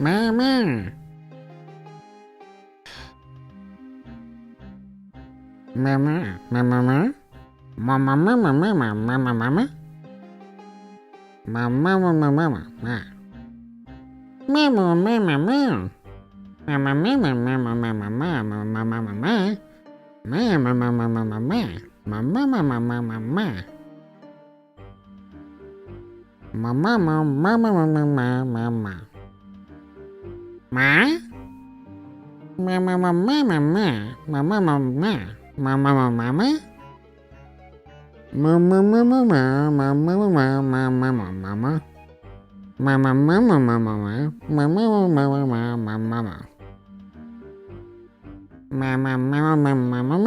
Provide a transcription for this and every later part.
Mama. Mama, mama, mama. Mama, mama, mama, mama, mama. Mama, mama, mama, mama. Mama, mama, mama. Mama, mama, mama, mama, mama, mama, mama. Mama, mama, mama, mama. Mama, mama, mama, mama. Mama, mama, mama, mama, mama. Ma? Mama, mama, mama, mama, mama, mama, mama. Mama, mama, mama, mama, mama, mama, mama. Mama, mama, mama, mama, mama, mama, mama, mama. Mama, mama, mama, mama. Mama, mama, mama, mama, mama, mama, mama. Mama, mama, mama, mama, mama.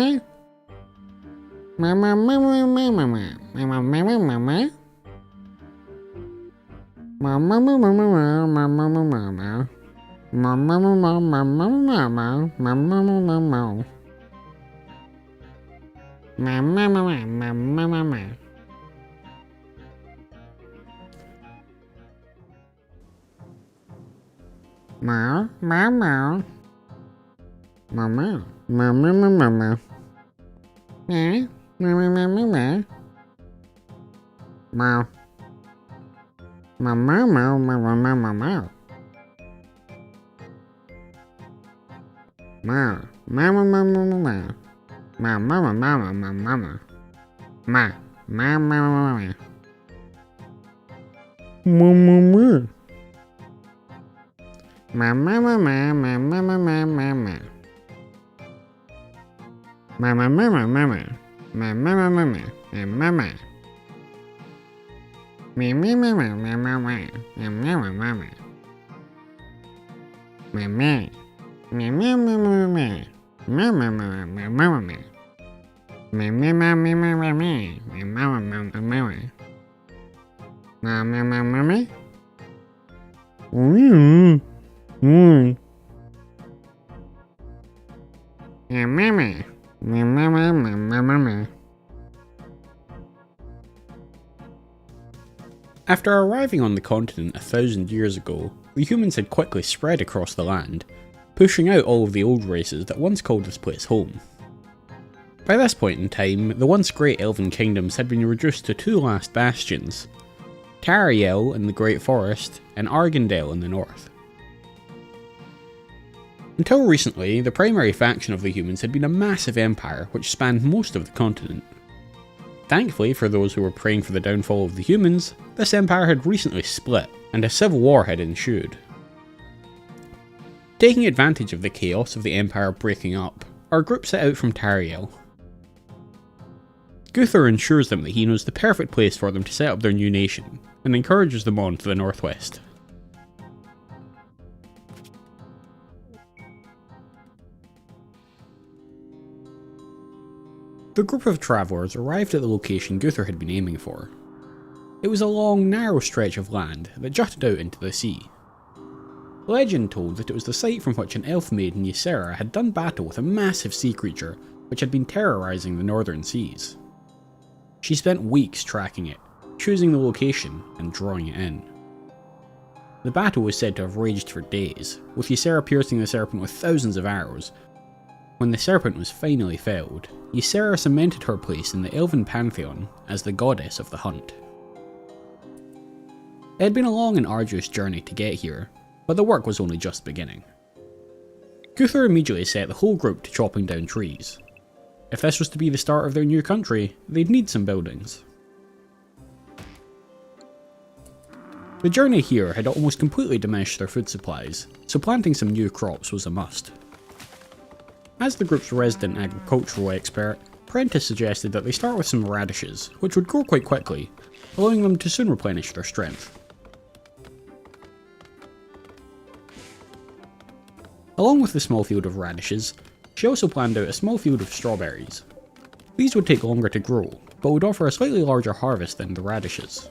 Mama, mama, mama, mama, mama, mama. Mama, mama, mama, mama. Mama, mama. Mama, mama, mama, mama. Mama, mama, mama. Mama. Mama, mama, mama, mama, mama. Ma, mama, mama, mama. Ma, mama, mama, mama, mama. Ma, mama, mama. Mama. Mama, mama, mama, mama, mama. Mama, mama, mama. Mama, mama, mama. Mama. Mama, mama, mama, mama. Mama, mama. Mama. Mama, mama, mama. Mama, mama, mama, mama. Mama, mama, mama, mama. Mama, mama, mama. Mama, mama, mama. Mama, mama, mama, mama. After arriving on the continent 1,000 years ago, the humans had quickly spread across the land, pushing out all of the old races that once called this place home. By this point in time, the once great elven kingdoms had been reduced to two last bastions, Tariel in the Great Forest and Argandale in the north. Until recently, the primary faction of the humans had been a massive empire which spanned most of the continent. Thankfully for those who were praying for the downfall of the humans, this empire had recently split, and a civil war had ensued. Taking advantage of the chaos of the empire breaking up, our group set out from Tariel. Guthor ensures them that he knows the perfect place for them to set up their new nation, and encourages them on to the northwest. The group of travellers arrived at the location Guthor had been aiming for. It was a long, narrow stretch of land that jutted out into the sea. Legend told that it was the site from which an elf maiden Ysera had done battle with a massive sea creature which had been terrorising the northern seas. She spent weeks tracking it, choosing the location and drawing it in. The battle was said to have raged for days, with Ysera piercing the serpent with thousands of arrows. When the serpent was finally felled, Ysera cemented her place in the elven pantheon as the goddess of the hunt. It had been a long and arduous journey to get here, but the work was only just beginning. Guthor immediately set the whole group to chopping down trees. If this was to be the start of their new country, they'd need some buildings. The journey here had almost completely diminished their food supplies, so planting some new crops was a must. As the group's resident agricultural expert, Prentice suggested that they start with some radishes, which would grow quite quickly, allowing them to soon replenish their strength. Along with the small field of radishes, she also planned out a small field of strawberries. These would take longer to grow, but would offer a slightly larger harvest than the radishes.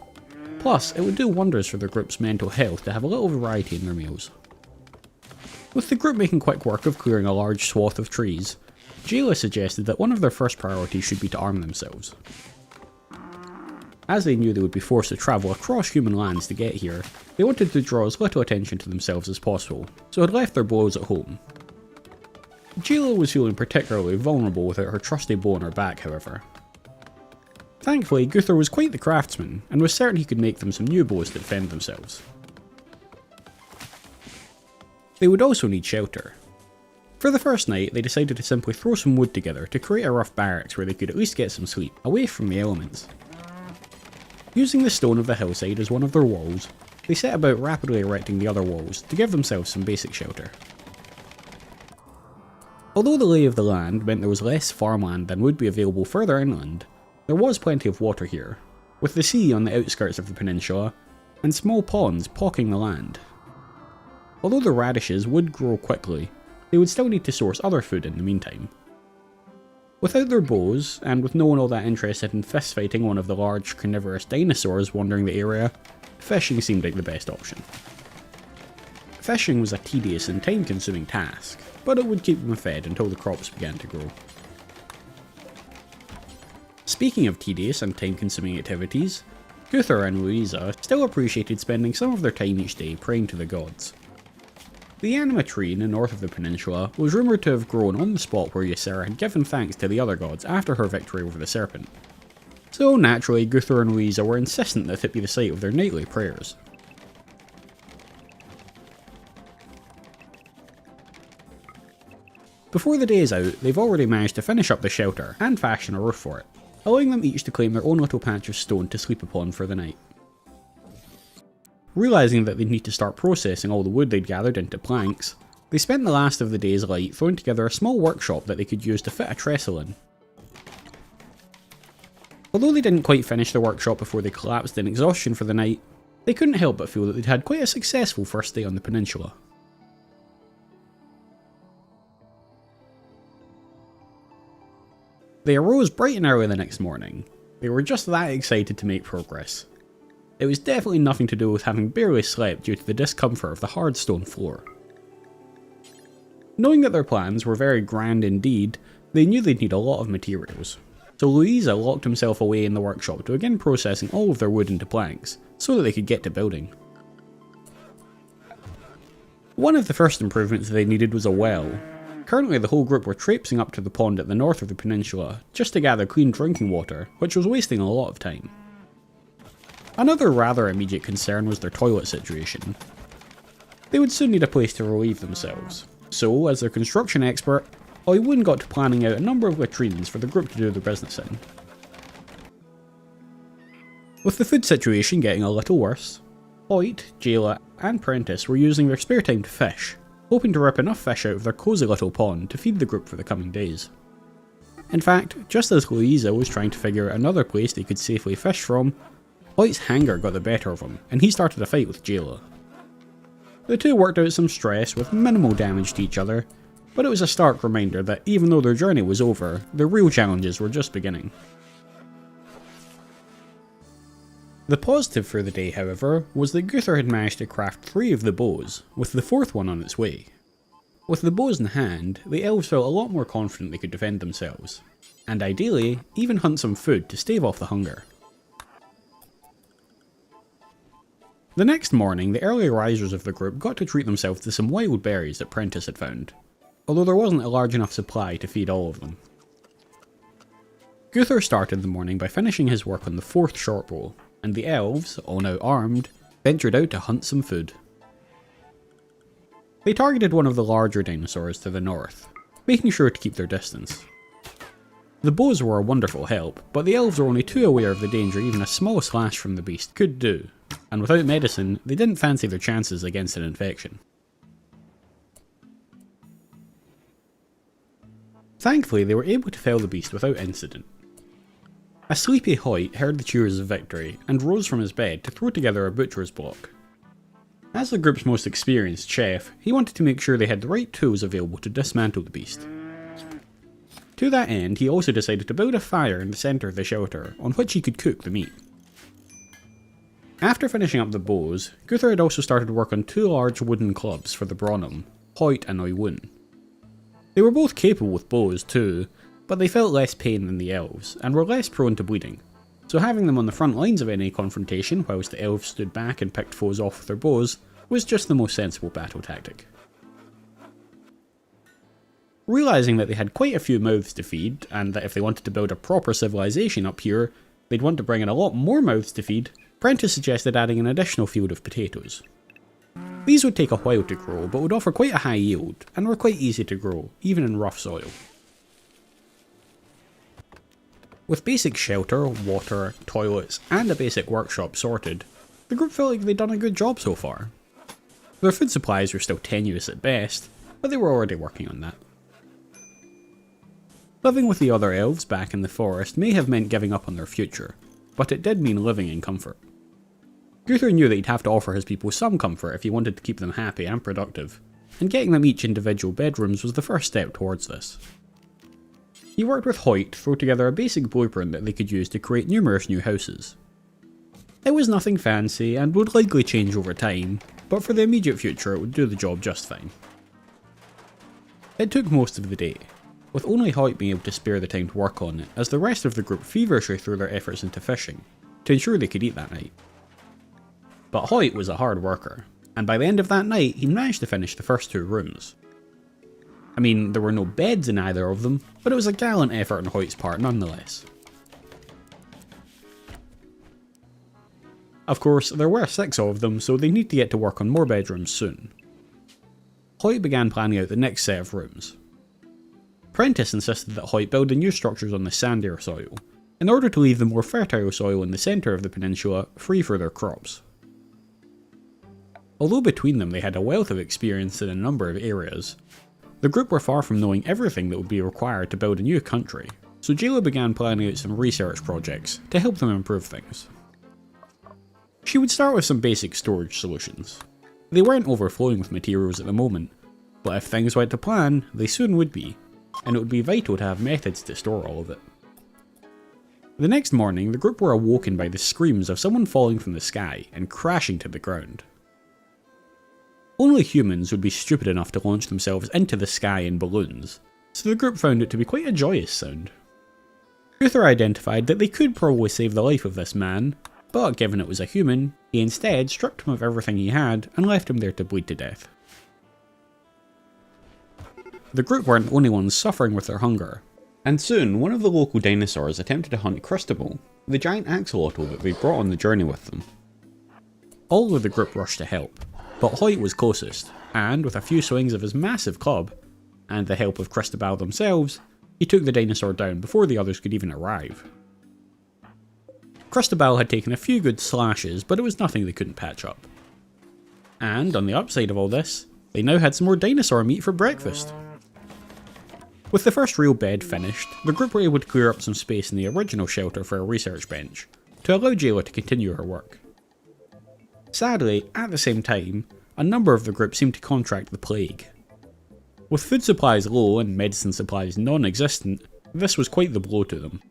Plus, it would do wonders for the group's mental health to have a little variety in their meals. With the group making quick work of clearing a large swath of trees, Jayla suggested that one of their first priorities should be to arm themselves. As they knew they would be forced to travel across human lands to get here, they wanted to draw as little attention to themselves as possible, so had left their bows at home. Jayla was feeling particularly vulnerable without her trusty bow on her back, however. Thankfully, Guthor was quite the craftsman, and was certain he could make them some new bows to defend themselves. They would also need shelter. For the first night, they decided to simply throw some wood together to create a rough barracks where they could at least get some sleep, away from the elements. Using the stone of the hillside as one of their walls, they set about rapidly erecting the other walls to give themselves some basic shelter. Although the lay of the land meant there was less farmland than would be available further inland, there was plenty of water here, with the sea on the outskirts of the peninsula, and small ponds pocking the land. Although the radishes would grow quickly, they would still need to source other food in the meantime. Without their bows, and with no one all that interested in fistfighting one of the large carnivorous dinosaurs wandering the area, fishing seemed like the best option. Fishing was a tedious and time-consuming task, but it would keep them fed until the crops began to grow. Speaking of tedious and time-consuming activities, Guthor and Louisa still appreciated spending some of their time each day praying to the gods. The anima tree in the north of the peninsula was rumoured to have grown on the spot where Ysera had given thanks to the other gods after her victory over the serpent. So naturally, Guthor and Louisa were insistent that it be the site of their nightly prayers. Before the day is out, they've already managed to finish up the shelter and fashion a roof for it, allowing them each to claim their own little patch of stone to sleep upon for the night. Realising that they'd need to start processing all the wood they'd gathered into planks, they spent the last of the day's light throwing together a small workshop that they could use to fit a trestle in. Although they didn't quite finish the workshop before they collapsed in exhaustion for the night, they couldn't help but feel that they'd had quite a successful first day on the peninsula. They arose bright and early the next morning. They were just that excited to make progress. It was definitely nothing to do with having barely slept due to the discomfort of the hard stone floor. Knowing that their plans were very grand indeed, they knew they'd need a lot of materials. So Louisa locked himself away in the workshop to begin processing all of their wood into planks, so that they could get to building. One of the first improvements they needed was a well. Currently the whole group were traipsing up to the pond at the north of the peninsula, just to gather clean drinking water, which was wasting a lot of time. Another rather immediate concern was their toilet situation. They would soon need a place to relieve themselves, so as their construction expert, Oiwun got to planning out a number of latrines for the group to do their business in. With the food situation getting a little worse, Hoyt, Jayla and Prentice were using their spare time to fish, hoping to rip enough fish out of their cosy little pond to feed the group for the coming days. In fact, just as Louisa was trying to figure out another place they could safely fish from, Hoyt's hunger got the better of him, and he started a fight with Jayla. The two worked out some stress with minimal damage to each other, but it was a stark reminder that even though their journey was over, their real challenges were just beginning. The positive for the day, however, was that Guthor had managed to craft 3 of the bows, with the 4th one on its way. With the bows in hand, the elves felt a lot more confident they could defend themselves, and ideally, even hunt some food to stave off the hunger. The next morning, the early risers of the group got to treat themselves to some wild berries that Prentice had found, although there wasn't a large enough supply to feed all of them. Guthor started the morning by finishing his work on the 4th shortbow, and the elves, all now armed, ventured out to hunt some food. They targeted one of the larger dinosaurs to the north, making sure to keep their distance. The bows were a wonderful help, but the elves were only too aware of the danger even a small slash from the beast could do, and without medicine, they didn't fancy their chances against an infection. Thankfully, they were able to fell the beast without incident. A sleepy Hoyt heard the cheers of victory and rose from his bed to throw together a butcher's block. As the group's most experienced chef, he wanted to make sure they had the right tools available to dismantle the beast. To that end, he also decided to build a fire in the centre of the shelter on which he could cook the meat. After finishing up the bows, Guthor had also started work on 2 large wooden clubs for the Bronum, Hoyt and Oiwun. They were both capable with bows too, but they felt less pain than the elves, and were less prone to bleeding, so having them on the front lines of any confrontation whilst the elves stood back and picked foes off with their bows was just the most sensible battle tactic. Realising that they had quite a few mouths to feed, and that if they wanted to build a proper civilization up here, they'd want to bring in a lot more mouths to feed, Prentice suggested adding an additional field of potatoes. These would take a while to grow, but would offer quite a high yield, and were quite easy to grow, even in rough soil. With basic shelter, water, toilets, and a basic workshop sorted, the group felt like they'd done a good job so far. Their food supplies were still tenuous at best, but they were already working on that. Living with the other elves back in the forest may have meant giving up on their future, but it did mean living in comfort. Guthrie knew that he'd have to offer his people some comfort if he wanted to keep them happy and productive, and getting them each individual bedrooms was the first step towards this. He worked with Hoyt to throw together a basic blueprint that they could use to create numerous new houses. It was nothing fancy and would likely change over time, but for the immediate future it would do the job just fine. It took most of the day, with only Hoyt being able to spare the time to work on it, as the rest of the group feverishly threw their efforts into fishing, to ensure they could eat that night. But Hoyt was a hard worker, and by the end of that night he managed to finish the first 2 rooms. I mean, there were no beds in either of them, but it was a gallant effort on Hoyt's part nonetheless. Of course, there were 6 of them, so they need to get to work on more bedrooms soon. Hoyt began planning out the next set of rooms. Prentice insisted that Hoyt build the new structures on the sandier soil, in order to leave the more fertile soil in the centre of the peninsula free for their crops. Although between them they had a wealth of experience in a number of areas, the group were far from knowing everything that would be required to build a new country, so Jayla began planning out some research projects to help them improve things. She would start with some basic storage solutions. They weren't overflowing with materials at the moment, but if things went to plan, they soon would be, and it would be vital to have methods to store all of it. The next morning, the group were awoken by the screams of someone falling from the sky and crashing to the ground. Only humans would be stupid enough to launch themselves into the sky in balloons, so the group found it to be quite a joyous sound. Guthrie identified that they could probably save the life of this man, but given it was a human, he instead stripped him of everything he had and left him there to bleed to death. The group weren't the only ones suffering with their hunger, and soon one of the local dinosaurs attempted to hunt Christabel, the giant axolotl that they brought on the journey with them. All of the group rushed to help, but Hoyt was closest, and with a few swings of his massive club, and the help of Christabel themselves, he took the dinosaur down before the others could even arrive. Christabel had taken a few good slashes, but it was nothing they couldn't patch up. And on the upside of all this, they now had some more dinosaur meat for breakfast. With the first real bed finished, the group were able to clear up some space in the original shelter for a research bench, to allow Jayla to continue her work. Sadly, at the same time, a number of the group seemed to contract the plague. With food supplies low and medicine supplies non-existent, this was quite the blow to them.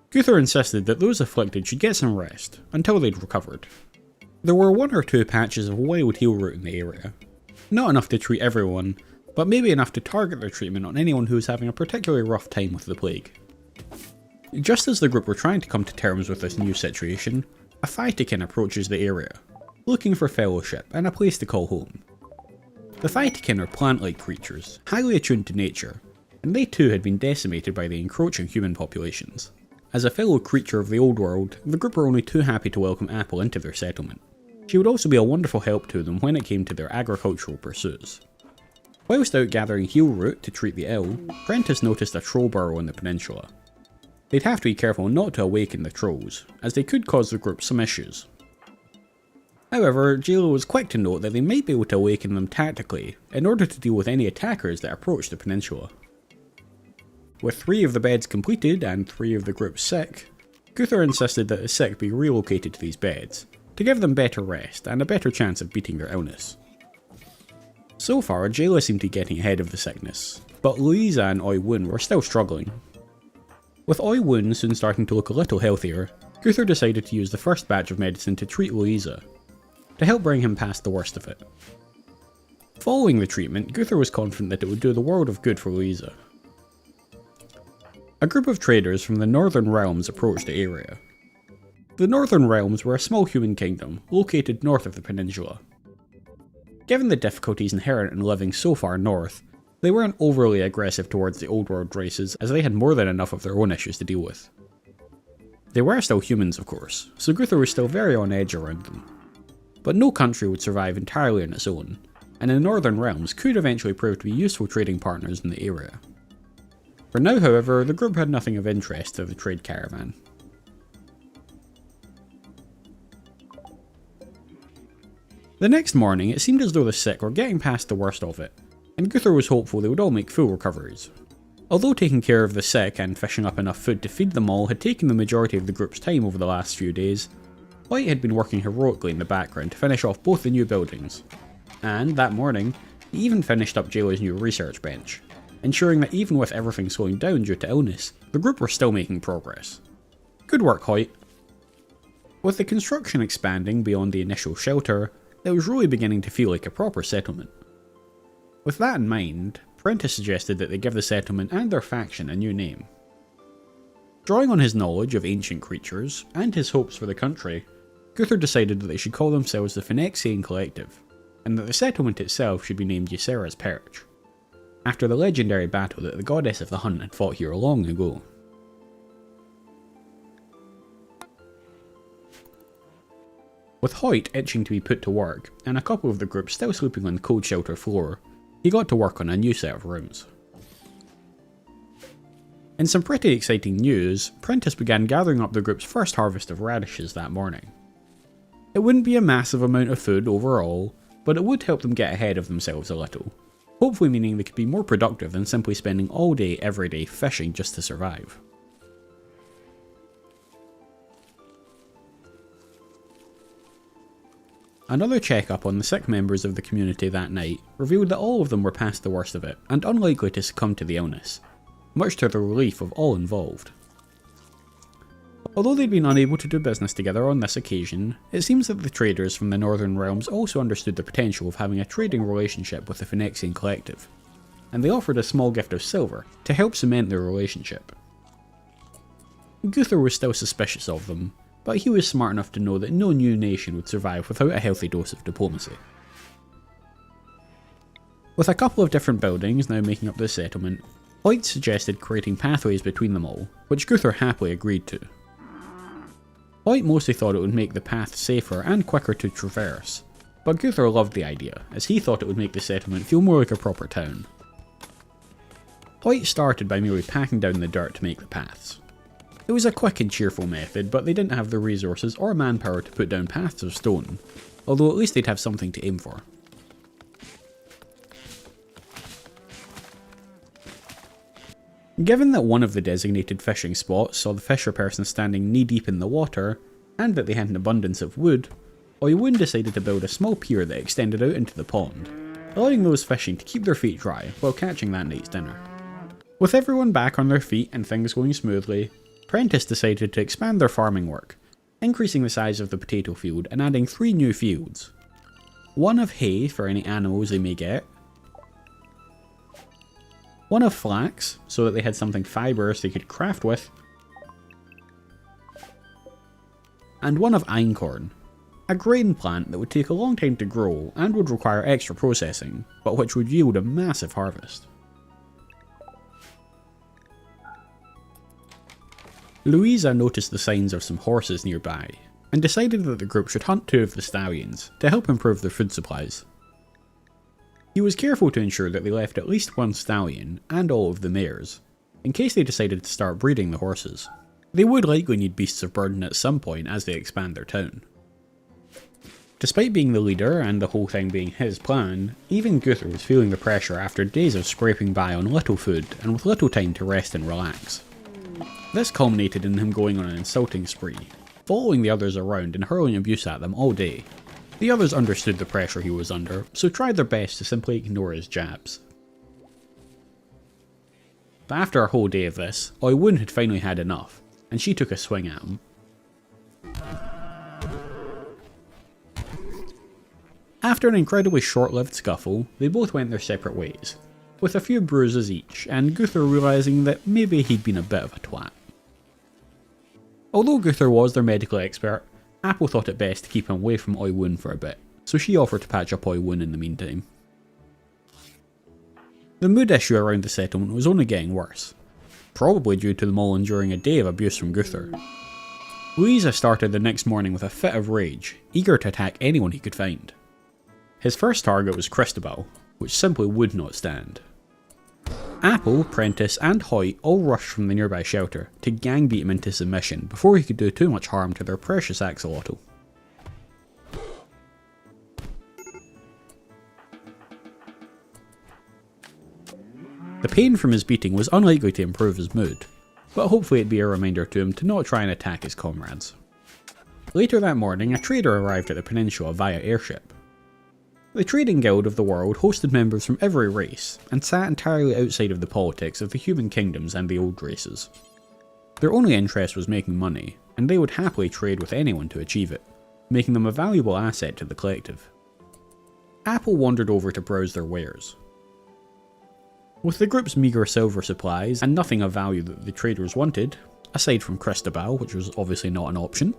Guthrie insisted that those afflicted should get some rest, until they'd recovered. There were 1 or 2 patches of wild heal root in the area. Not enough to treat everyone, but maybe enough to target their treatment on anyone who was having a particularly rough time with the plague. Just as the group were trying to come to terms with this new situation, a Phytokin approaches the area, looking for fellowship and a place to call home. The Phytokin are plant-like creatures, highly attuned to nature, and they too had been decimated by the encroaching human populations. As a fellow creature of the old world, the group were only too happy to welcome Apple into their settlement. She would also be a wonderful help to them when it came to their agricultural pursuits. Whilst out gathering heal root to treat the ill, Prentice noticed a troll burrow in the peninsula. They'd have to be careful not to awaken the trolls, as they could cause the group some issues. However, Jayla was quick to note that they might be able to awaken them tactically, in order to deal with any attackers that approached the peninsula. With 3 of the beds completed and 3 of the group sick, Guthrie insisted that the sick be relocated to these beds, to give them better rest and a better chance of beating their illness. So far, Jayla seemed to be getting ahead of the sickness, but Louisa and Oi Woon were still struggling. With Oi Woon soon starting to look a little healthier, Guthrie decided to use the first batch of medicine to treat Louisa, to help bring him past the worst of it. Following the treatment, Guthrie was confident that it would do the world of good for Louisa. A group of traders from the northern realms approached the area, The Northern Realms were a small human kingdom located north of the peninsula. Given the difficulties inherent in living so far north, they weren't overly aggressive towards the Old World races, as they had more than enough of their own issues to deal with. They were still humans, of course, so Guthor was still very on edge around them. But no country would survive entirely on its own, and the Northern Realms could eventually prove to be useful trading partners in the area. For now, however, the group had nothing of interest to the trade caravan. The next morning, it seemed as though the sick were getting past the worst of it, and Guthor was hopeful they would all make full recoveries. Although taking care of the sick and fishing up enough food to feed them all had taken the majority of the group's time over the last few days, White had been working heroically in the background to finish off both the new buildings, and that morning, he even finished up Jaylo's new research bench, ensuring that even with everything slowing down due to illness, the group were still making progress. Good work, Hoyt. With the construction expanding beyond the initial shelter, it was really beginning to feel like a proper settlement. With that in mind, Prentice suggested that they give the settlement and their faction a new name. Drawing on his knowledge of ancient creatures, and his hopes for the country, Guthor decided that they should call themselves the Phyrexian Collective, and that the settlement itself should be named Ysera's Perch, after the legendary battle that the goddess of the hunt had fought here long ago. With Hoyt itching to be put to work, and a couple of the group still sleeping on the cold shelter floor, he got to work on a new set of rooms. In some pretty exciting news, Prentice began gathering up the group's first harvest of radishes that morning. It wouldn't be a massive amount of food overall, but it would help them get ahead of themselves a little, hopefully meaning they could be more productive than simply spending all day every day fishing just to survive. Another checkup on the sick members of the community that night revealed that all of them were past the worst of it and unlikely to succumb to the illness, much to the relief of all involved. Although they'd been unable to do business together on this occasion, it seems that the traders from the Northern Realms also understood the potential of having a trading relationship with the Phyrexian Collective, and they offered a small gift of silver to help cement their relationship. Guthor was still suspicious of them, but he was smart enough to know that no new nation would survive without a healthy dose of diplomacy. With a couple of different buildings now making up the settlement, Hoyt suggested creating pathways between them all, which Guthor happily agreed to. Hoyt mostly thought it would make the path safer and quicker to traverse, but Guthor loved the idea, as he thought it would make the settlement feel more like a proper town. Hoyt started by merely packing down the dirt to make the paths. It was a quick and cheerful method, but they didn't have the resources or manpower to put down paths of stone, although at least they'd have something to aim for. Given that one of the designated fishing spots saw the fisher person standing knee-deep in the water, and that they had an abundance of wood, Oiwun decided to build a small pier that extended out into the pond, allowing those fishing to keep their feet dry while catching that night's dinner. With everyone back on their feet and things going smoothly, Prentice decided to expand their farming work, increasing the size of the potato field and adding 3 new fields. One of hay for any animals they may get, one of flax, so that they had something fibrous they could craft with, and one of einkorn, a grain plant that would take a long time to grow and would require extra processing, but which would yield a massive harvest. Louisa noticed the signs of some horses nearby, and decided that the group should hunt 2 of the stallions to help improve their food supplies. He was careful to ensure that they left at least 1 stallion, and all of the mares, in case they decided to start breeding the horses. They would likely need beasts of burden at some point as they expand their town. Despite being the leader and the whole thing being his plan, even Guthor was feeling the pressure after days of scraping by on little food and with little time to rest and relax. This culminated in him going on an insulting spree, following the others around and hurling abuse at them all day. The others understood the pressure he was under, so tried their best to simply ignore his jabs. But after a whole day of this, Oiwun had finally had enough, and she took a swing at him. After an incredibly short-lived scuffle, they both went their separate ways, with a few bruises each, and Guthor realising that maybe he'd been a bit of a twat. Although Gunther was their medical expert, Apple thought it best to keep him away from Oi Wun for a bit, so she offered to patch up Oi Wun in the meantime. The mood issue around the settlement was only getting worse, probably due to them all enduring a day of abuse from Gunther. Louisa started the next morning with a fit of rage, eager to attack anyone he could find. His first target was Christabel, which simply would not stand. Apple, Prentice and Hoyt all rushed from the nearby shelter to gang beat him into submission before he could do too much harm to their precious axolotl. The pain from his beating was unlikely to improve his mood, but hopefully it'd be a reminder to him to not try and attack his comrades. Later that morning, a trader arrived at the peninsula via airship. The Trading Guild of the world hosted members from every race, and sat entirely outside of the politics of the human kingdoms and the old races. Their only interest was making money, and they would happily trade with anyone to achieve it, making them a valuable asset to the collective. Apple wandered over to browse their wares. With the group's meagre silver supplies and nothing of value that the traders wanted, aside from Christabel, which was obviously not an option,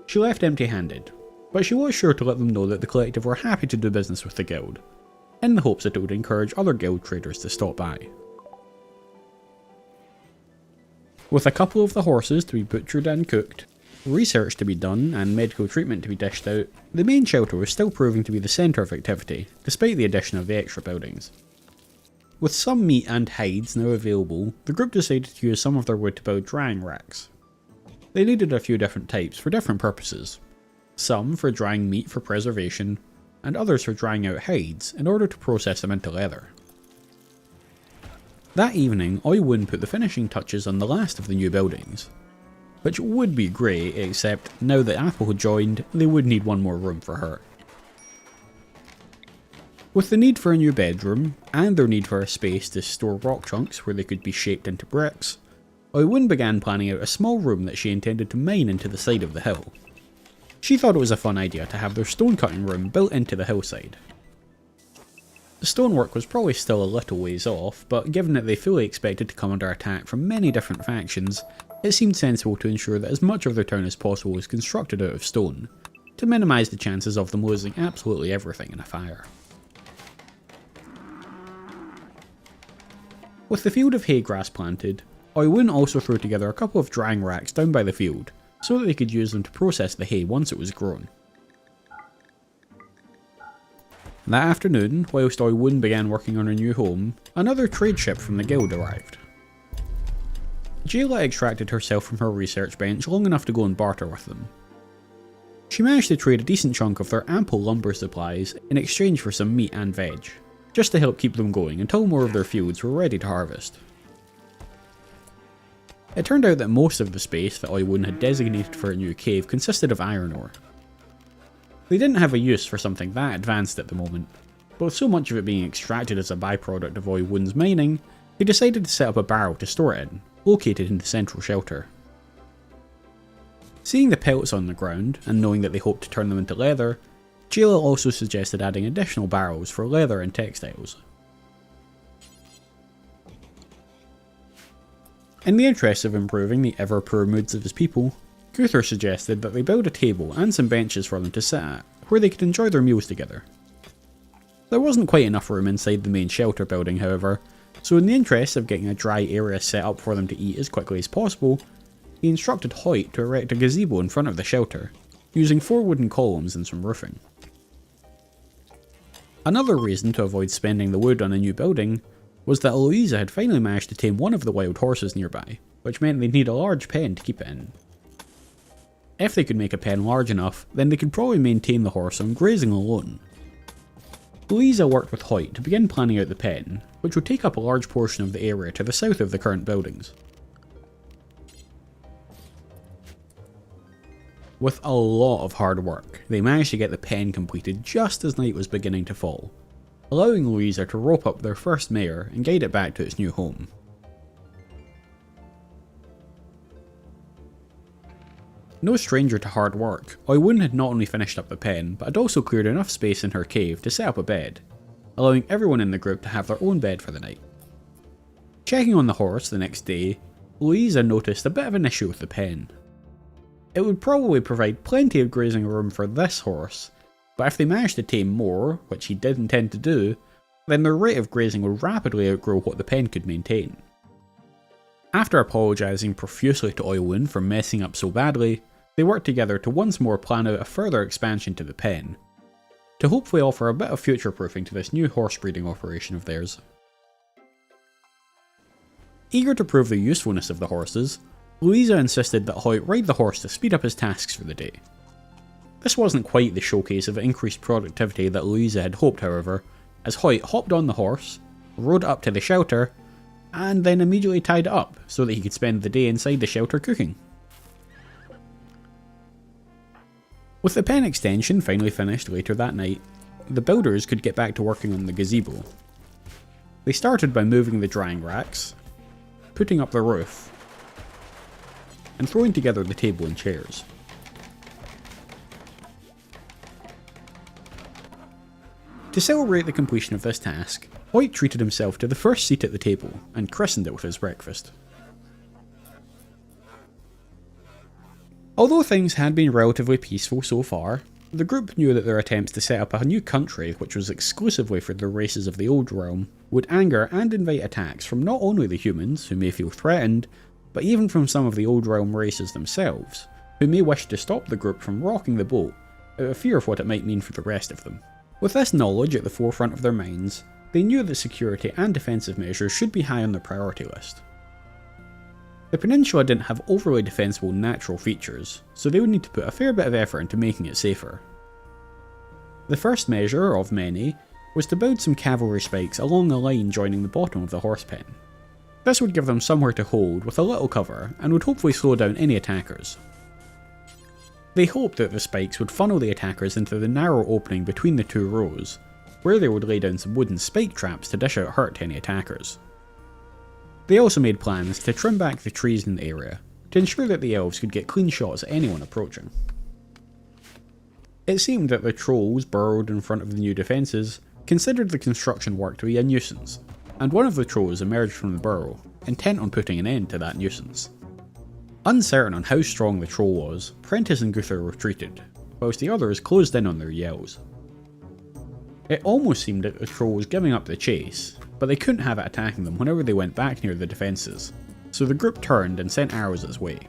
she left empty-handed, but she was sure to let them know that the collective were happy to do business with the guild, in the hopes that it would encourage other guild traders to stop by. With a couple of the horses to be butchered and cooked, research to be done and medical treatment to be dished out, the main shelter was still proving to be the centre of activity, despite the addition of the extra buildings. With some meat and hides now available, the group decided to use some of their wood to build drying racks. They needed a few different types for different purposes, some for drying meat for preservation, and others for drying out hides in order to process them into leather. That evening, Oi Wun put the finishing touches on the last of the new buildings, which would be great, except now that Apple had joined, they would need one more room for her. With the need for a new bedroom, and their need for a space to store rock chunks where they could be shaped into bricks, Oi Wun began planning out a small room that she intended to mine into the side of the hill. She thought it was a fun idea to have their stone cutting room built into the hillside. The stonework was probably still a little ways off, but given that they fully expected to come under attack from many different factions, it seemed sensible to ensure that as much of their town as possible was constructed out of stone, to minimise the chances of them losing absolutely everything in a fire. With the field of hay grass planted, Oi Wun also threw together a couple of drying racks down by the field, so that they could use them to process the hay once it was grown. That afternoon, whilst Oi Wun began working on her new home, another trade ship from the guild arrived. Jayla extracted herself from her research bench long enough to go and barter with them. She managed to trade a decent chunk of their ample lumber supplies in exchange for some meat and veg, just to help keep them going until more of their fields were ready to harvest. It turned out that most of the space that Oi Wun had designated for a new cave consisted of iron ore. They didn't have a use for something that advanced at the moment, but with so much of it being extracted as a byproduct of Oi Wun's mining, they decided to set up a barrel to store it in, located in the central shelter. Seeing the pellets on the ground, and knowing that they hoped to turn them into leather, Jayla also suggested adding additional barrels for leather and textiles. In the interest of improving the ever-poor moods of his people, Gunther suggested that they build a table and some benches for them to sit at, where they could enjoy their meals together. There wasn't quite enough room inside the main shelter building, however, so in the interest of getting a dry area set up for them to eat as quickly as possible, he instructed Hoyt to erect a gazebo in front of the shelter, using 4 wooden columns and some roofing. Another reason to avoid spending the wood on a new building was that Louisa had finally managed to tame one of the wild horses nearby, which meant they'd need a large pen to keep it in. If they could make a pen large enough, then they could probably maintain the horse on grazing alone. Louisa worked with Hoyt to begin planning out the pen, which would take up a large portion of the area to the south of the current buildings. With a lot of hard work, they managed to get the pen completed just as night was beginning to fall, allowing Louisa to rope up their first mare and guide it back to its new home. No stranger to hard work, Oi Wun had not only finished up the pen, but had also cleared enough space in her cave to set up a bed, allowing everyone in the group to have their own bed for the night. Checking on the horse the next day, Louisa noticed a bit of an issue with the pen. It would probably provide plenty of grazing room for this horse, but if they managed to tame more, which he did intend to do, then their rate of grazing would rapidly outgrow what the pen could maintain. After apologising profusely to Oilwound for messing up so badly, they worked together to once more plan out a further expansion to the pen, to hopefully offer a bit of future-proofing to this new horse breeding operation of theirs. Eager to prove the usefulness of the horses, Louisa insisted that Hoyt ride the horse to speed up his tasks for the day. This wasn't quite the showcase of increased productivity that Louisa had hoped, however, as Hoyt hopped on the horse, rode up to the shelter, and then immediately tied it up so that he could spend the day inside the shelter cooking. With the pen extension finally finished later that night, the builders could get back to working on the gazebo. They started by moving the drying racks, putting up the roof, and throwing together the table and chairs. To celebrate the completion of this task, Hoyt treated himself to the first seat at the table and christened it with his breakfast. Although things had been relatively peaceful so far, the group knew that their attempts to set up a new country which was exclusively for the races of the Old Realm would anger and invite attacks from not only the humans, who may feel threatened, but even from some of the Old Realm races themselves, who may wish to stop the group from rocking the boat out of fear of what it might mean for the rest of them. With this knowledge at the forefront of their minds, they knew that security and defensive measures should be high on the priority list. The peninsula didn't have overly defensible natural features, so they would need to put a fair bit of effort into making it safer. The first measure, of many, was to build some cavalry spikes along a line joining the bottom of the horse pen. This would give them somewhere to hold with a little cover and would hopefully slow down any attackers. They hoped that the spikes would funnel the attackers into the narrow opening between the two rows, where they would lay down some wooden spike traps to dish out hurt to any attackers. They also made plans to trim back the trees in the area, to ensure that the elves could get clean shots at anyone approaching. It seemed that the trolls burrowed in front of the new defences considered the construction work to be a nuisance, and one of the trolls emerged from the burrow, intent on putting an end to that nuisance. Uncertain on how strong the troll was, Prentice and Guthrie retreated, whilst the others closed in on their yells. It almost seemed that the troll was giving up the chase, but they couldn't have it attacking them whenever they went back near the defences, so the group turned and sent arrows its way.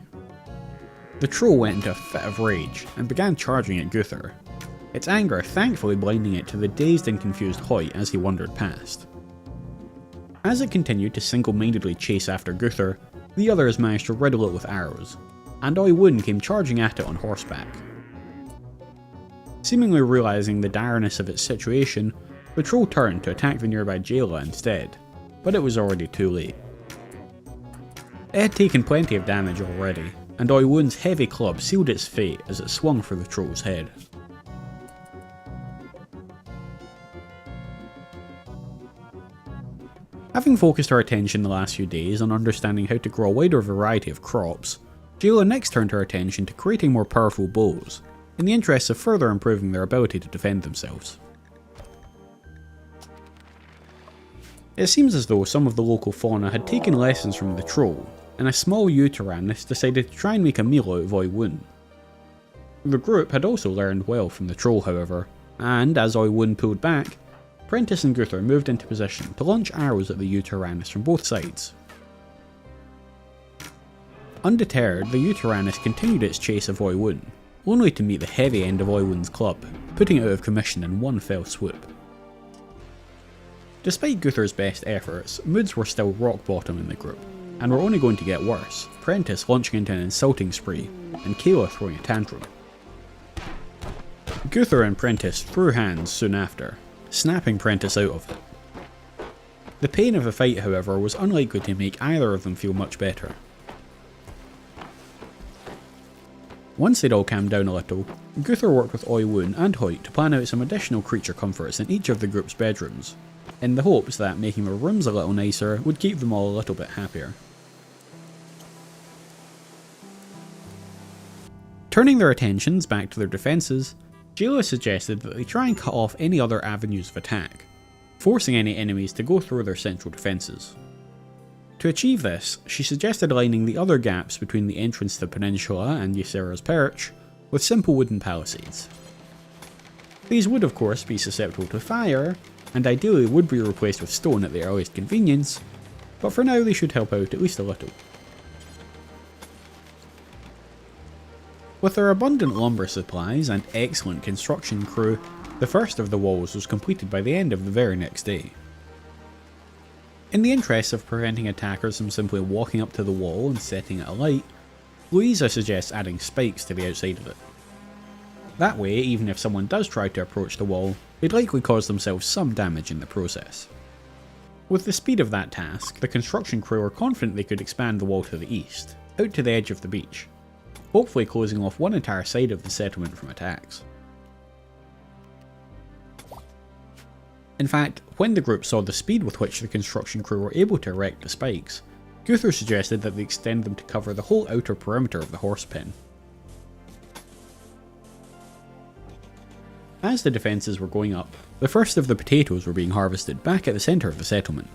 The troll went into a fit of rage and began charging at Guthrie, its anger thankfully blinding it to the dazed and confused Hoyt as he wandered past. As it continued to single-mindedly chase after Guthrie, the others managed to riddle it with arrows, and Oilwound came charging at it on horseback. Seemingly realising the direness of its situation, the troll turned to attack the nearby Jayla instead, but it was already too late. It had taken plenty of damage already, and Oilwound's heavy club sealed its fate as it swung for the troll's head. Having focused her attention the last few days on understanding how to grow a wider variety of crops, Jayla next turned her attention to creating more powerful bows, in the interests of further improving their ability to defend themselves. It seems as though some of the local fauna had taken lessons from the troll, and a small ewe-tyrannus decided to try and make a meal out of Oilwound. The group had also learned well from the troll, however, and as Oilwound pulled back, Prentice and Guthrie moved into position to launch arrows at the ewe-tyrannus from both sides. Undeterred, the ewe-tyrannus continued its chase of Oilwound, only to meet the heavy end of Oilwound's club, putting it out of commission in one fell swoop. Despite Guthrie's best efforts, moods were still rock bottom in the group, and were only going to get worse, Prentice launching into an insulting spree, and Kayla throwing a tantrum. Guthrie and Prentice threw hands soon after, snapping Prentice out of it. The pain of the fight, however, was unlikely to make either of them feel much better. Once they'd all calmed down a little, Guthrie worked with Oilwound and Hoyt to plan out some additional creature comforts in each of the group's bedrooms, in the hopes that making their rooms a little nicer would keep them all a little bit happier. Turning their attentions back to their defences, Jayla suggested that they try and cut off any other avenues of attack, forcing any enemies to go through their central defences. To achieve this, she suggested lining the other gaps between the entrance to the peninsula and Ysera's Perch with simple wooden palisades. These would of course be susceptible to fire, and ideally would be replaced with stone at the earliest convenience, but for now they should help out at least a little. With their abundant lumber supplies and excellent construction crew, the first of the walls was completed by the end of the very next day. In the interest of preventing attackers from simply walking up to the wall and setting it alight, Louisa suggests adding spikes to the outside of it. That way, even if someone does try to approach the wall, they'd likely cause themselves some damage in the process. With the speed of that task, the construction crew were confident they could expand the wall to the east, out to the edge of the beach, hopefully closing off one entire side of the settlement from attacks. In fact, when the group saw the speed with which the construction crew were able to erect the spikes, Guthrie suggested that they extend them to cover the whole outer perimeter of the horse pen. As the defences were going up, the first of the potatoes were being harvested back at the centre of the settlement.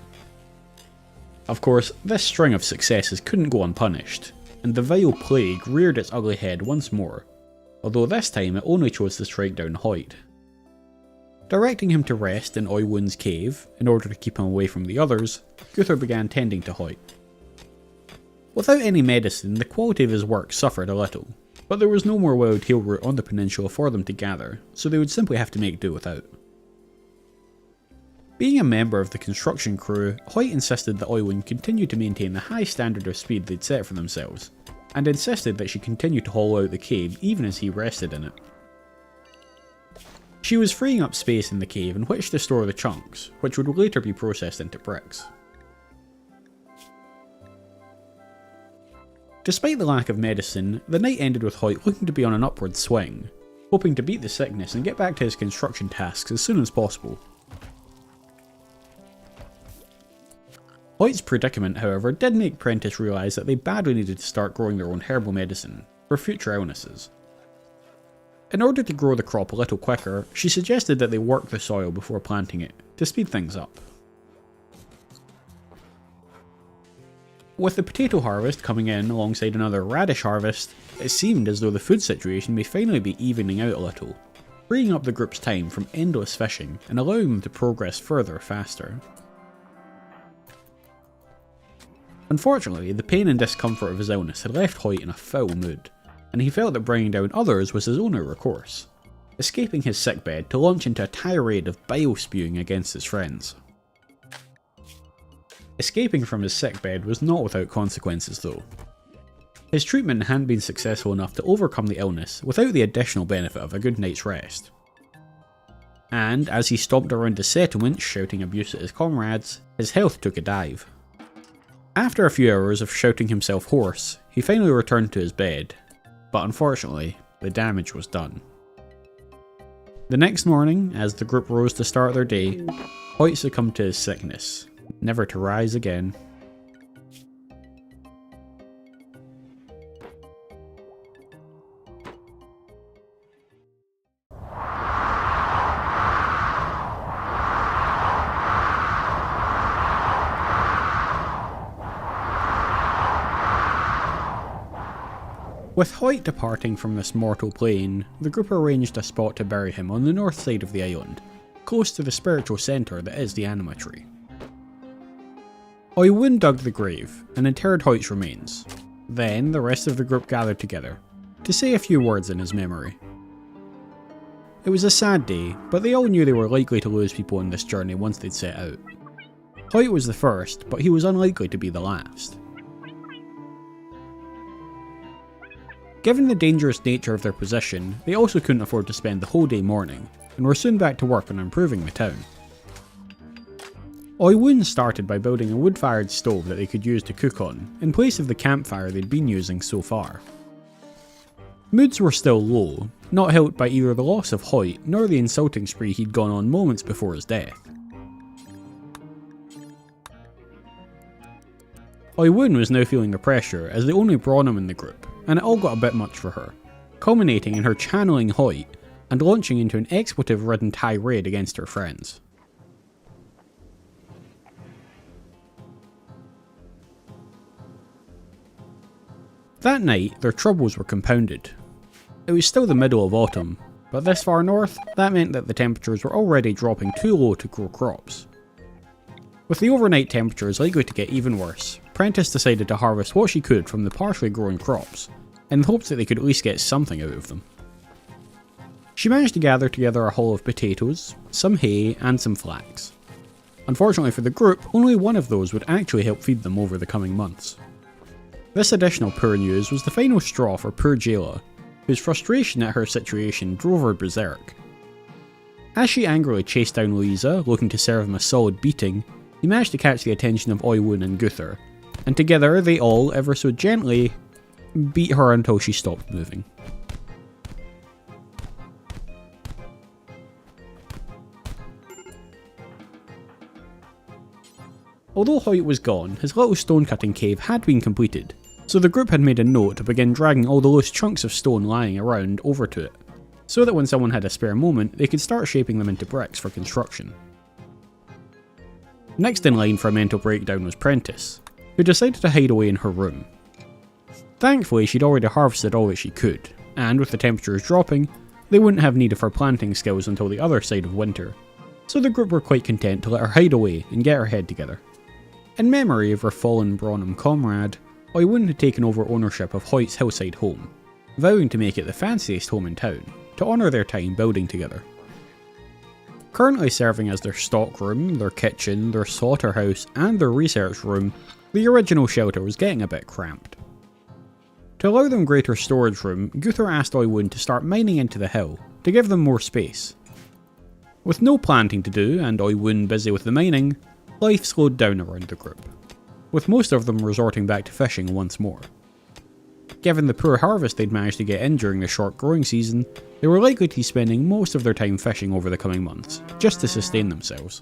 Of course, this string of successes couldn't go unpunished, and the vile plague reared its ugly head once more, although this time it only chose to strike down Hoyt. Directing him to rest in Oiwun's cave, in order to keep him away from the others, Guthrie began tending to Hoyt. Without any medicine, the quality of his work suffered a little, but there was no more wild tailroot on the peninsula for them to gather, so they would simply have to make do without. Being a member of the construction crew, Hoyt insisted that Oiwun continue to maintain the high standard of speed they'd set for themselves, and insisted that she continue to hollow out the cave even as he rested in it. She was freeing up space in the cave in which to store the chunks, which would later be processed into bricks. Despite the lack of medicine, the night ended with Hoyt looking to be on an upward swing, hoping to beat the sickness and get back to his construction tasks as soon as possible. Hoyt's predicament, however, did make Prentice realise that they badly needed to start growing their own herbal medicine for future illnesses. In order to grow the crop a little quicker, she suggested that they work the soil before planting it, to speed things up. With the potato harvest coming in alongside another radish harvest, it seemed as though the food situation may finally be evening out a little, freeing up the group's time from endless fishing and allowing them to progress further faster. Unfortunately, the pain and discomfort of his illness had left Hoyt in a foul mood, and he felt that bringing down others was his only recourse, escaping his sickbed to launch into a tirade of bile spewing against his friends. Escaping from his sickbed was not without consequences though. His treatment hadn't been successful enough to overcome the illness without the additional benefit of a good night's rest. And as he stomped around the settlement shouting abuse at his comrades, his health took a dive. After a few hours of shouting himself hoarse, he finally returned to his bed, but unfortunately, the damage was done. The next morning, as the group rose to start their day, Hoyt succumbed to his sickness, never to rise again. With Hoyt departing from this mortal plane, the group arranged a spot to bury him on the north side of the island, close to the spiritual centre that is the anima tree. Oiwun dug the grave and interred Hoyt's remains. Then the rest of the group gathered together to say a few words in his memory. It was a sad day, but they all knew they were likely to lose people on this journey once they'd set out. Hoyt was the first, but he was unlikely to be the last. Given the dangerous nature of their position, they also couldn't afford to spend the whole day mourning, and were soon back to work on improving the town. Oiwun started by building a wood-fired stove that they could use to cook on, in place of the campfire they'd been using so far. Moods were still low, not helped by either the loss of Hoyt nor the insulting spree he'd gone on moments before his death. Oiwun was now feeling the pressure as the only Bronum in the group, and it all got a bit much for her, culminating in her channeling Hoyt and launching into an expletive-ridden tirade against her friends. That night, their troubles were compounded. It was still the middle of autumn, but this far north, that meant that the temperatures were already dropping too low to grow crops. With the overnight temperatures likely to get even worse, Prentice decided to harvest what she could from the partially grown crops, in the hopes that they could at least get something out of them. She managed to gather together a haul of potatoes, some hay, and some flax. Unfortunately for the group, only one of those would actually help feed them over the coming months. This additional poor news was the final straw for poor Jayla, whose frustration at her situation drove her berserk. As she angrily chased down Louisa, looking to serve him a solid beating, he managed to catch the attention of Oiwun and Guthor, and together they all, ever so gently, beat her until she stopped moving. Although Hoyt was gone, his little stone cutting cave had been completed, so the group had made a note to begin dragging all the loose chunks of stone lying around over to it, so that when someone had a spare moment, they could start shaping them into bricks for construction. Next in line for a mental breakdown was Prentice, who decided to hide away in her room. Thankfully, she'd already harvested all that she could, and with the temperatures dropping, they wouldn't have need of her planting skills until the other side of winter, so the group were quite content to let her hide away and get her head together. In memory of her fallen Bronham comrade, Oiwun had taken over ownership of Hoyt's hillside home, vowing to make it the fanciest home in town, to honour their time building together. Currently serving as their stockroom, their kitchen, their slaughterhouse, and their research room, the original shelter was getting a bit cramped. To allow them greater storage room, Guthor asked Oiwun to start mining into the hill, to give them more space. With no planting to do, and Oiwun busy with the mining, life slowed down around the group, with most of them resorting back to fishing once more. Given the poor harvest they'd managed to get in during the short growing season, they were likely to be spending most of their time fishing over the coming months, just to sustain themselves.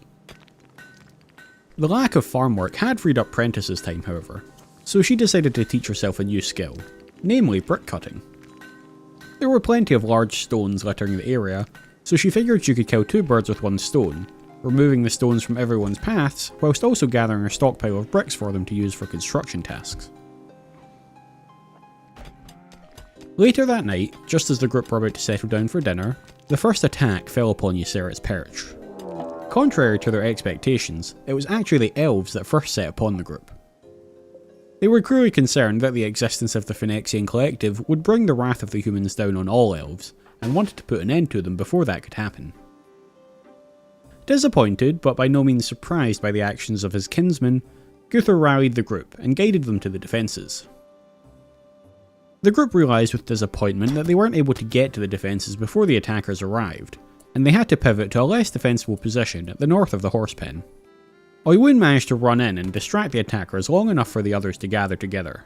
The lack of farm work had freed up Prentice's time, however, so she decided to teach herself a new skill, namely brick cutting. There were plenty of large stones littering the area, so she figured she could kill two birds with one stone, removing the stones from everyone's paths, whilst also gathering a stockpile of bricks for them to use for construction tasks. Later that night, just as the group were about to settle down for dinner, the first attack fell upon Ysera's perch. Contrary to their expectations, it was actually the elves that first set upon the group. They were cruelly concerned that the existence of the Phoenician Collective would bring the wrath of the humans down on all elves, and wanted to put an end to them before that could happen. Disappointed, but by no means surprised by the actions of his kinsmen, Guthor rallied the group and guided them to the defences. The group realised with disappointment that they weren't able to get to the defences before the attackers arrived, and they had to pivot to a less defensible position at the north of the horse pen. Oiwun managed to run in and distract the attackers long enough for the others to gather together.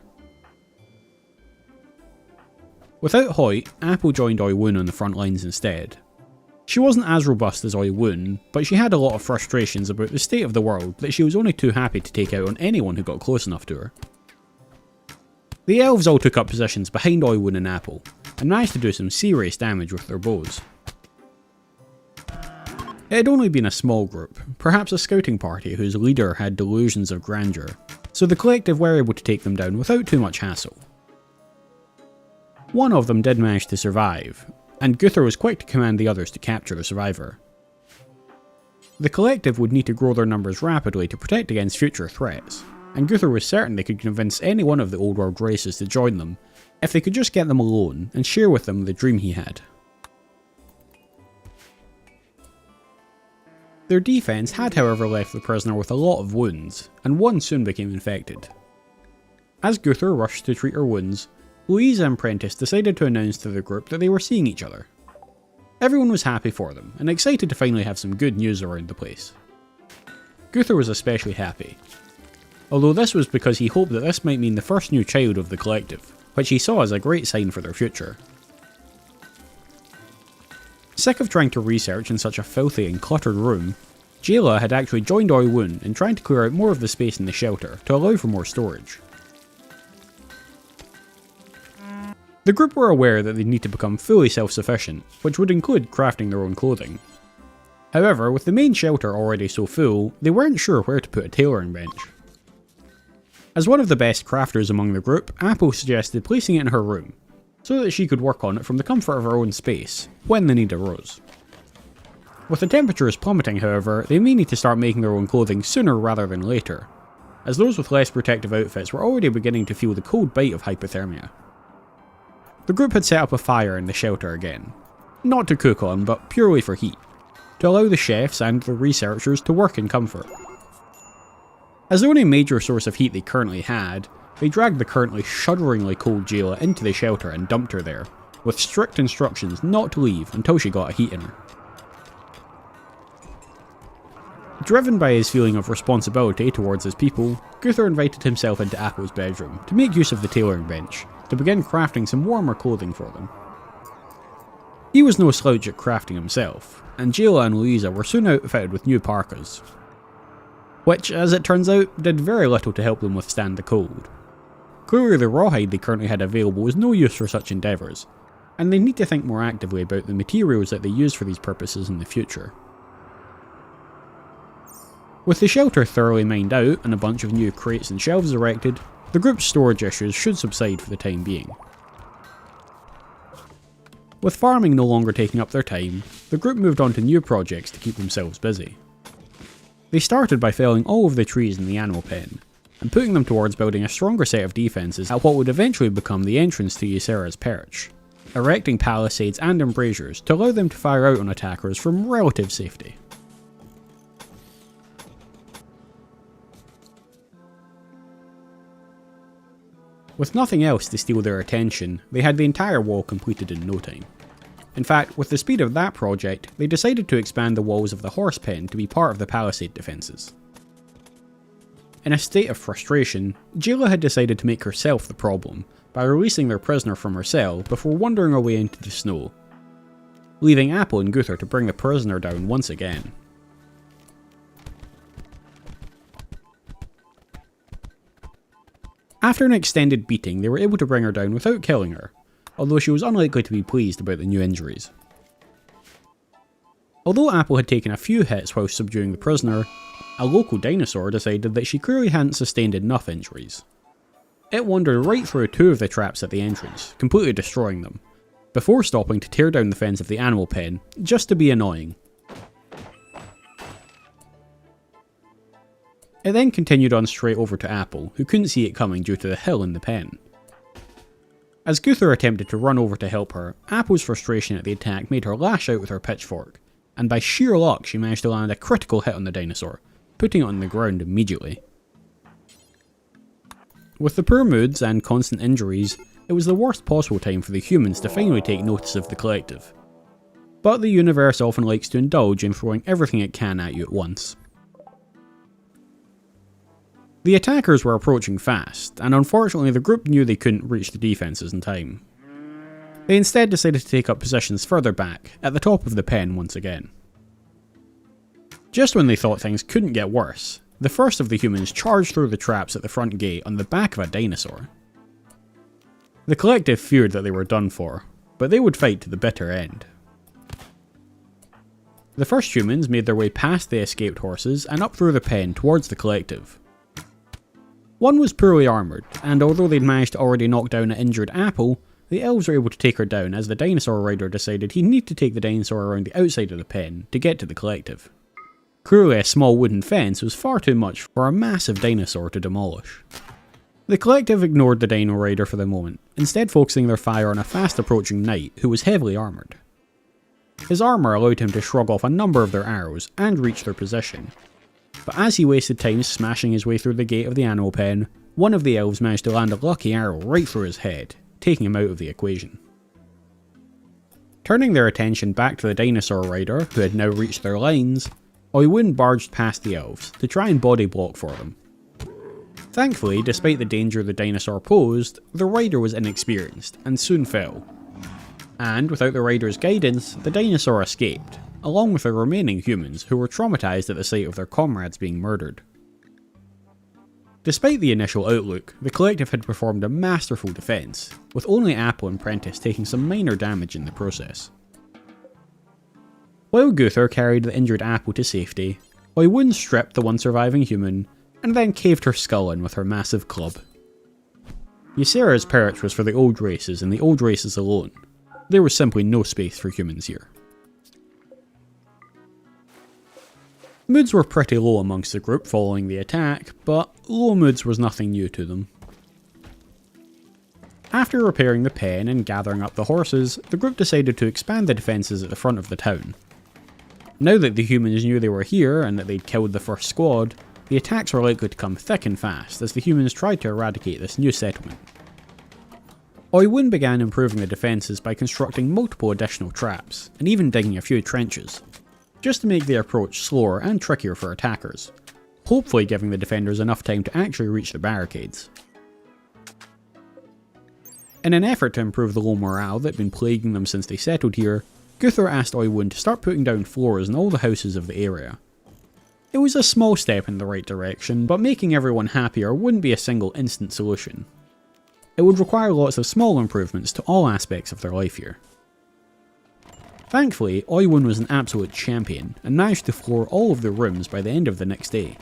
Without Hoyt, Apple joined Oiwun on the front lines instead. She wasn't as robust as Oiwun, but she had a lot of frustrations about the state of the world that she was only too happy to take out on anyone who got close enough to her. The elves all took up positions behind Oiwun and Apple, and managed to do some serious damage with their bows. It had only been a small group, perhaps a scouting party whose leader had delusions of grandeur, so the collective were able to take them down without too much hassle. One of them did manage to survive, and Guthor was quick to command the others to capture the survivor. The collective would need to grow their numbers rapidly to protect against future threats, and Guthor was certain they could convince any one of the old world races to join them, if they could just get them alone and share with them the dream he had. Their defense had however left the prisoner with a lot of wounds, and one soon became infected. As Guthor rushed to treat her wounds, Louisa and Prentice decided to announce to the group that they were seeing each other. Everyone was happy for them, and excited to finally have some good news around the place. Guthor was especially happy, although this was because he hoped that this might mean the first new child of the collective, which he saw as a great sign for their future. Sick of trying to research in such a filthy and cluttered room, Jayla had actually joined Oiwun in trying to clear out more of the space in the shelter to allow for more storage. The group were aware that they'd need to become fully self-sufficient, which would include crafting their own clothing. However, with the main shelter already so full, they weren't sure where to put a tailoring bench. As one of the best crafters among the group, Apple suggested placing it in her room, so that she could work on it from the comfort of her own space, when the need arose. With the temperatures plummeting, however, they may need to start making their own clothing sooner rather than later, as those with less protective outfits were already beginning to feel the cold bite of hypothermia. The group had set up a fire in the shelter again, not to cook on, but purely for heat, to allow the chefs and the researchers to work in comfort. As the only major source of heat they currently had, they dragged the currently shudderingly cold Jayla into the shelter and dumped her there, with strict instructions not to leave until she got a heat in her. Driven by his feeling of responsibility towards his people, Guthor invited himself into Apple's bedroom to make use of the tailoring bench, to begin crafting some warmer clothing for them. He was no slouch at crafting himself, and Jayla and Louisa were soon outfitted with new parkas, which, as it turns out, did very little to help them withstand the cold. Clearly the rawhide they currently had available was no use for such endeavours, and they need to think more actively about the materials that they use for these purposes in the future. With the shelter thoroughly mined out and a bunch of new crates and shelves erected, the group's storage issues should subside for the time being. With farming no longer taking up their time, the group moved on to new projects to keep themselves busy. They started by felling all of the trees in the animal pen, and putting them towards building a stronger set of defences at what would eventually become the entrance to Ysera's perch, erecting palisades and embrasures to allow them to fire out on attackers from relative safety. With nothing else to steal their attention, they had the entire wall completed in no time. In fact, with the speed of that project, they decided to expand the walls of the horse pen to be part of the palisade defences. In a state of frustration, Jayla had decided to make herself the problem by releasing their prisoner from her cell before wandering away into the snow, leaving Apple and Guthor to bring the prisoner down once again. After an extended beating, they were able to bring her down without killing her, although she was unlikely to be pleased about the new injuries. Although Apple had taken a few hits while subduing the prisoner, a local dinosaur decided that she clearly hadn't sustained enough injuries. It wandered right through two of the traps at the entrance, completely destroying them, before stopping to tear down the fence of the animal pen, just to be annoying. It then continued on straight over to Apple, who couldn't see it coming due to the hill in the pen. As Guthor attempted to run over to help her, Apple's frustration at the attack made her lash out with her pitchfork, and by sheer luck she managed to land a critical hit on the dinosaur, putting it on the ground immediately. With the poor moods and constant injuries, it was the worst possible time for the humans to finally take notice of the collective. But the universe often likes to indulge in throwing everything it can at you at once. The attackers were approaching fast, and unfortunately the group knew they couldn't reach the defences in time. They instead decided to take up positions further back, at the top of the pen once again. Just when they thought things couldn't get worse, the first of the humans charged through the traps at the front gate on the back of a dinosaur. The collective feared that they were done for, but they would fight to the bitter end. The first humans made their way past the escaped horses and up through the pen towards the collective. One was poorly armoured, and although they'd managed to already knock down an injured Apple, the elves were able to take her down as the dinosaur rider decided he'd need to take the dinosaur around the outside of the pen to get to the collective. Clearly a small wooden fence was far too much for a massive dinosaur to demolish. The collective ignored the dino rider for the moment, instead focusing their fire on a fast approaching knight who was heavily armoured. His armour allowed him to shrug off a number of their arrows and reach their position. But as he wasted time smashing his way through the gate of the animal pen, one of the elves managed to land a lucky arrow right through his head, taking him out of the equation. Turning their attention back to the dinosaur rider, who had now reached their lines, Oiwun barged past the elves to try and body block for them. Thankfully, despite the danger the dinosaur posed, the rider was inexperienced and soon fell. And without the rider's guidance, the dinosaur escaped, along with the remaining humans who were traumatised at the sight of their comrades being murdered. Despite the initial outlook, the collective had performed a masterful defence, with only Apple and Prentice taking some minor damage in the process. While Guthor carried the injured Apple to safety, Oiwun stripped the one surviving human, and then caved her skull in with her massive club. Ysera's perch was for the old races and the old races alone. There was simply no space for humans here. Moods were pretty low amongst the group following the attack, but low moods was nothing new to them. After repairing the pen and gathering up the horses, the group decided to expand the defences at the front of the town. Now that the humans knew they were here and that they'd killed the first squad, the attacks were likely to come thick and fast as the humans tried to eradicate this new settlement. Oiwun began improving the defences by constructing multiple additional traps, and even digging a few trenches, just to make the approach slower and trickier for attackers, hopefully giving the defenders enough time to actually reach the barricades. In an effort to improve the low morale that had been plaguing them since they settled here, Guthor asked Oiwun to start putting down floors in all the houses of the area. It was a small step in the right direction, but making everyone happier wouldn't be a single instant solution. It would require lots of small improvements to all aspects of their life here. Thankfully, Oiwun was an absolute champion, and managed to floor all of the rooms by the end of the next day.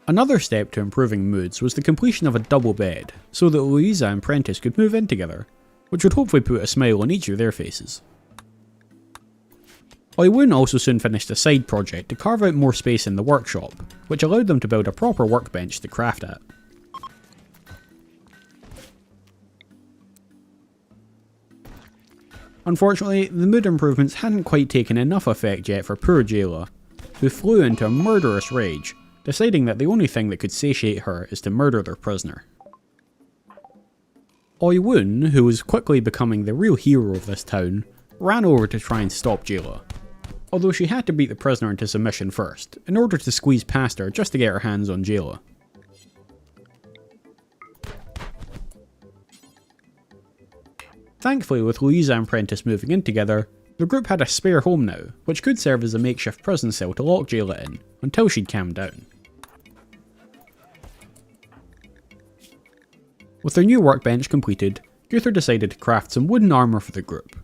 Another step to improving moods was the completion of a double bed, so that Louisa and Prentice could move in together, which would hopefully put a smile on each of their faces. Oiwun also soon finished a side project to carve out more space in the workshop, which allowed them to build a proper workbench to craft at. Unfortunately, the mood improvements hadn't quite taken enough effect yet for poor Jayla, who flew into a murderous rage, deciding that the only thing that could satiate her is to murder their prisoner. Oiwun, who was quickly becoming the real hero of this town, ran over to try and stop Jayla, although she had to beat the prisoner into submission first, in order to squeeze past her just to get her hands on Jayla. Thankfully, with Louisa and Prentice moving in together, the group had a spare home now, which could serve as a makeshift prison cell to lock Jayla in, until she'd calmed down. With their new workbench completed, Guthor decided to craft some wooden armour for the group.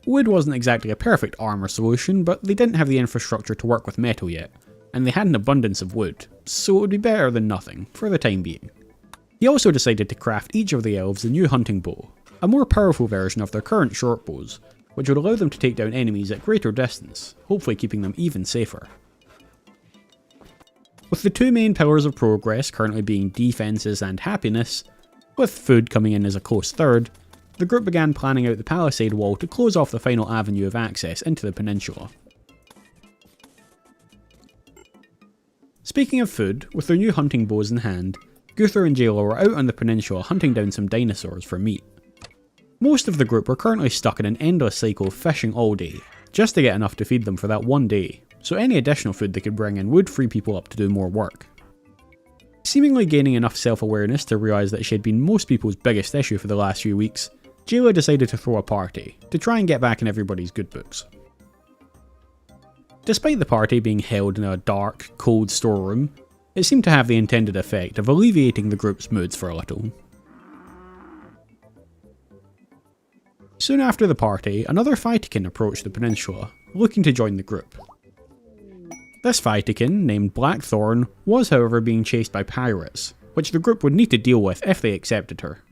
Wood wasn't exactly a perfect armour solution, but they didn't have the infrastructure to work with metal yet, and they had an abundance of wood, so it would be better than nothing, for the time being. He also decided to craft each of the elves a new hunting bow, a more powerful version of their current short bows, which would allow them to take down enemies at greater distance, hopefully keeping them even safer. With the two main pillars of progress currently being defences and happiness, with food coming in as a close third, the group began planning out the palisade wall to close off the final avenue of access into the peninsula. Speaking of food, with their new hunting bows in hand, Guthor and Jayla were out on the peninsula hunting down some dinosaurs for meat. Most of the group were currently stuck in an endless cycle of fishing all day, just to get enough to feed them for that one day, so any additional food they could bring in would free people up to do more work. Seemingly gaining enough self-awareness to realise that she had been most people's biggest issue for the last few weeks, Jayla decided to throw a party, to try and get back in everybody's good books. Despite the party being held in a dark, cold storeroom, it seemed to have the intended effect of alleviating the group's moods for a little. Soon after the party, another Phytican approached the peninsula, looking to join the group. This Phytican, named Blackthorn, was however being chased by pirates, which the group would need to deal with if they accepted her.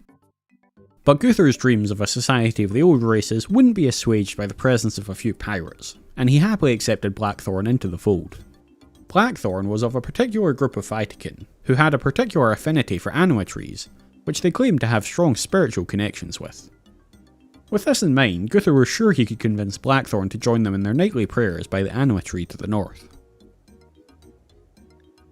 But Guthor's dreams of a society of the old races wouldn't be assuaged by the presence of a few pirates, and he happily accepted Blackthorn into the fold. Blackthorn was of a particular group of Phytican, who had a particular affinity for anima trees, which they claimed to have strong spiritual connections with. With this in mind, Guthor was sure he could convince Blackthorn to join them in their nightly prayers by the anima tree to the north.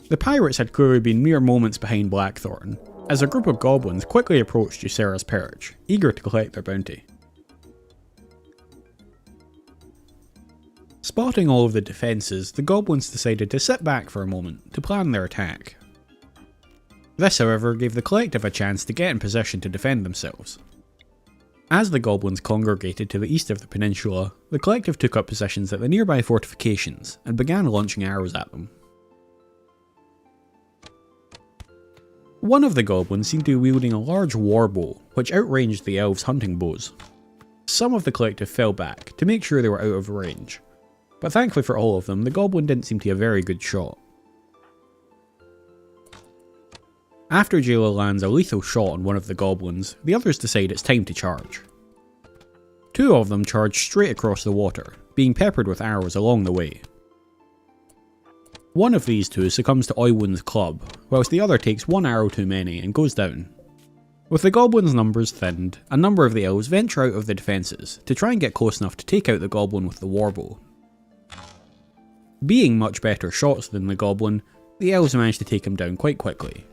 The pirates had clearly been mere moments behind Blackthorn, as a group of goblins quickly approached Ysera's perch, eager to collect their bounty. Spotting all of the defences, the goblins decided to sit back for a moment to plan their attack. This, however, gave the collective a chance to get in position to defend themselves. As the goblins congregated to the east of the peninsula, the collective took up positions at the nearby fortifications and began launching arrows at them. One of the goblins seemed to be wielding a large warbow, which outranged the elves' hunting bows. Some of the collective fell back to make sure they were out of range, but thankfully for all of them, the goblin didn't seem to be a very good shot. After Jayla lands a lethal shot on one of the goblins, the others decide it's time to charge. Two of them charge straight across the water, being peppered with arrows along the way. One of these two succumbs to Oiwun's club, whilst the other takes one arrow too many and goes down. With the goblins' numbers thinned, a number of the elves venture out of the defences to try and get close enough to take out the goblin with the warbow. Being much better shots than the goblin, the elves manage to take him down quite quickly.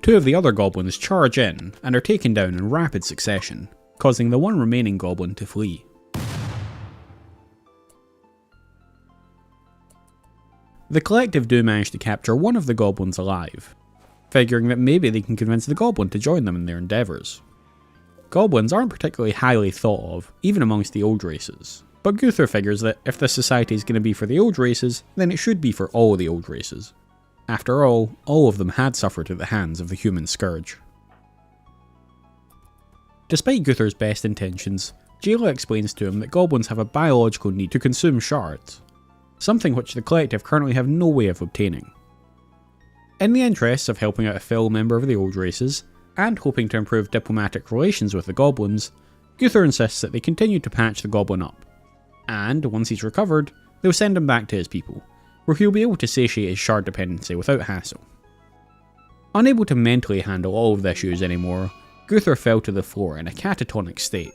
Two of the other goblins charge in and are taken down in rapid succession, causing the one remaining goblin to flee. The collective do manage to capture one of the goblins alive, figuring that maybe they can convince the goblin to join them in their endeavours. Goblins aren't particularly highly thought of, even amongst the old races, but Guthor figures that if this society is going to be for the old races, then it should be for all the old races. After all of them had suffered at the hands of the human scourge. Despite Guthor's best intentions, Jayla explains to him that goblins have a biological need to consume shards, something which the collective currently have no way of obtaining. In the interests of helping out a fellow member of the old races, and hoping to improve diplomatic relations with the goblins, Guthor insists that they continue to patch the goblin up, and once he's recovered, they'll send him back to his people, where he'll be able to satiate his shard dependency without hassle. Unable to mentally handle all of the issues anymore, Guthor fell to the floor in a catatonic state.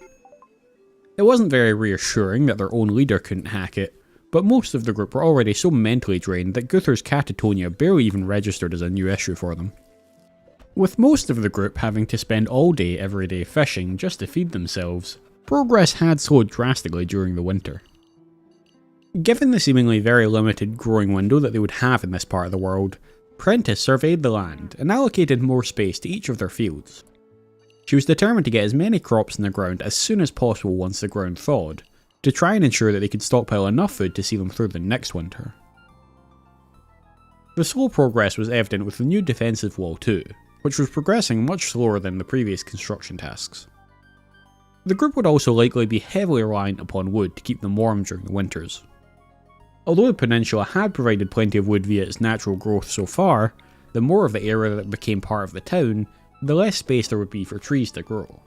It wasn't very reassuring that their own leader couldn't hack it, but most of the group were already so mentally drained that Guthor's catatonia barely even registered as a new issue for them. With most of the group having to spend all day every day fishing just to feed themselves, progress had slowed drastically during the winter. Given the seemingly very limited growing window that they would have in this part of the world, Prentice surveyed the land and allocated more space to each of their fields. She was determined to get as many crops in the ground as soon as possible once the ground thawed, to try and ensure that they could stockpile enough food to see them through the next winter. The slow progress was evident with the new defensive wall too, which was progressing much slower than the previous construction tasks. The group would also likely be heavily reliant upon wood to keep them warm during the winters. Although the peninsula had provided plenty of wood via its natural growth so far, the more of the area that became part of the town, the less space there would be for trees to grow.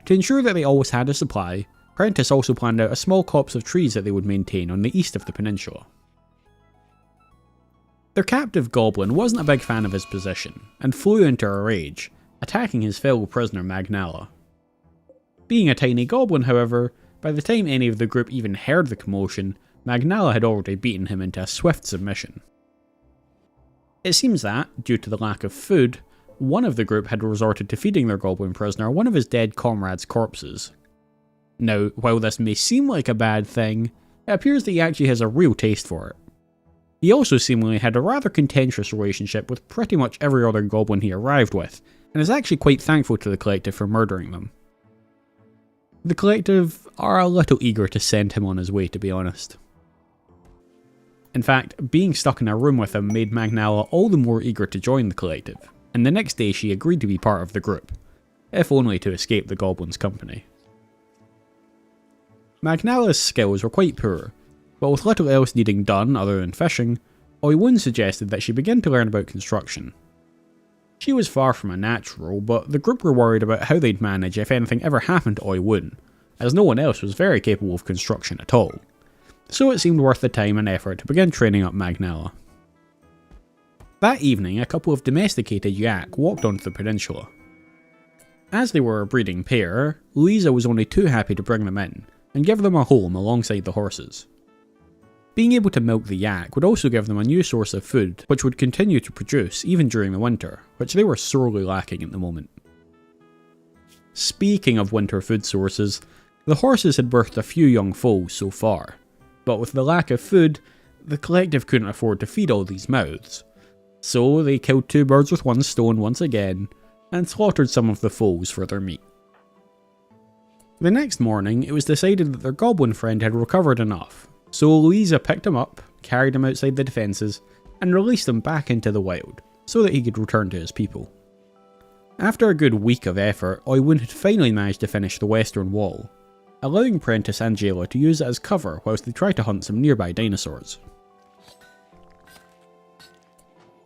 To ensure that they always had a supply, Prentice also planned out a small copse of trees that they would maintain on the east of the peninsula. Their captive goblin wasn't a big fan of his position, and flew into a rage, attacking his fellow prisoner Magnala. Being a tiny goblin, however, by the time any of the group even heard the commotion, Magnala had already beaten him into a swift submission. It seems that, due to the lack of food, one of the group had resorted to feeding their goblin prisoner one of his dead comrades' corpses. Now, while this may seem like a bad thing, it appears that he actually has a real taste for it. He also seemingly had a rather contentious relationship with pretty much every other goblin he arrived with, and is actually quite thankful to the collective for murdering them. The collective are a little eager to send him on his way, to be honest. In fact, being stuck in a room with him made Magnala all the more eager to join the collective, and the next day she agreed to be part of the group, if only to escape the goblin's company. Magnala's skills were quite poor, but with little else needing done other than fishing, Oiwun suggested that she begin to learn about construction. She was far from a natural, but the group were worried about how they'd manage if anything ever happened to Oiwun, as no one else was very capable of construction at all, so it seemed worth the time and effort to begin training up Magnala. That evening, a couple of domesticated yak walked onto the peninsula. As they were a breeding pair, Lisa was only too happy to bring them in, and give them a home alongside the horses. Being able to milk the yak would also give them a new source of food which would continue to produce even during the winter, which they were sorely lacking at the moment. Speaking of winter food sources, the horses had birthed a few young foals so far, but with the lack of food, the collective couldn't afford to feed all these mouths, so they killed two birds with one stone once again, and slaughtered some of the foals for their meat. The next morning, it was decided that their goblin friend had recovered enough, so Louisa picked him up, carried him outside the defences, and released him back into the wild, so that he could return to his people. After a good week of effort, Oiwun had finally managed to finish the western wall, allowing Prentice and Jayla to use it as cover whilst they try to hunt some nearby dinosaurs.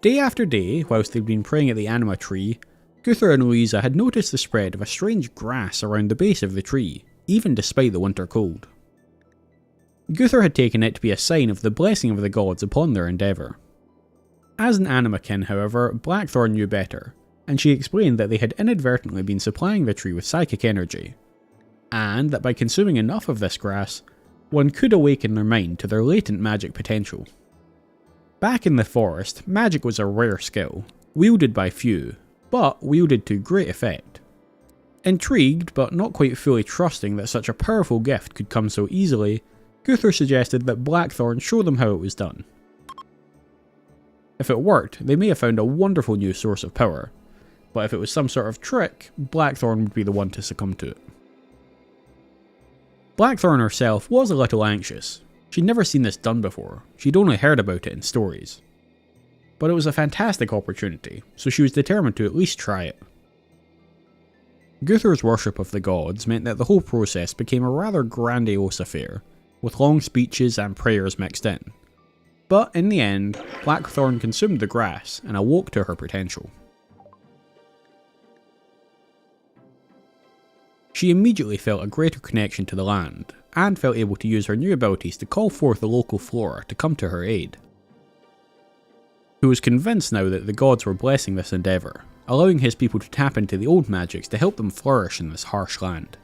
Day after day, whilst they'd been praying at the anima tree, Guthrie and Louisa had noticed the spread of a strange grass around the base of the tree, even despite the winter cold. Guthrie had taken it to be a sign of the blessing of the gods upon their endeavour. As an animakin, however, Blackthorn knew better, and she explained that they had inadvertently been supplying the tree with psychic energy, and that by consuming enough of this grass, one could awaken their mind to their latent magic potential. Back in the forest, magic was a rare skill, wielded by few, but wielded to great effect. Intrigued, but not quite fully trusting that such a powerful gift could come so easily, Guthrie suggested that Blackthorn show them how it was done. If it worked, they may have found a wonderful new source of power, but if it was some sort of trick, Blackthorn would be the one to succumb to it. Blackthorn herself was a little anxious. She'd never seen this done before, she'd only heard about it in stories. But it was a fantastic opportunity, so she was determined to at least try it. Guthrie's worship of the gods meant that the whole process became a rather grandiose affair, with long speeches and prayers mixed in. But in the end, Blackthorn consumed the grass and awoke to her potential. She immediately felt a greater connection to the land, and felt able to use her new abilities to call forth the local flora to come to her aid. Who was convinced now that the gods were blessing this endeavour, allowing his people to tap into the old magics to help them flourish in this harsh land.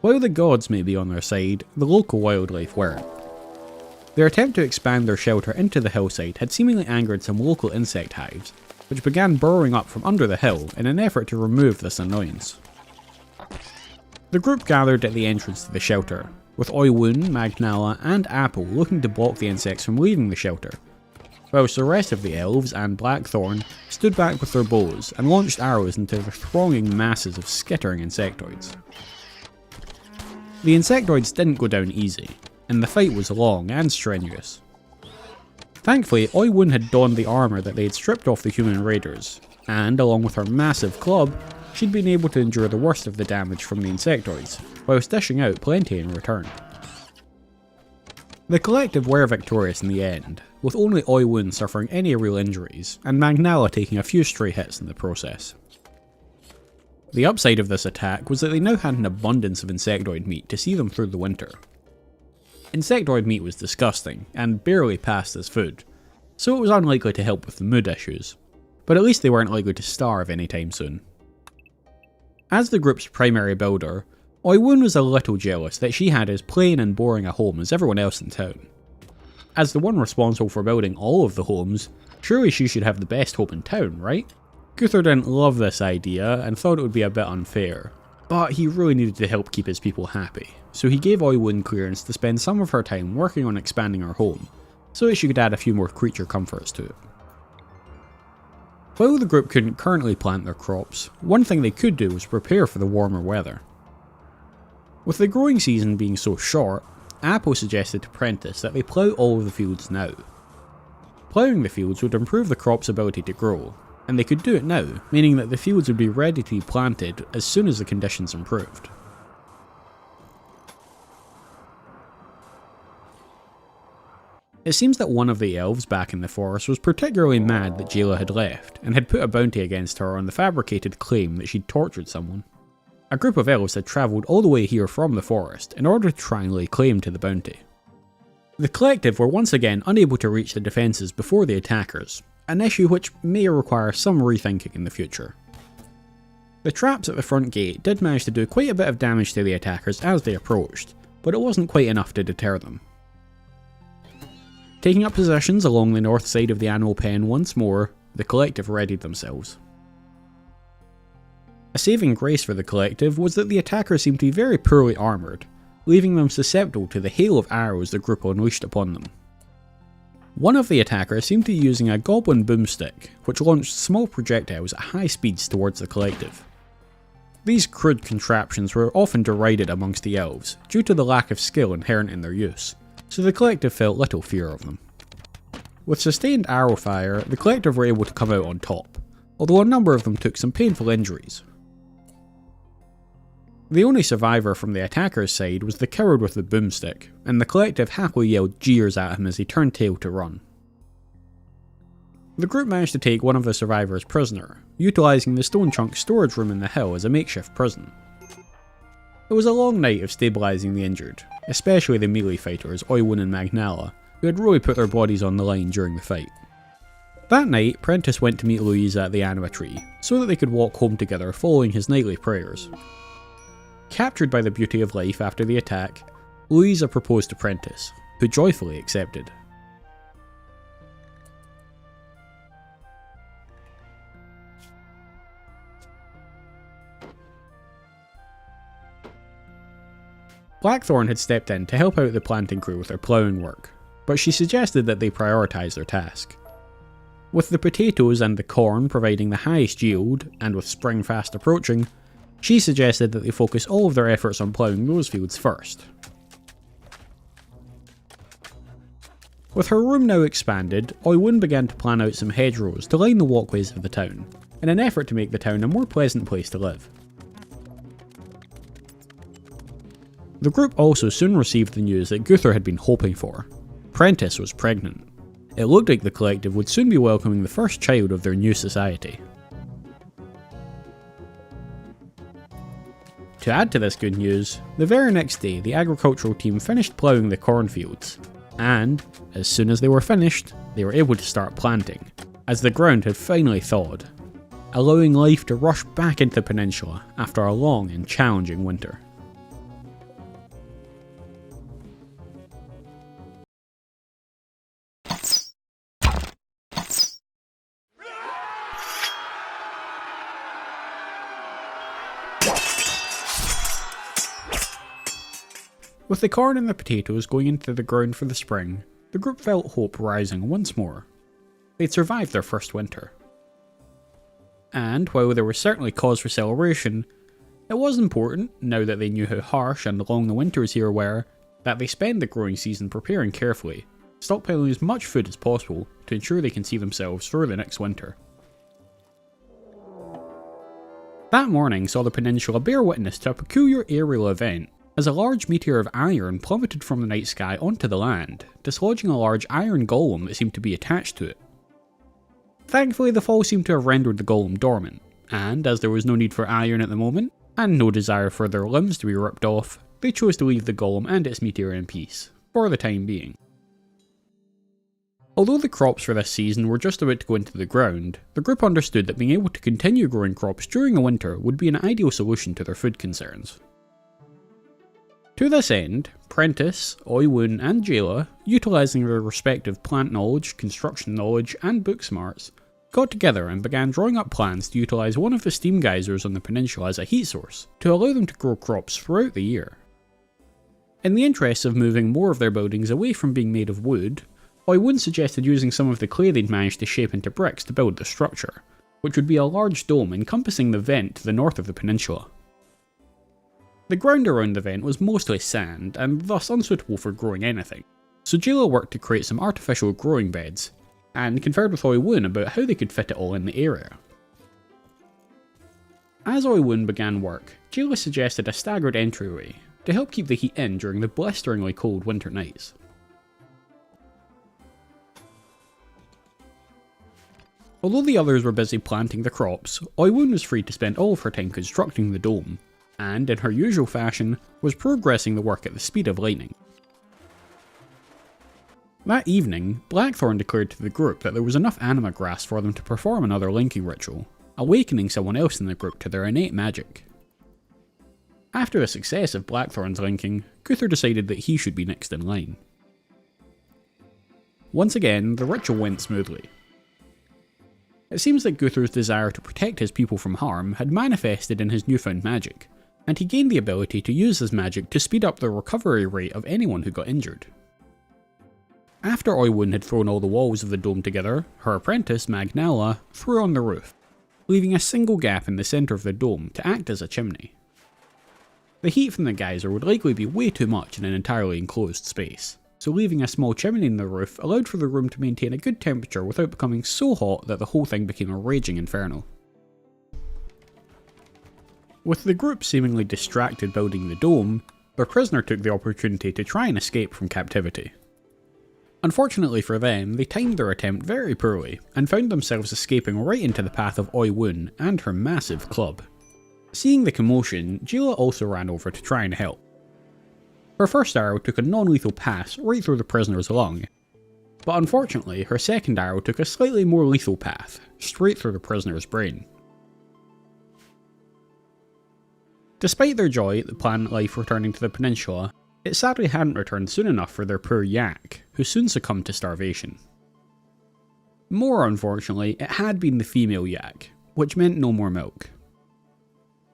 While the gods may be on their side, the local wildlife weren't. Their attempt to expand their shelter into the hillside had seemingly angered some local insect hives, which began burrowing up from under the hill in an effort to remove this annoyance. The group gathered at the entrance to the shelter, with Oiwun, Magnala and Apple looking to block the insects from leaving the shelter, whilst the rest of the elves and Blackthorn stood back with their bows and launched arrows into the thronging masses of skittering insectoids. The insectoids didn't go down easy, and the fight was long and strenuous. Thankfully, Oiwun had donned the armour that they had stripped off the human raiders, and along with her massive club, she'd been able to endure the worst of the damage from the insectoids, whilst dishing out plenty in return. The collective were victorious in the end, with only Oiwun suffering any real injuries, and Magnala taking a few stray hits in the process. The upside of this attack was that they now had an abundance of insectoid meat to see them through the winter. Insectoid meat was disgusting, and barely passed as food, so it was unlikely to help with the mood issues, but at least they weren't likely to starve anytime soon. As the group's primary builder, Oiwun was a little jealous that she had as plain and boring a home as everyone else in town. As the one responsible for building all of the homes, surely she should have the best home in town, right? Guthrie didn't love this idea and thought it would be a bit unfair, but he really needed to help keep his people happy, so he gave Oiwun clearance to spend some of her time working on expanding her home, so that she could add a few more creature comforts to it. While the group couldn't currently plant their crops, one thing they could do was prepare for the warmer weather. With the growing season being so short, Apple suggested to Prentice that they plough all of the fields now. Ploughing the fields would improve the crop's ability to grow, and they could do it now, meaning that the fields would be ready to be planted as soon as the conditions improved. It seems that one of the elves back in the forest was particularly mad that Jayla had left, and had put a bounty against her on the fabricated claim that she'd tortured someone. A group of elves had travelled all the way here from the forest in order to try and lay claim to the bounty. The collective were once again unable to reach the defences before the attackers, an issue which may require some rethinking in the future. The traps at the front gate did manage to do quite a bit of damage to the attackers as they approached, but it wasn't quite enough to deter them. Taking up positions along the north side of the animal pen once more, the collective readied themselves. A saving grace for the collective was that the attackers seemed to be very poorly armoured, leaving them susceptible to the hail of arrows the group unleashed upon them. One of the attackers seemed to be using a goblin boomstick, which launched small projectiles at high speeds towards the collective. These crude contraptions were often derided amongst the elves, due to the lack of skill inherent in their use, so the collective felt little fear of them. With sustained arrow fire, the collective were able to come out on top, although a number of them took some painful injuries. The only survivor from the attacker's side was the coward with the boomstick, and the collective happily yelled jeers at him as he turned tail to run. The group managed to take one of the survivors prisoner, utilising the stone chunk storage room in the hill as a makeshift prison. It was a long night of stabilising the injured, especially the melee fighters Oiwun and Magnala, who had really put their bodies on the line during the fight. That night, Prentice went to meet Louisa at the anima tree, so that they could walk home together following his nightly prayers. Captured by the beauty of life after the attack, Louisa proposed to Prentice, who joyfully accepted. Blackthorn had stepped in to help out the planting crew with their ploughing work, but she suggested that they prioritise their task. With the potatoes and the corn providing the highest yield, and with spring fast approaching, she suggested that they focus all of their efforts on ploughing those fields first. With her room now expanded, Oiwun began to plan out some hedgerows to line the walkways of the town, in an effort to make the town a more pleasant place to live. The group also soon received the news that Guthor had been hoping for. Prentice was pregnant. It looked like the collective would soon be welcoming the first child of their new society. To add to this good news, the very next day the agricultural team finished ploughing the cornfields, and, as soon as they were finished, they were able to start planting, as the ground had finally thawed, allowing life to rush back into the peninsula after a long and challenging winter. With the corn and the potatoes going into the ground for the spring, the group felt hope rising once more. They'd survived their first winter. And while there was certainly cause for celebration, it was important, now that they knew how harsh and long the winters here were, that they spend the growing season preparing carefully, stockpiling as much food as possible to ensure they can see themselves through the next winter. That morning saw the peninsula bear witness to a peculiar aerial event, as a large meteor of iron plummeted from the night sky onto the land, dislodging a large iron golem that seemed to be attached to it. Thankfully, the fall seemed to have rendered the golem dormant, and as there was no need for iron at the moment, and no desire for their limbs to be ripped off, they chose to leave the golem and its meteor in peace, for the time being. Although the crops for this season were just about to go into the ground, the group understood that being able to continue growing crops during the winter would be an ideal solution to their food concerns. To this end, Prentice, Oiwun and Jayla, utilising their respective plant knowledge, construction knowledge and book smarts, got together and began drawing up plans to utilise one of the steam geysers on the peninsula as a heat source, to allow them to grow crops throughout the year. In the interest of moving more of their buildings away from being made of wood, Oiwun suggested using some of the clay they'd managed to shape into bricks to build the structure, which would be a large dome encompassing the vent to the north of the peninsula. The ground around the vent was mostly sand, and thus unsuitable for growing anything, so Jayla worked to create some artificial growing beds, and conferred with Oiwun about how they could fit it all in the area. As Oiwun began work, Jayla suggested a staggered entryway, to help keep the heat in during the blisteringly cold winter nights. Although the others were busy planting the crops, Oiwun was free to spend all of her time constructing the dome, and, in her usual fashion, was progressing the work at the speed of lightning. That evening, Blackthorn declared to the group that there was enough anima grass for them to perform another linking ritual, awakening someone else in the group to their innate magic. After the success of Blackthorn's linking, Guthor decided that he should be next in line. Once again, the ritual went smoothly. It seems that Guthor's desire to protect his people from harm had manifested in his newfound magic, and he gained the ability to use his magic to speed up the recovery rate of anyone who got injured. After Oiwun had thrown all the walls of the dome together, her apprentice, Magnala, threw on the roof, leaving a single gap in the centre of the dome to act as a chimney. The heat from the geyser would likely be way too much in an entirely enclosed space, so leaving a small chimney in the roof allowed for the room to maintain a good temperature without becoming so hot that the whole thing became a raging inferno. With the group seemingly distracted building the dome, their prisoner took the opportunity to try and escape from captivity. Unfortunately for them, they timed their attempt very poorly, and found themselves escaping right into the path of Oi Woon and her massive club. Seeing the commotion, Jila also ran over to try and help. Her first arrow took a non-lethal pass right through the prisoner's lung, but unfortunately her second arrow took a slightly more lethal path, straight through the prisoner's brain. Despite their joy at the planet life returning to the peninsula, it sadly hadn't returned soon enough for their poor yak, who soon succumbed to starvation. More unfortunately, it had been the female yak, which meant no more milk.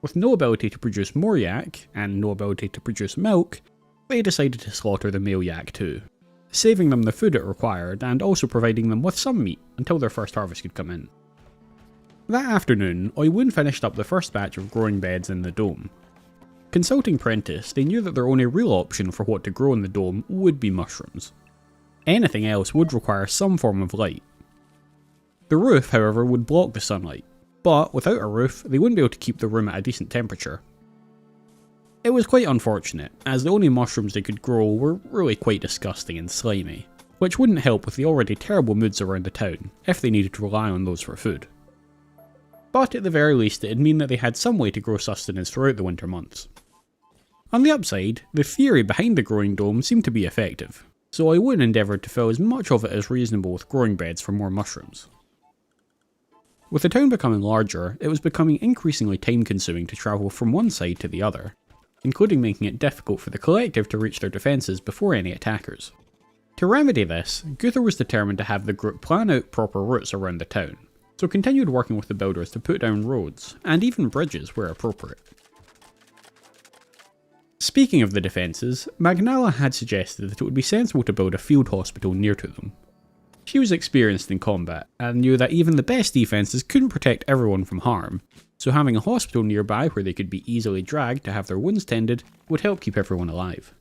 With no ability to produce more yak, and no ability to produce milk, they decided to slaughter the male yak too, saving them the food it required and also providing them with some meat until their first harvest could come in. That afternoon, Oi Woon finished up the first batch of growing beds in the dome. Consulting Prentice, they knew that their only real option for what to grow in the dome would be mushrooms. Anything else would require some form of light. The roof, however, would block the sunlight, but without a roof, they wouldn't be able to keep the room at a decent temperature. It was quite unfortunate, as the only mushrooms they could grow were really quite disgusting and slimy, which wouldn't help with the already terrible moods around the town if they needed to rely on those for food. But at the very least, it'd mean that they had some way to grow sustenance throughout the winter months. On the upside, the theory behind the growing dome seemed to be effective, so Oi Woon endeavoured to fill as much of it as reasonable with growing beds for more mushrooms. With the town becoming larger, it was becoming increasingly time consuming to travel from one side to the other, including making it difficult for the collective to reach their defences before any attackers. To remedy this, Gunther was determined to have the group plan out proper routes around the town, so continued working with the builders to put down roads, and even bridges where appropriate. Speaking of the defences, Magnala had suggested that it would be sensible to build a field hospital near to them. She was experienced in combat, and knew that even the best defences couldn't protect everyone from harm, so having a hospital nearby where they could be easily dragged to have their wounds tended would help keep everyone alive.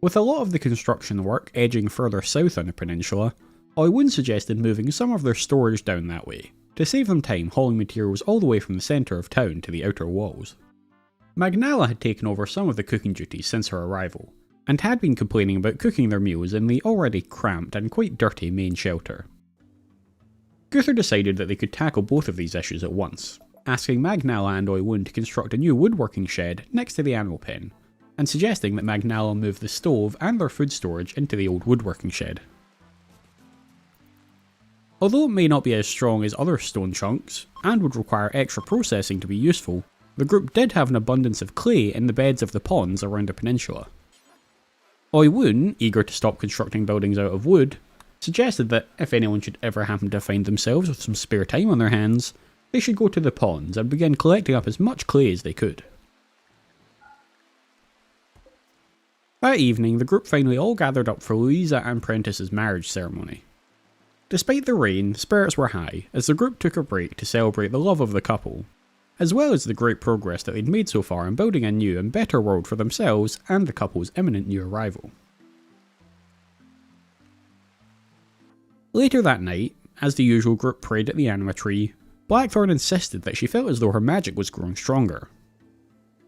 With a lot of the construction work edging further south on the peninsula, Oi Woon suggested moving some of their storage down that way, to save them time hauling materials all the way from the centre of town to the outer walls. Magnala had taken over some of the cooking duties since her arrival, and had been complaining about cooking their meals in the already cramped and quite dirty main shelter. Gunther decided that they could tackle both of these issues at once, asking Magnala and Oi Woon to construct a new woodworking shed next to the animal pen, and suggesting that Magnala move the stove and their food storage into the old woodworking shed. Although it may not be as strong as other stone chunks, and would require extra processing to be useful, the group did have an abundance of clay in the beds of the ponds around the peninsula. Oi Woon, eager to stop constructing buildings out of wood, suggested that if anyone should ever happen to find themselves with some spare time on their hands, they should go to the ponds and begin collecting up as much clay as they could. That evening, the group finally all gathered up for Louisa and Prentice's marriage ceremony. Despite the rain, spirits were high as the group took a break to celebrate the love of the couple, as well as the great progress that they'd made so far in building a new and better world for themselves and the couple's imminent new arrival. Later that night, as the usual group prayed at the anima tree, Blackthorn insisted that she felt as though her magic was growing stronger.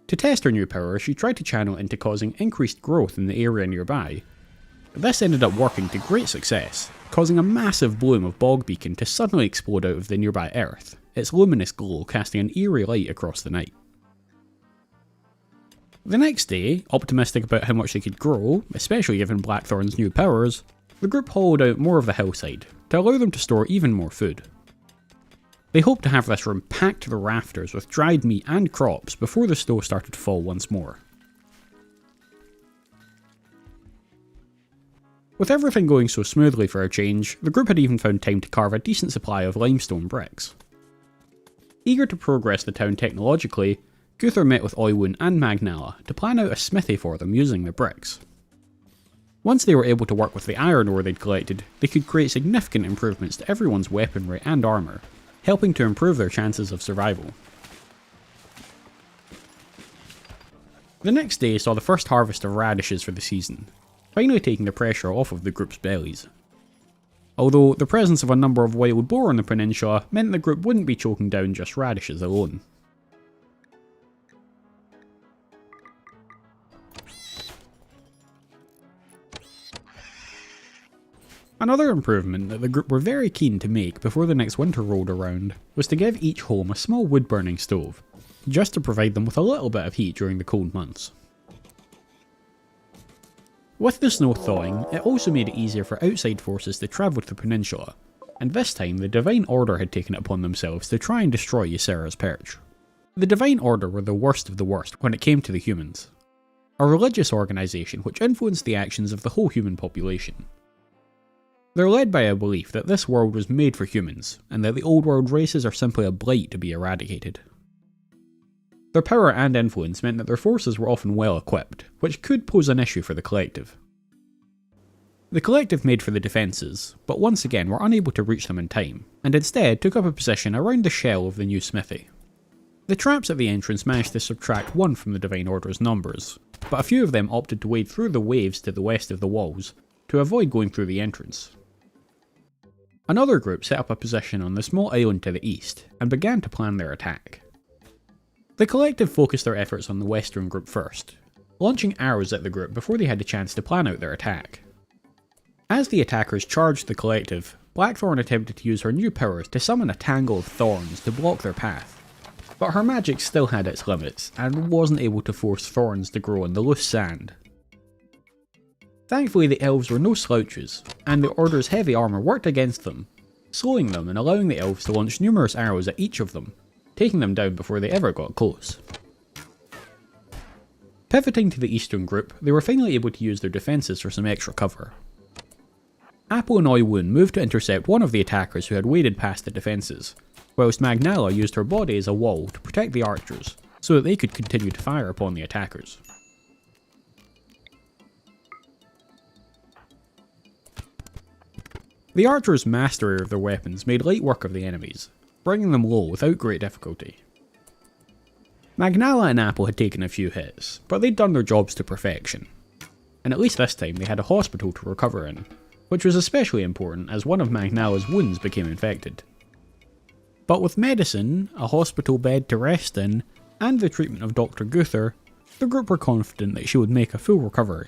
To test her new power, she tried to channel it into causing increased growth in the area nearby. This ended up working to great success, causing a massive bloom of bog beacon to suddenly explode out of the nearby earth, its luminous glow casting an eerie light across the night. The next day, optimistic about how much they could grow, especially given Blackthorn's new powers, the group hollowed out more of the hillside, to allow them to store even more food. They hoped to have this room packed to the rafters with dried meat and crops before the snow started to fall once more. With everything going so smoothly for a change, the group had even found time to carve a decent supply of limestone bricks. Eager to progress the town technologically, Gunther met with Oi Woon and Magnala to plan out a smithy for them using the bricks. Once they were able to work with the iron ore they'd collected, they could create significant improvements to everyone's weaponry and armour, helping to improve their chances of survival. The next day saw the first harvest of radishes for the season, finally taking the pressure off of the group's bellies. Although the presence of a number of wild boar on the peninsula meant the group wouldn't be choking down just radishes alone. Another improvement that the group were very keen to make before the next winter rolled around was to give each home a small wood-burning stove, just to provide them with a little bit of heat during the cold months. With the snow thawing, it also made it easier for outside forces to travel to the peninsula, and this time the Divine Order had taken it upon themselves to try and destroy Ysera's Perch. The Divine Order were the worst of the worst when it came to the humans, a religious organisation which influenced the actions of the whole human population. They're led by a belief that this world was made for humans, and that the old world races are simply a blight to be eradicated. Their power and influence meant that their forces were often well equipped, which could pose an issue for the Collective. The Collective made for the defences, but once again were unable to reach them in time, and instead took up a position around the shell of the new smithy. The traps at the entrance managed to subtract 1 from the Divine Order's numbers, but a few of them opted to wade through the waves to the west of the walls to avoid going through the entrance. Another group set up a position on the small island to the east, and began to plan their attack. The Collective focused their efforts on the western group first, launching arrows at the group before they had a chance to plan out their attack. As the attackers charged the Collective, Blackthorn attempted to use her new powers to summon a tangle of thorns to block their path, but her magic still had its limits, and wasn't able to force thorns to grow in the loose sand. Thankfully the Elves were no slouches, and the Order's heavy armour worked against them, slowing them and allowing the Elves to launch numerous arrows at each of them, taking them down before they ever got close. Pivoting to the eastern group, they were finally able to use their defences for some extra cover. Apple and Oiwoon moved to intercept one of the attackers who had waded past the defences, whilst Magnala used her body as a wall to protect the archers, so that they could continue to fire upon the attackers. The archers' mastery of their weapons made light work of the enemies, bringing them low without great difficulty. Magnala and Apple had taken a few hits, but they'd done their jobs to perfection, and at least this time they had a hospital to recover in, which was especially important as one of Magnala's wounds became infected. But with medicine, a hospital bed to rest in, and the treatment of Dr. Gunther, the group were confident that she would make a full recovery.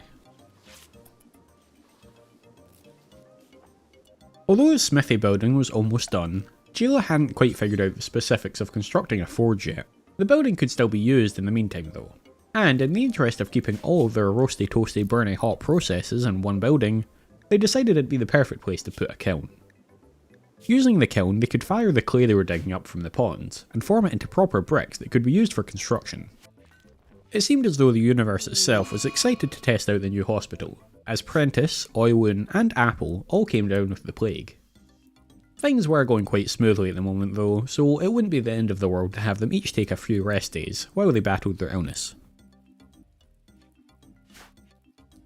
Although the smithy building was almost done, Jayla hadn't quite figured out the specifics of constructing a forge yet. The building could still be used in the meantime though, and in the interest of keeping all of their roasty toasty burny hot processes in one building, they decided it'd be the perfect place to put a kiln. Using the kiln, they could fire the clay they were digging up from the ponds, and form it into proper bricks that could be used for construction. It seemed as though the universe itself was excited to test out the new hospital, as Prentice, Oiwoon and Apple all came down with the plague. Things were going quite smoothly at the moment though, so it wouldn't be the end of the world to have them each take a few rest days while they battled their illness.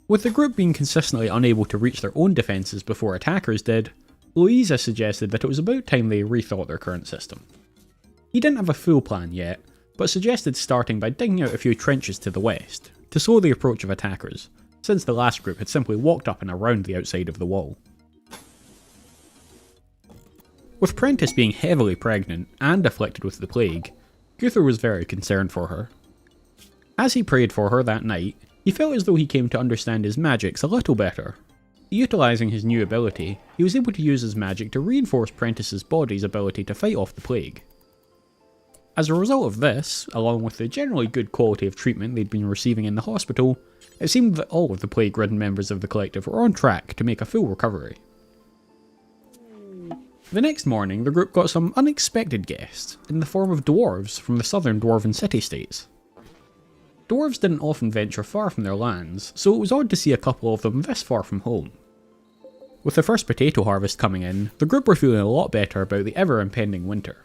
With the group being consistently unable to reach their own defences before attackers did, Louisa suggested that it was about time they rethought their current system. He didn't have a full plan yet, but suggested starting by digging out a few trenches to the west, to slow the approach of attackers, since the last group had simply walked up and around the outside of the wall. With Prentice being heavily pregnant and afflicted with the plague, Gunther was very concerned for her. As he prayed for her that night, he felt as though he came to understand his magics a little better. Utilising his new ability, he was able to use his magic to reinforce Prentice's body's ability to fight off the plague. As a result of this, along with the generally good quality of treatment they'd been receiving in the hospital, it seemed that all of the plague-ridden members of the Collective were on track to make a full recovery. The next morning, the group got some unexpected guests, in the form of dwarves from the southern dwarven city-states. Dwarves didn't often venture far from their lands, so it was odd to see a couple of them this far from home. With the first potato harvest coming in, the group were feeling a lot better about the ever-impending winter.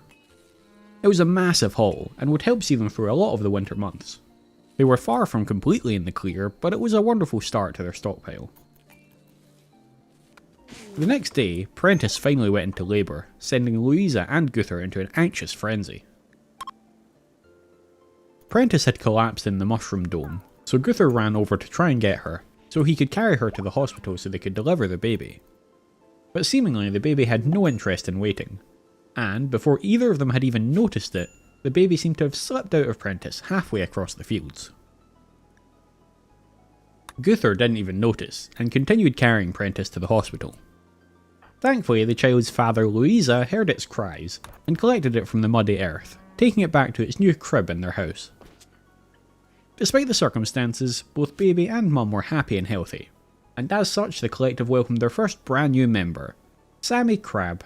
It was a massive haul, and would help see them through a lot of the winter months. They were far from completely in the clear, but it was a wonderful start to their stockpile. The next day, Prentice finally went into labour, sending Louisa and Gunther into an anxious frenzy. Prentice had collapsed in the mushroom dome, so Gunther ran over to try and get her, so he could carry her to the hospital so they could deliver the baby. But seemingly the baby had no interest in waiting, and before either of them had even noticed it, the baby seemed to have slipped out of Prentice halfway across the fields. Gunther didn't even notice, and continued carrying Prentice to the hospital. Thankfully, the child's father Louisa heard its cries and collected it from the muddy earth, taking it back to its new crib in their house. Despite the circumstances, both baby and mum were happy and healthy, and as such the collective welcomed their first brand new member, Sammy Crab.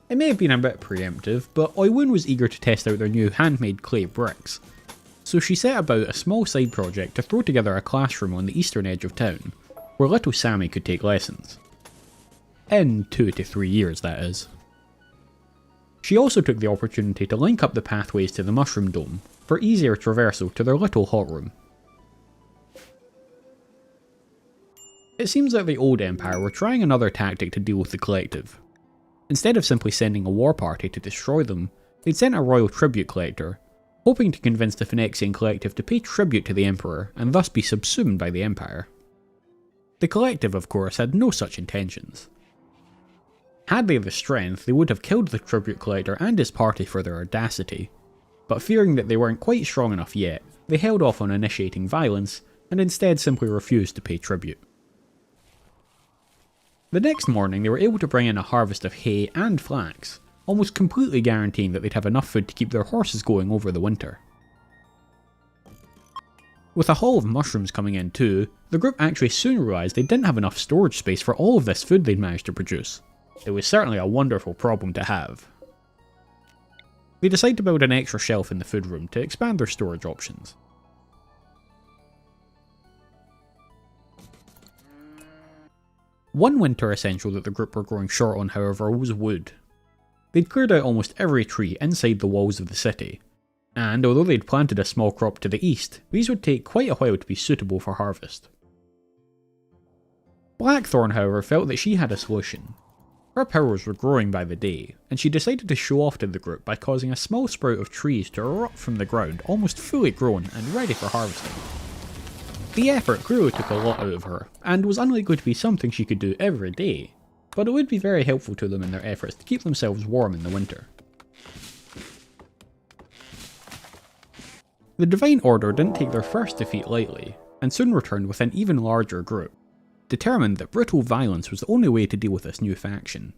It may have been a bit preemptive, but Oiwun was eager to test out their new handmade clay bricks, so she set about a small side project to throw together a classroom on the eastern edge of town, where little Sammy could take lessons. In 2 to 3 years, that is. She also took the opportunity to link up the pathways to the Mushroom Dome for easier traversal to their little hot room. It seems that the old Empire were trying another tactic to deal with the collective. Instead of simply sending a war party to destroy them, they'd sent a royal tribute collector, hoping to convince the Phyrexian collective to pay tribute to the Emperor and thus be subsumed by the Empire. The collective, of course, had no such intentions. Had they the strength, they would have killed the tribute collector and his party for their audacity, but fearing that they weren't quite strong enough yet, they held off on initiating violence and instead simply refused to pay tribute. The next morning they were able to bring in a harvest of hay and flax, almost completely guaranteeing that they'd have enough food to keep their horses going over the winter. With a haul of mushrooms coming in too, the group actually soon realised they didn't have enough storage space for all of this food they'd managed to produce. It was certainly a wonderful problem to have. They decided to build an extra shelf in the food room to expand their storage options. One winter essential that the group were growing short on, however, was wood. They'd cleared out almost every tree inside the walls of the city, and although they'd planted a small crop to the east, these would take quite a while to be suitable for harvest. Blackthorn, however, felt that she had a solution. Her powers were growing by the day, and she decided to show off to the group by causing a small sprout of trees to erupt from the ground, almost fully grown and ready for harvesting. The effort clearly took a lot out of her, and was unlikely to be something she could do every day, but it would be very helpful to them in their efforts to keep themselves warm in the winter. The Divine Order didn't take their first defeat lightly, and soon returned with an even larger group, determined that brutal violence was the only way to deal with this new faction.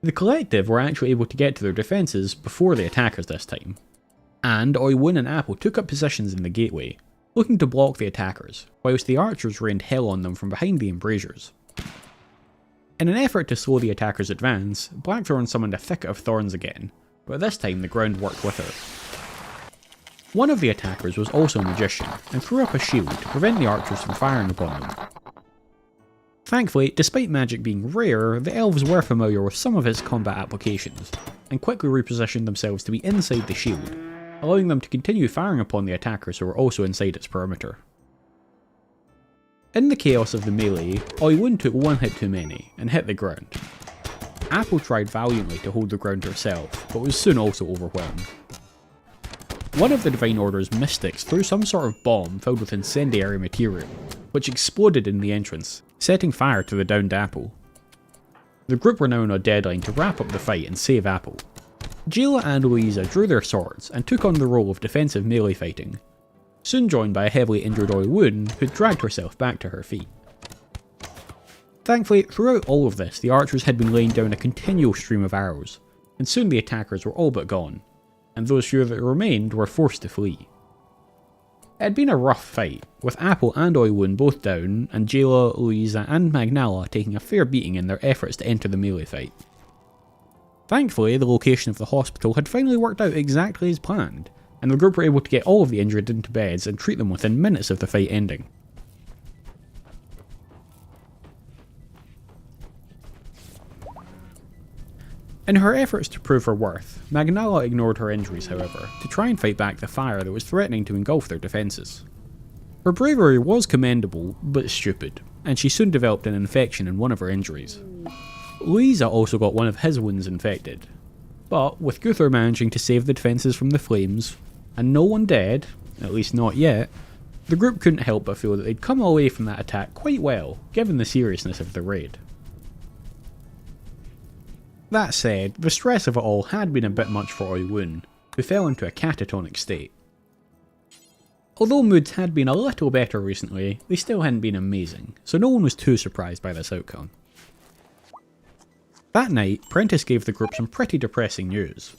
The collective were actually able to get to their defences before the attackers this time, and Oiwun and Apple took up positions in the gateway, looking to block the attackers, whilst the archers rained hell on them from behind the embrasures. In an effort to slow the attackers' advance, Blackthorn summoned a thicket of thorns again, but this time the ground worked with her. One of the attackers was also a magician, and threw up a shield to prevent the archers from firing upon them. Thankfully, despite magic being rare, the elves were familiar with some of its combat applications, and quickly repositioned themselves to be inside the shield, allowing them to continue firing upon the attackers who were also inside its perimeter. In the chaos of the melee, Oiwun took one hit too many, and hit the ground. Apple tried valiantly to hold the ground herself, but was soon also overwhelmed. One of the Divine Order's mystics threw some sort of bomb filled with incendiary material, which exploded in the entrance, setting fire to the downed Apple. The group were now on a deadline to wrap up the fight and save Apple. Jayla and Louisa drew their swords and took on the role of defensive melee fighting, soon joined by a heavily injured Oiwun who dragged herself back to her feet. Thankfully, throughout all of this, the archers had been laying down a continual stream of arrows, and soon the attackers were all but gone, and those few that remained were forced to flee. It had been a rough fight, with Apple and Oiwun both down, and Jayla, Louisa and Magnala taking a fair beating in their efforts to enter the melee fight. Thankfully, the location of the hospital had finally worked out exactly as planned, and the group were able to get all of the injured into beds and treat them within minutes of the fight ending. In her efforts to prove her worth, Magnala ignored her injuries, however, to try and fight back the fire that was threatening to engulf their defences. Her bravery was commendable, but stupid, and she soon developed an infection in one of her injuries. Louisa also got one of his wounds infected, but with Guthor managing to save the defences from the flames, and no one dead, at least not yet, the group couldn't help but feel that they'd come away from that attack quite well, given the seriousness of the raid. That said, the stress of it all had been a bit much for Oiwun, who fell into a catatonic state. Although moods had been a little better recently, they still hadn't been amazing, so no one was too surprised by this outcome. That night, Prentice gave the group some pretty depressing news.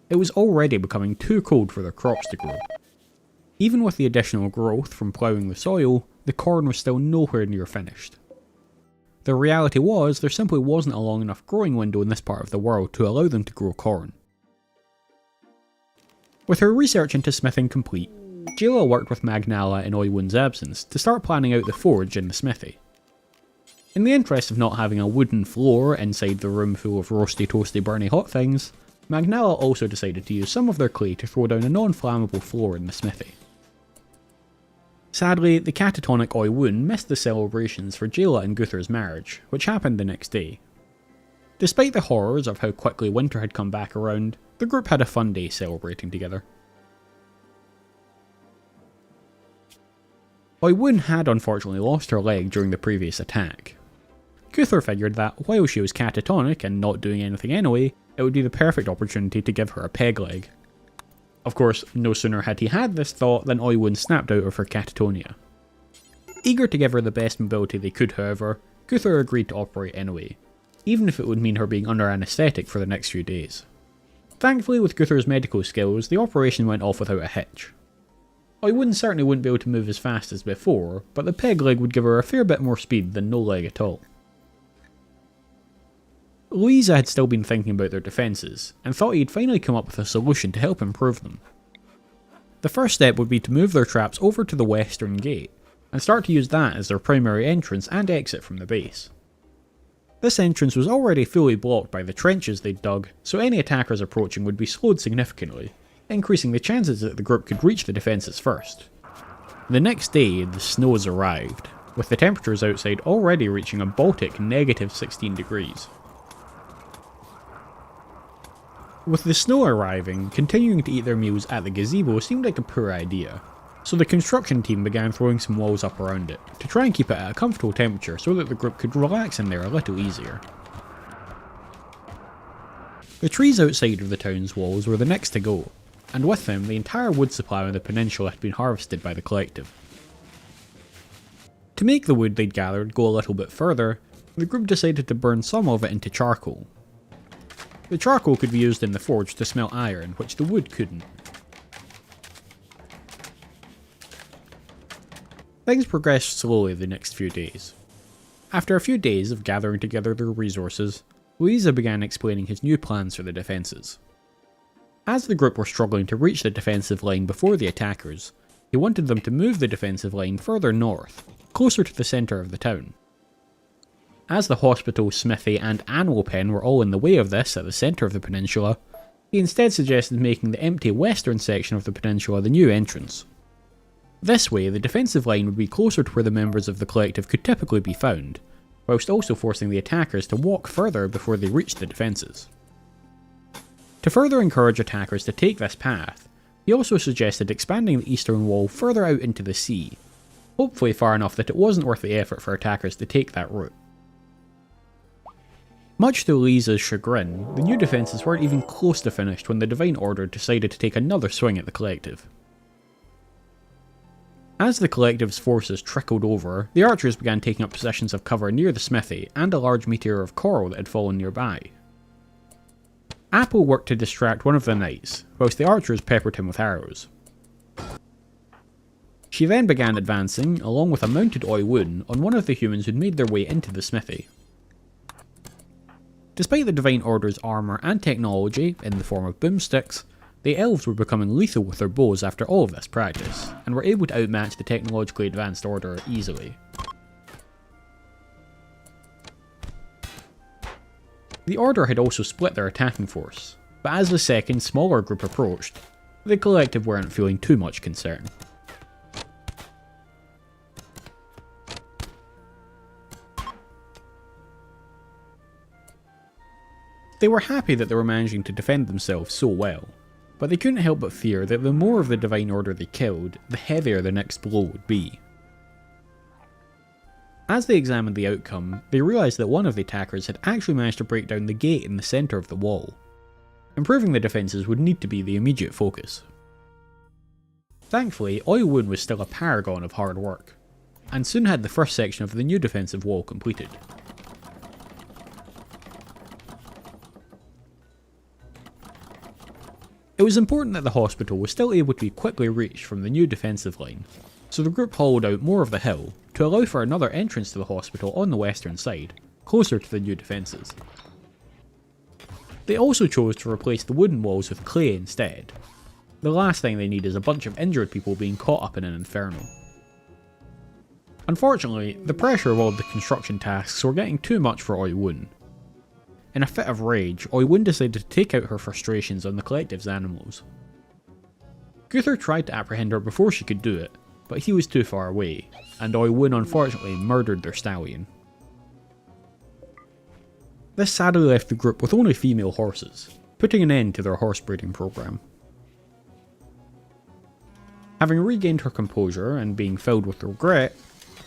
It was already becoming too cold for their crops to grow. Even with the additional growth from ploughing the soil, the corn was still nowhere near finished. The reality was, there simply wasn't a long enough growing window in this part of the world to allow them to grow corn. With her research into smithing complete, Jayla worked with Magnala in Oiwun's absence to start planning out the forge and the smithy. In the interest of not having a wooden floor inside the room full of roasty toasty burny hot things, Magnala also decided to use some of their clay to throw down a non-flammable floor in the smithy. Sadly, the catatonic Oiwun missed the celebrations for Jayla and Guthur's marriage, which happened the next day. Despite the horrors of how quickly winter had come back around, the group had a fun day celebrating together. Oiwun had unfortunately lost her leg during the previous attack. Guthur figured that, while she was catatonic and not doing anything anyway, it would be the perfect opportunity to give her a peg leg. Of course, no sooner had he had this thought than Oiwun snapped out of her catatonia. Eager to give her the best mobility they could, however, Guthur agreed to operate anyway, even if it would mean her being under anaesthetic for the next few days. Thankfully, with Guthur's medical skills, the operation went off without a hitch. Oiwun certainly wouldn't be able to move as fast as before, but the peg leg would give her a fair bit more speed than no leg at all. Louisa had still been thinking about their defences, and thought he'd finally come up with a solution to help improve them. The first step would be to move their traps over to the western gate, and start to use that as their primary entrance and exit from the base. This entrance was already fully blocked by the trenches they'd dug, so any attackers approaching would be slowed significantly, increasing the chances that the group could reach the defences first. The next day, the snows arrived, with the temperatures outside already reaching a Baltic -16 degrees. With the snow arriving, continuing to eat their meals at the gazebo seemed like a poor idea, so the construction team began throwing some walls up around it, to try and keep it at a comfortable temperature so that the group could relax in there a little easier. The trees outside of the town's walls were the next to go, and with them the entire wood supply on the peninsula had been harvested by the collective. To make the wood they'd gathered go a little bit further, the group decided to burn some of it into charcoal. The charcoal could be used in the forge to smelt iron, which the wood couldn't. Things progressed slowly the next few days. After a few days of gathering together their resources, Louisa began explaining his new plans for the defences. As the group were struggling to reach the defensive line before the attackers, he wanted them to move the defensive line further north, closer to the centre of the town. As the hospital, smithy and animal pen were all in the way of this at the centre of the peninsula, he instead suggested making the empty western section of the peninsula the new entrance. This way, the defensive line would be closer to where the members of the collective could typically be found, whilst also forcing the attackers to walk further before they reached the defences. To further encourage attackers to take this path, he also suggested expanding the eastern wall further out into the sea, hopefully far enough that it wasn't worth the effort for attackers to take that route. Much to Lisa's chagrin, the new defences weren't even close to finished when the Divine Order decided to take another swing at the collective. As the collective's forces trickled over, the archers began taking up positions of cover near the smithy and a large meteor of coral that had fallen nearby. Apple worked to distract one of the knights, whilst the archers peppered him with arrows. She then began advancing, along with a mounted Oiwun, on one of the humans who'd made their way into the smithy. Despite the Divine Order's armour and technology, in the form of boomsticks, the Elves were becoming lethal with their bows after all of this practice, and were able to outmatch the technologically advanced Order easily. The Order had also split their attacking force, but as the second, smaller group approached, the collective weren't feeling too much concern. They were happy that they were managing to defend themselves so well, but they couldn't help but fear that the more of the Divine Order they killed, the heavier the next blow would be. As they examined the outcome, they realised that one of the attackers had actually managed to break down the gate in the centre of the wall. Improving the defences would need to be the immediate focus. Thankfully, Oilwood was still a paragon of hard work, and soon had the first section of the new defensive wall completed. It was important that the hospital was still able to be quickly reached from the new defensive line, so the group hollowed out more of the hill to allow for another entrance to the hospital on the western side, closer to the new defences. They also chose to replace the wooden walls with clay instead. The last thing they need is a bunch of injured people being caught up in an inferno. Unfortunately, the pressure of all the construction tasks were getting too much for Oiwun. In a fit of rage, Oiwun decided to take out her frustrations on the collective's animals. Guthor tried to apprehend her before she could do it, but he was too far away, and Oiwun unfortunately murdered their stallion. This sadly left the group with only female horses, putting an end to their horse breeding program. Having regained her composure and being filled with regret,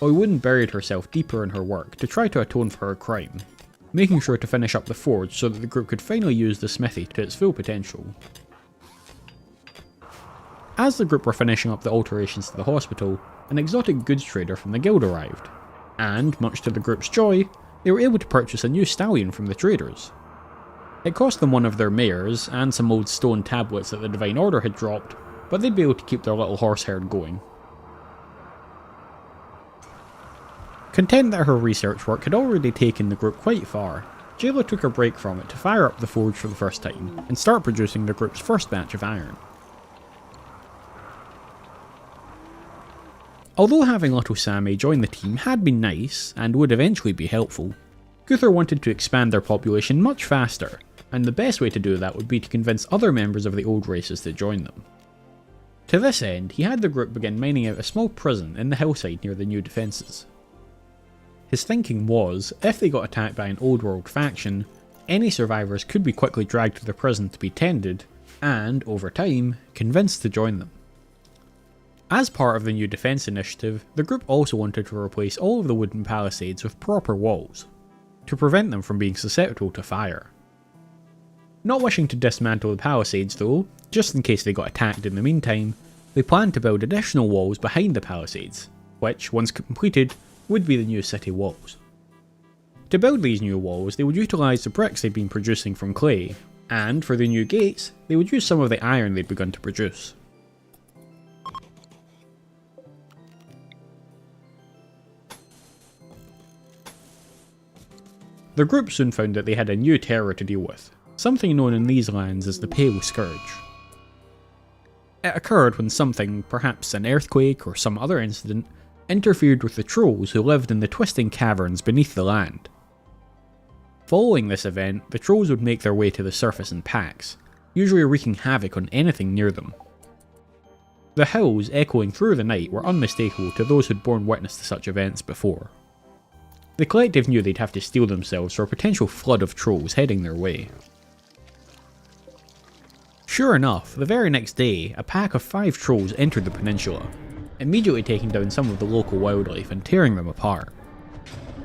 Oiwun buried herself deeper in her work to try to atone for her crime, making sure to finish up the forge so that the group could finally use the smithy to its full potential. As the group were finishing up the alterations to the hospital, an exotic goods trader from the guild arrived, and, much to the group's joy, they were able to purchase a new stallion from the traders. It cost them one of their mares and some old stone tablets that the Divine Order had dropped, but they'd be able to keep their little horse herd going. Content that her research work had already taken the group quite far, Jayla took a break from it to fire up the forge for the first time and start producing the group's first batch of iron. Although having little Sammy join the team had been nice and would eventually be helpful, Guthor wanted to expand their population much faster, and the best way to do that would be to convince other members of the old races to join them. To this end, he had the group begin mining out a small prison in the hillside near the new defences. His thinking was, if they got attacked by an old world faction, any survivors could be quickly dragged to the prison to be tended, and, over time, convinced to join them. As part of the new defence initiative, the group also wanted to replace all of the wooden palisades with proper walls, to prevent them from being susceptible to fire. Not wishing to dismantle the palisades though, just in case they got attacked in the meantime, they planned to build additional walls behind the palisades, which, once completed, would be the new city walls. To build these new walls, they would utilise the bricks they'd been producing from clay, and for the new gates, they would use some of the iron they'd begun to produce. The group soon found that they had a new terror to deal with, something known in these lands as the Pale Scourge. It occurred when something, perhaps an earthquake or some other incident, interfered with the trolls who lived in the twisting caverns beneath the land. Following this event, the trolls would make their way to the surface in packs, usually wreaking havoc on anything near them. The howls echoing through the night were unmistakable to those who'd borne witness to such events before. The collective knew they'd have to steel themselves for a potential flood of trolls heading their way. Sure enough, the very next day, a pack of 5 trolls entered the peninsula, immediately taking down some of the local wildlife and tearing them apart.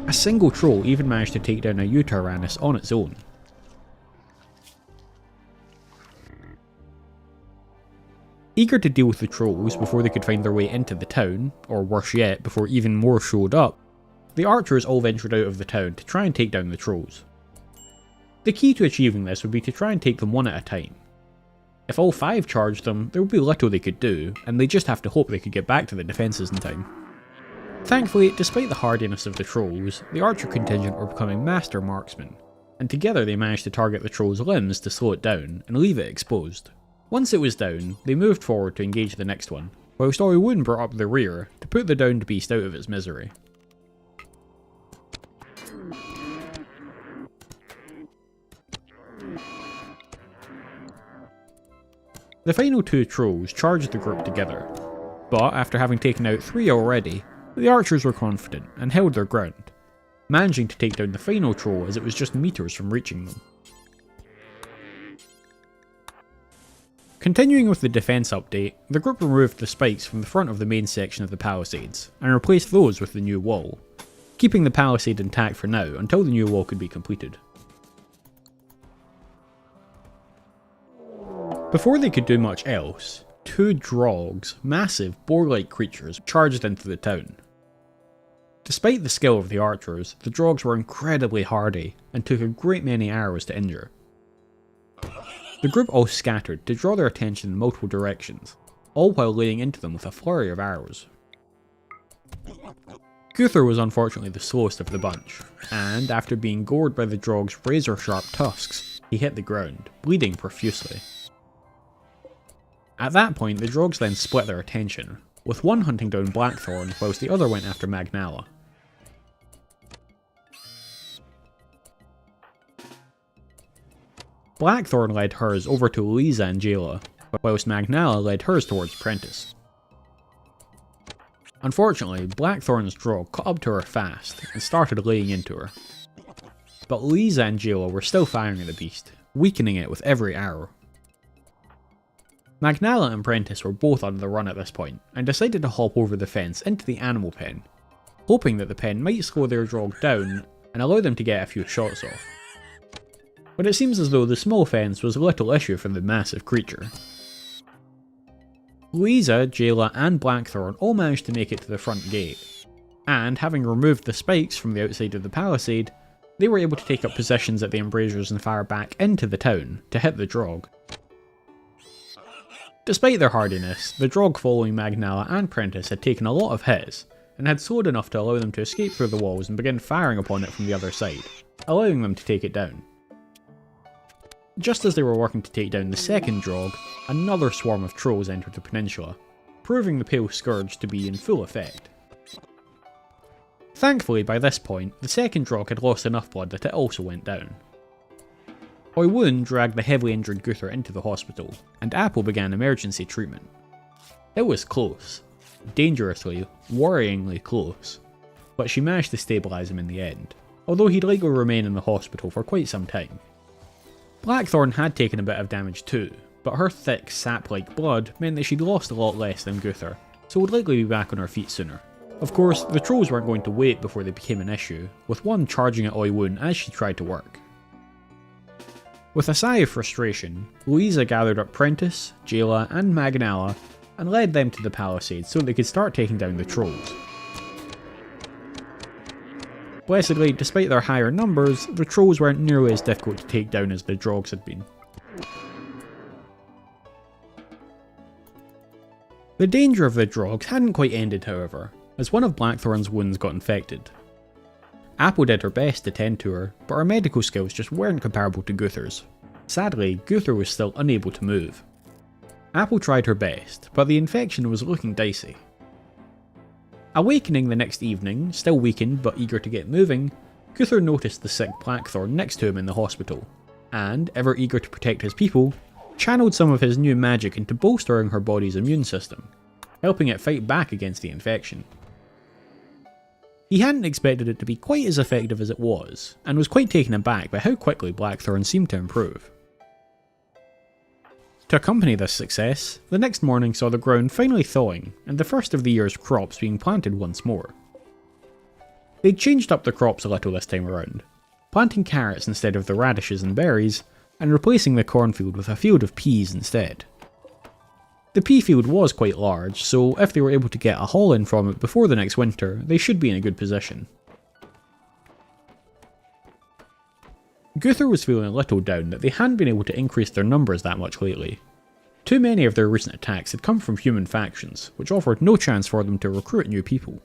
A single troll even managed to take down a Utaranus on its own. Eager to deal with the trolls before they could find their way into the town, or worse yet, before even more showed up, the archers all ventured out of the town to try and take down the trolls. The key to achieving this would be to try and take them one at a time. If all 5 charged them, there would be little they could do, and they just have to hope they could get back to the defences in time. Thankfully, despite the hardiness of the trolls, the archer contingent were becoming master marksmen, and together they managed to target the troll's limbs to slow it down and leave it exposed. Once it was down, they moved forward to engage the next one, whilst Oiwun brought up the rear to put the downed beast out of its misery. The final 2 trolls charged the group together, but after having taken out 3 already, the archers were confident and held their ground, managing to take down the final troll as it was just meters from reaching them. Continuing with the defence update, the group removed the spikes from the front of the main section of the palisades, and replaced those with the new wall, keeping the palisade intact for now until the new wall could be completed. Before they could do much else, 2 drogs, massive boar-like creatures, charged into the town. Despite the skill of the archers, the drogs were incredibly hardy and took a great many arrows to injure. The group all scattered to draw their attention in multiple directions, all while laying into them with a flurry of arrows. Guthor was unfortunately the slowest of the bunch, and after being gored by the drogs' razor-sharp tusks, he hit the ground, bleeding profusely. At that point, the drogs then split their attention, with one hunting down Blackthorn whilst the other went after Magnala. Blackthorn led hers over to Lisa and Jayla, whilst Magnala led hers towards Prentice. Unfortunately, Blackthorn's drog caught up to her fast and started laying into her. But Lisa and Jayla were still firing at the beast, weakening it with every arrow. Magnala and Prentice were both on the run at this point, and decided to hop over the fence into the animal pen, hoping that the pen might slow their drog down and allow them to get a few shots off. But it seems as though the small fence was little issue for the massive creature. Lisa, Jayla and Blackthorn all managed to make it to the front gate, and having removed the spikes from the outside of the palisade, they were able to take up positions at the embrasures and fire back into the town to hit the drog. Despite their hardiness, the drog following Magnala and Prentice had taken a lot of hits, and had slowed enough to allow them to escape through the walls and begin firing upon it from the other side, allowing them to take it down. Just as they were working to take down the second drog, another swarm of trolls entered the peninsula, proving the Pale Scourge to be in full effect. Thankfully, by this point, the second drog had lost enough blood that it also went down. Oiwun dragged the heavily injured Guthor into the hospital, and Apple began emergency treatment. It was close. Dangerously, worryingly close. But she managed to stabilise him in the end, although he'd likely remain in the hospital for quite some time. Blackthorn had taken a bit of damage too, but her thick, sap-like blood meant that she'd lost a lot less than Guthor, so would likely be back on her feet sooner. Of course, the trolls weren't going to wait before they became an issue, with one charging at Oiwun as she tried to work. With a sigh of frustration, Louisa gathered up Prentice, Jayla and Magnala and led them to the palisade so they could start taking down the trolls. Blessedly, despite their higher numbers, the trolls weren't nearly as difficult to take down as the drogs had been. The danger of the drogs hadn't quite ended, however, as one of Blackthorn's wounds got infected. Apple did her best to tend to her, but her medical skills just weren't comparable to Guthor's. Sadly, Guthor was still unable to move. Apple tried her best, but the infection was looking dicey. Awakening the next evening, still weakened but eager to get moving, Guthor noticed the sick Blackthorn next to him in the hospital, and, ever eager to protect his people, channeled some of his new magic into bolstering her body's immune system, helping it fight back against the infection. He hadn't expected it to be quite as effective as it was, and was quite taken aback by how quickly Blackthorn seemed to improve. To accompany this success, the next morning saw the ground finally thawing, and the first of the year's crops being planted once more. They'd changed up the crops a little this time around, planting carrots instead of the radishes and berries, and replacing the cornfield with a field of peas instead. The pea field was quite large, so if they were able to get a haul in from it before the next winter, they should be in a good position. Guthor was feeling a little down that they hadn't been able to increase their numbers that much lately. Too many of their recent attacks had come from human factions, which offered no chance for them to recruit new people.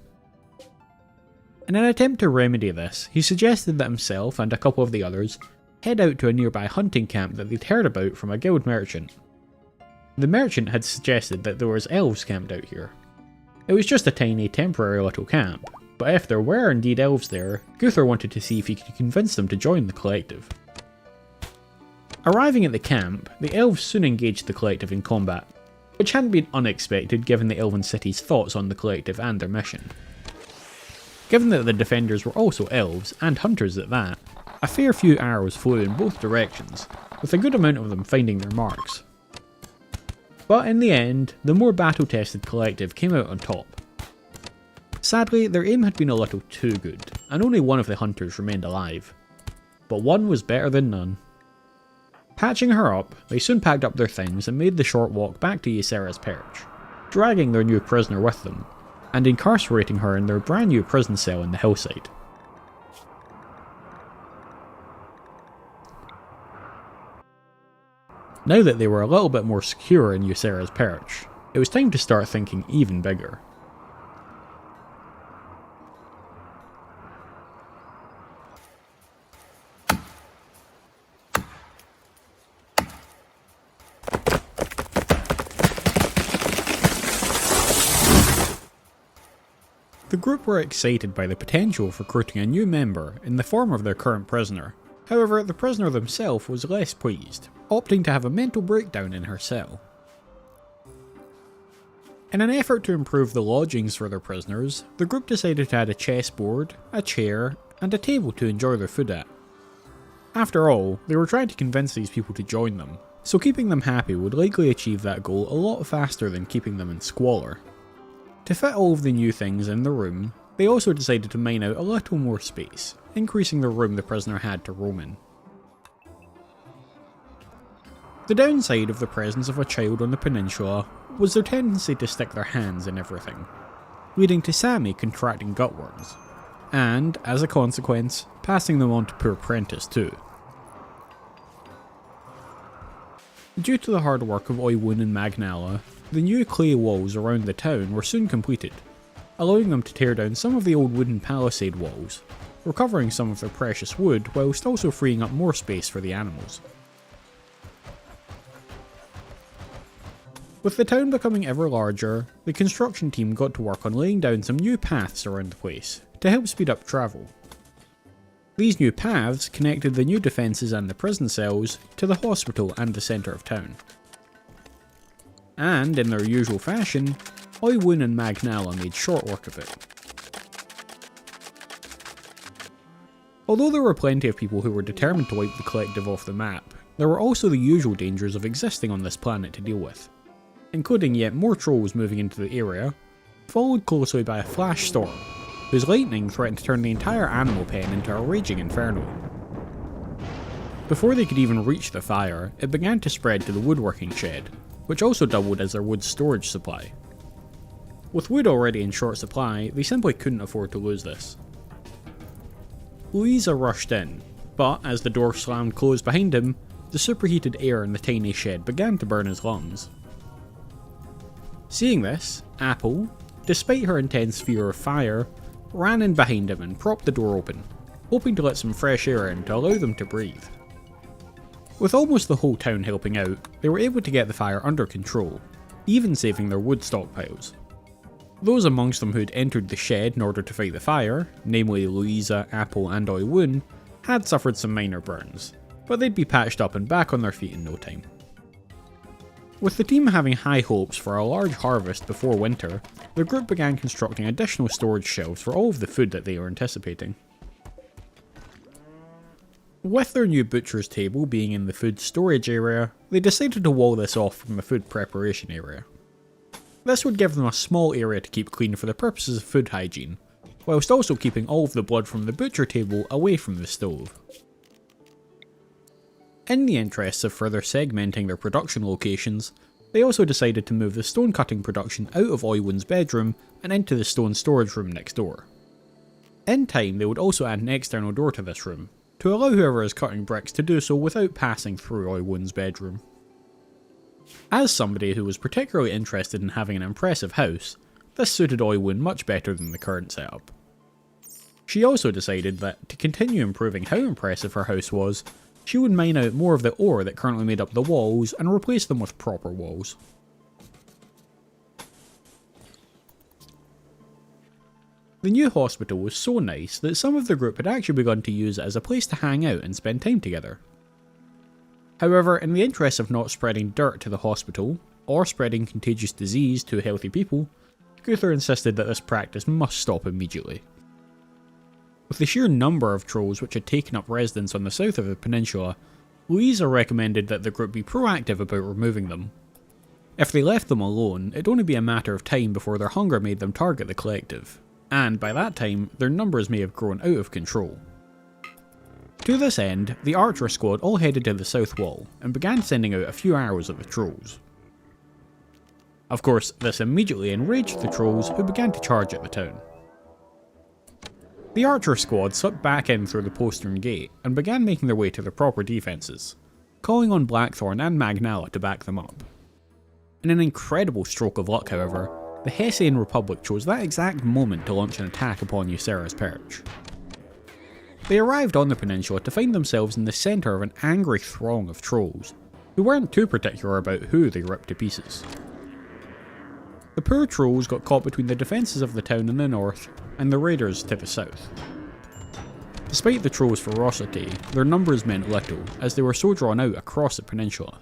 In an attempt to remedy this, he suggested that himself and a couple of the others head out to a nearby hunting camp that they'd heard about from a guild merchant. The merchant had suggested that there was elves camped out here. It was just a tiny, temporary little camp, but if there were indeed elves there, Guthor wanted to see if he could convince them to join the collective. Arriving at the camp, the elves soon engaged the collective in combat, which hadn't been unexpected given the elven city's thoughts on the collective and their mission. Given that the defenders were also elves, and hunters at that, a fair few arrows flew in both directions, with a good amount of them finding their marks. But in the end, the more battle-tested collective came out on top. Sadly, their aim had been a little too good, and only one of the hunters remained alive. But one was better than none. Patching her up, they soon packed up their things and made the short walk back to Ysera's perch, dragging their new prisoner with them, and incarcerating her in their brand new prison cell in the hillside. Now that they were a little bit more secure in Ysera's perch, it was time to start thinking even bigger. The group were excited by the potential of recruiting a new member in the form of their current prisoner. However, the prisoner themselves was less pleased, opting to have a mental breakdown in her cell. In an effort to improve the lodgings for their prisoners, the group decided to add a chessboard, a chair, and a table to enjoy their food at. After all, they were trying to convince these people to join them, so keeping them happy would likely achieve that goal a lot faster than keeping them in squalor. To fit all of the new things in the room, they also decided to mine out a little more space, increasing the room the prisoner had to roam in. The downside of the presence of a child on the peninsula was their tendency to stick their hands in everything, leading to Sammy contracting gutworms, and, as a consequence, passing them on to poor Prentice too. Due to the hard work of Oiwun and Magnala, the new clay walls around the town were soon completed, allowing them to tear down some of the old wooden palisade walls, recovering some of their precious wood whilst also freeing up more space for the animals. With the town becoming ever larger, the construction team got to work on laying down some new paths around the place to help speed up travel. These new paths connected the new defences and the prison cells to the hospital and the centre of town. And, in their usual fashion, Oiwun and Magnala made short work of it. Although there were plenty of people who were determined to wipe the collective off the map, there were also the usual dangers of existing on this planet to deal with, including yet more trolls moving into the area, followed closely by a flash storm, whose lightning threatened to turn the entire animal pen into a raging inferno. Before they could even reach the fire, it began to spread to the woodworking shed, which also doubled as their wood storage supply. With wood already in short supply, they simply couldn't afford to lose this. Louisa rushed in, but as the door slammed closed behind him, the superheated air in the tiny shed began to burn his lungs. Seeing this, Apple, despite her intense fear of fire, ran in behind him and propped the door open, hoping to let some fresh air in to allow them to breathe. With almost the whole town helping out, they were able to get the fire under control, even saving their wood stockpiles. Those amongst them who'd entered the shed in order to fight the fire, namely Louisa, Apple and Oiwun, had suffered some minor burns, but they'd be patched up and back on their feet in no time. With the team having high hopes for a large harvest before winter, the group began constructing additional storage shelves for all of the food that they were anticipating. With their new butcher's table being in the food storage area, they decided to wall this off from the food preparation area. This would give them a small area to keep clean for the purposes of food hygiene, whilst also keeping all of the blood from the butcher table away from the stove. In the interests of further segmenting their production locations, they also decided to move the stone cutting production out of Oiwun's bedroom and into the stone storage room next door. In time, they would also add an external door to this room, to allow whoever is cutting bricks to do so without passing through Oiwun's bedroom. As somebody who was particularly interested in having an impressive house, this suited Oiwun much better than the current setup. She also decided that, to continue improving how impressive her house was, she would mine out more of the ore that currently made up the walls and replace them with proper walls. The new hospital was so nice that some of the group had actually begun to use it as a place to hang out and spend time together. However, in the interest of not spreading dirt to the hospital, or spreading contagious disease to healthy people, Gunther insisted that this practice must stop immediately. With the sheer number of trolls which had taken up residence on the south of the peninsula, Louisa recommended that the group be proactive about removing them. If they left them alone, it'd only be a matter of time before their hunger made them target the collective, and by that time, their numbers may have grown out of control. To this end, the archer squad all headed to the south wall and began sending out a few arrows at the trolls. Of course, this immediately enraged the trolls, who began to charge at the town. The archer squad slipped back in through the postern gate and began making their way to their proper defences, calling on Blackthorn and Magnala to back them up. In an incredible stroke of luck, however, the Hessian Republic chose that exact moment to launch an attack upon Ysera's Perch. They arrived on the peninsula to find themselves in the centre of an angry throng of trolls, who weren't too particular about who they ripped to pieces. The poor trolls got caught between the defences of the town in the north and the raiders to the south. Despite the trolls' ferocity, their numbers meant little, as they were so drawn out across the peninsula.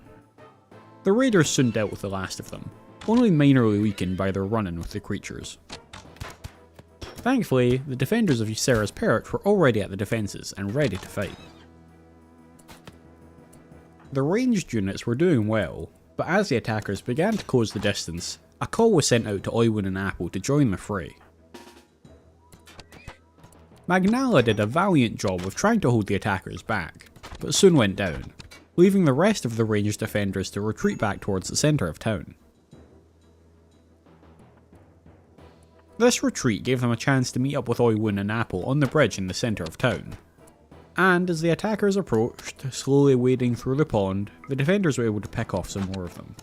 The raiders soon dealt with the last of them, only minorly weakened by their run-in with the creatures. Thankfully, the defenders of Ysera's Perch were already at the defences and ready to fight. The ranged units were doing well, but as the attackers began to close the distance, a call was sent out to Oiwin and Apple to join the fray. Magnala did a valiant job of trying to hold the attackers back, but soon went down, leaving the rest of the ranged defenders to retreat back towards the centre of town. This retreat gave them a chance to meet up with Oiwin and Apple on the bridge in the centre of town, and as the attackers approached, slowly wading through the pond, the defenders were able to pick off some more of them.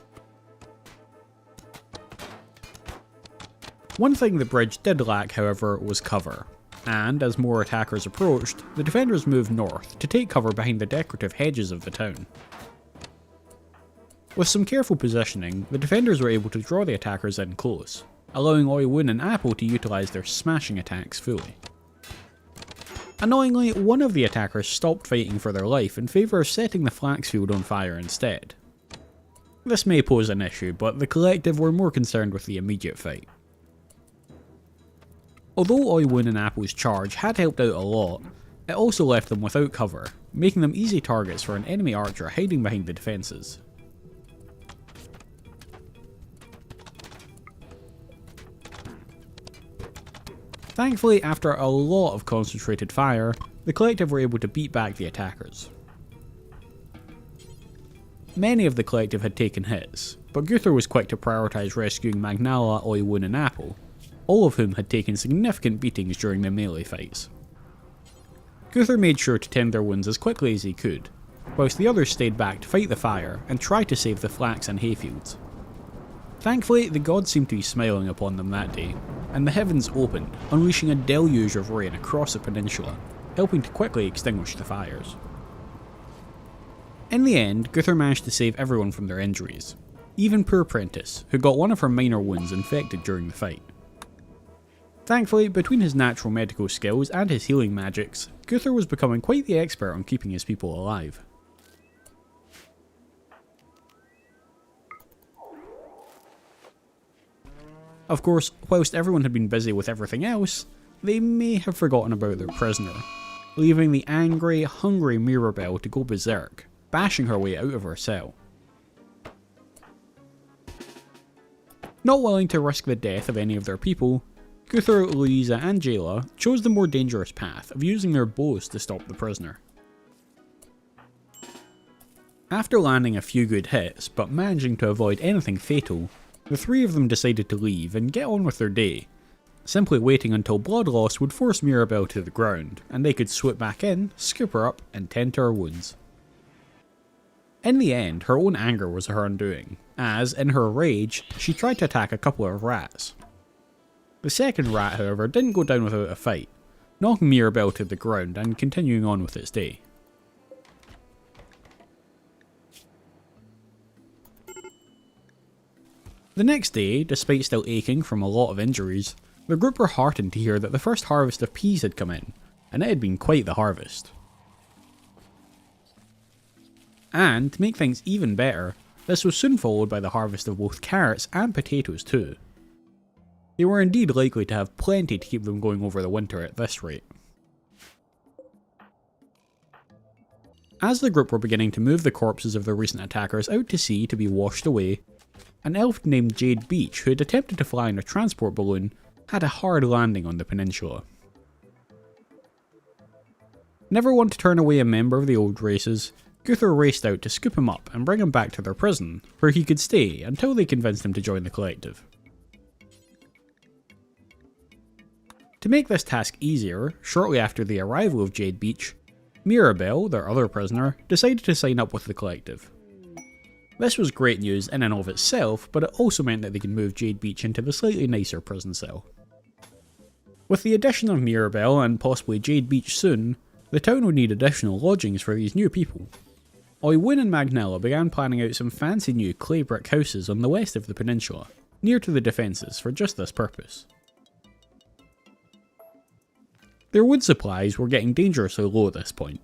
One thing the bridge did lack, however, was cover, and as more attackers approached, the defenders moved north to take cover behind the decorative hedges of the town. With some careful positioning, the defenders were able to draw the attackers in close, allowing Oiwin and Apple to utilise their smashing attacks fully. Annoyingly, one of the attackers stopped fighting for their life in favour of setting the flax field on fire instead. This may pose an issue, but the collective were more concerned with the immediate fight. Although Oiwin and Apple's charge had helped out a lot, it also left them without cover, making them easy targets for an enemy archer hiding behind the defences. Thankfully, after a lot of concentrated fire, the collective were able to beat back the attackers. Many of the collective had taken hits, but Guthor was quick to prioritise rescuing Magnala, Oiwin and Apple, all of whom had taken significant beatings during the melee fights. Guthor made sure to tend their wounds as quickly as he could, whilst the others stayed back to fight the fire and try to save the flax and hayfields. Thankfully, the gods seemed to be smiling upon them that day, and the heavens opened, unleashing a deluge of rain across the peninsula, helping to quickly extinguish the fires. In the end, Guthor managed to save everyone from their injuries, even poor Prentice, who got one of her minor wounds infected during the fight. Thankfully, between his natural medical skills and his healing magics, Guthor was becoming quite the expert on keeping his people alive. Of course, whilst everyone had been busy with everything else, they may have forgotten about their prisoner, leaving the angry, hungry Mirabelle to go berserk, bashing her way out of her cell. Not willing to risk the death of any of their people, Guthor, Louisa and Jayla chose the more dangerous path of using their bows to stop the prisoner. After landing a few good hits, but managing to avoid anything fatal, the three of them decided to leave and get on with their day, simply waiting until blood loss would force Mirabelle to the ground, and they could swoop back in, scoop her up, and tend to her wounds. In the end, her own anger was her undoing, as, in her rage, she tried to attack a couple of rats. The second rat, however, didn't go down without a fight, knocking Mirabelle to the ground and continuing on with its day. The next day, despite still aching from a lot of injuries, the group were heartened to hear that the first harvest of peas had come in, and it had been quite the harvest. And, to make things even better, this was soon followed by the harvest of both carrots and potatoes too. They were indeed likely to have plenty to keep them going over the winter at this rate. As the group were beginning to move the corpses of their recent attackers out to sea to be washed away, an elf named Jade Beach, who had attempted to fly in a transport balloon, had a hard landing on the peninsula. Never one to turn away a member of the old races, Guthor raced out to scoop him up and bring him back to their prison, where he could stay until they convinced him to join the collective. To make this task easier, shortly after the arrival of Jade Beach, Mirabelle, their other prisoner, decided to sign up with the collective. This was great news in and of itself, but it also meant that they could move Jade Beach into the slightly nicer prison cell. With the addition of Mirabelle and possibly Jade Beach soon, the town would need additional lodgings for these new people. Oywyn and Magnella began planning out some fancy new clay brick houses on the west of the peninsula, near to the defences for just this purpose. Their wood supplies were getting dangerously low at this point.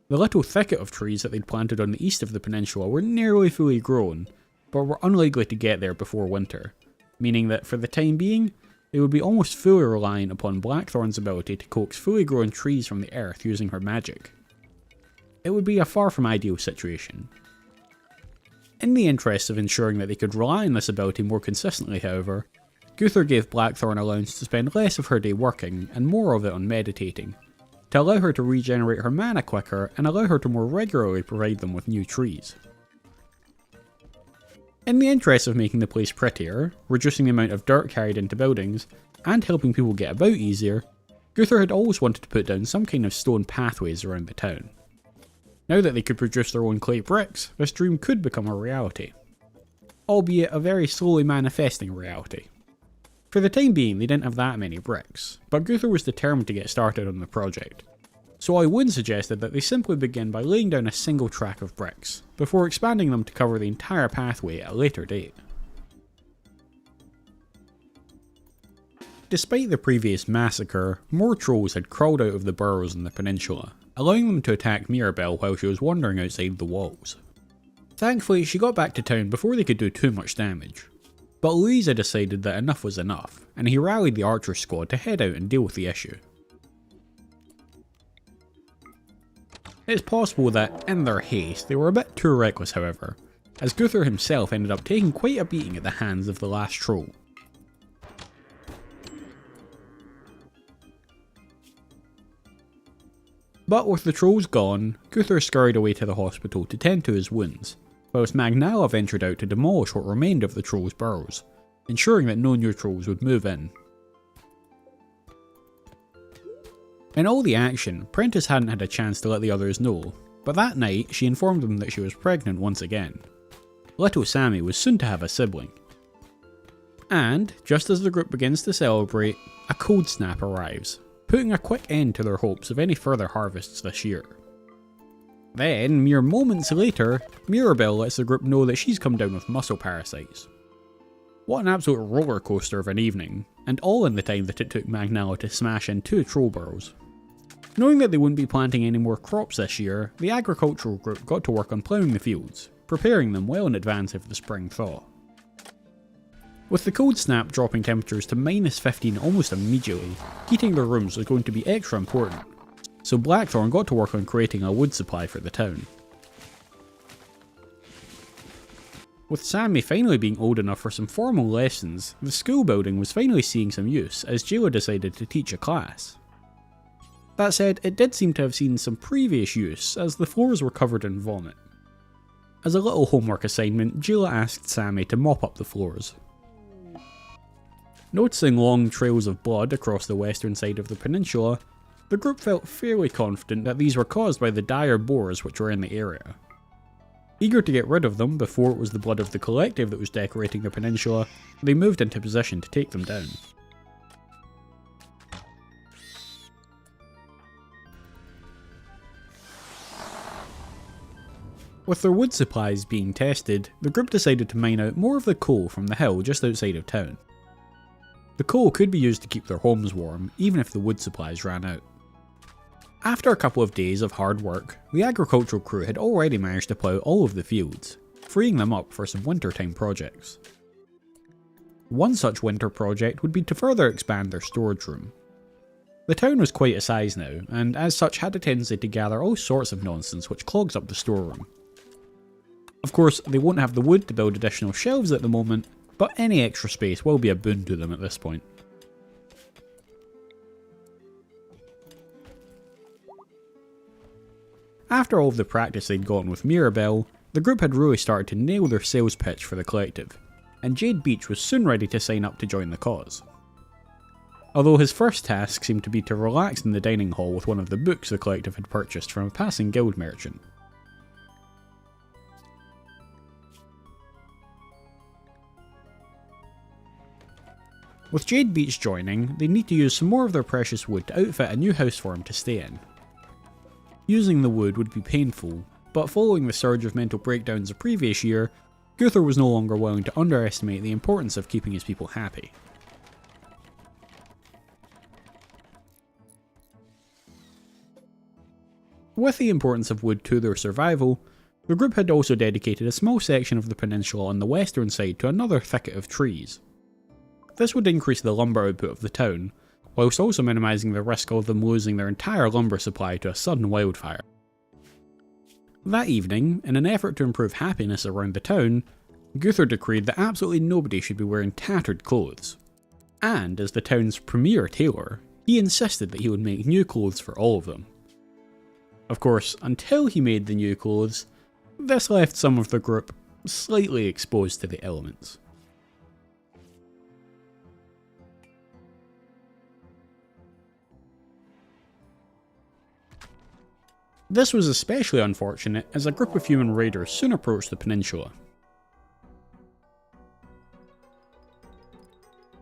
The little thicket of trees that they'd planted on the east of the peninsula were nearly fully grown, but were unlikely to get there before winter, meaning that for the time being, they would be almost fully reliant upon Blackthorn's ability to coax fully grown trees from the earth using her magic. It would be a far from ideal situation. In the interest of ensuring that they could rely on this ability more consistently, however, Guthor gave Blackthorn allowance to spend less of her day working and more of it on meditating, to allow her to regenerate her mana quicker and allow her to more regularly provide them with new trees. In the interest of making the place prettier, reducing the amount of dirt carried into buildings, and helping people get about easier, Guthor had always wanted to put down some kind of stone pathways around the town. Now that they could produce their own clay bricks, this dream could become a reality. Albeit a very slowly manifesting reality. For the time being, they didn't have that many bricks, but Guthor was determined to get started on the project. So Oywyn suggested that they simply begin by laying down a single track of bricks, before expanding them to cover the entire pathway at a later date. Despite the previous massacre, more trolls had crawled out of the burrows in the peninsula, allowing them to attack Mirabelle while she was wandering outside the walls. Thankfully, she got back to town before they could do too much damage. But Louisa decided that enough was enough, and he rallied the archer squad to head out and deal with the issue. It's possible that, in their haste, they were a bit too reckless however, as Guthor himself ended up taking quite a beating at the hands of the last troll. But with the trolls gone, Guthor scurried away to the hospital to tend to his wounds, whilst Magnella ventured out to demolish what remained of the trolls' burrows, ensuring that no new trolls would move in. In all the action, Prentice hadn't had a chance to let the others know, but that night she informed them that she was pregnant once again. Little Sammy was soon to have a sibling. And, just as the group begins to celebrate, a cold snap arrives, putting a quick end to their hopes of any further harvests this year. Then, mere moments later, Mirabelle lets the group know that she's come down with muscle parasites. What an absolute roller coaster of an evening, and all in the time that it took Magnella to smash in 2 troll burrows. Knowing that they wouldn't be planting any more crops this year, the agricultural group got to work on ploughing the fields, preparing them well in advance of the spring thaw. With the cold snap dropping temperatures to -15 almost immediately, heating their rooms was going to be extra important, so Blackthorn got to work on creating a wood supply for the town. With Sammy finally being old enough for some formal lessons, the school building was finally seeing some use as Jayla decided to teach a class. That said, it did seem to have seen some previous use as the floors were covered in vomit. As a little homework assignment, Jayla asked Sammy to mop up the floors. Noticing long trails of blood across the western side of the peninsula, the group felt fairly confident that these were caused by the dire boars which were in the area. Eager to get rid of them before it was the blood of the collective that was decorating the peninsula, they moved into position to take them down. With their wood supplies being tested, the group decided to mine out more of the coal from the hill just outside of town. The coal could be used to keep their homes warm, even if the wood supplies ran out. After a couple of days of hard work, the agricultural crew had already managed to plough all of the fields, freeing them up for some wintertime projects. One such winter project would be to further expand their storage room. The town was quite a size now, and as such had a tendency to gather all sorts of nonsense which clogs up the storeroom. Of course, they won't have the wood to build additional shelves at the moment, but any extra space will be a boon to them at this point. After all of the practice they'd gotten with Mirabelle, the group had really started to nail their sales pitch for the collective, and Jade Beach was soon ready to sign up to join the cause. Although his first task seemed to be to relax in the dining hall with one of the books the collective had purchased from a passing guild merchant. With Jade Beach joining, they need to use some more of their precious wood to outfit a new house for him to stay in. Using the wood would be painful, but following the surge of mental breakdowns of previous year, Gunther was no longer willing to underestimate the importance of keeping his people happy. With the importance of wood to their survival, the group had also dedicated a small section of the peninsula on the western side to another thicket of trees. This would increase the lumber output of the town, whilst also minimising the risk of them losing their entire lumber supply to a sudden wildfire. That evening, in an effort to improve happiness around the town, Gunther decreed that absolutely nobody should be wearing tattered clothes. And, as the town's premier tailor, he insisted that he would make new clothes for all of them. Of course, until he made the new clothes, this left some of the group slightly exposed to the elements. This was especially unfortunate as a group of human raiders soon approached the peninsula.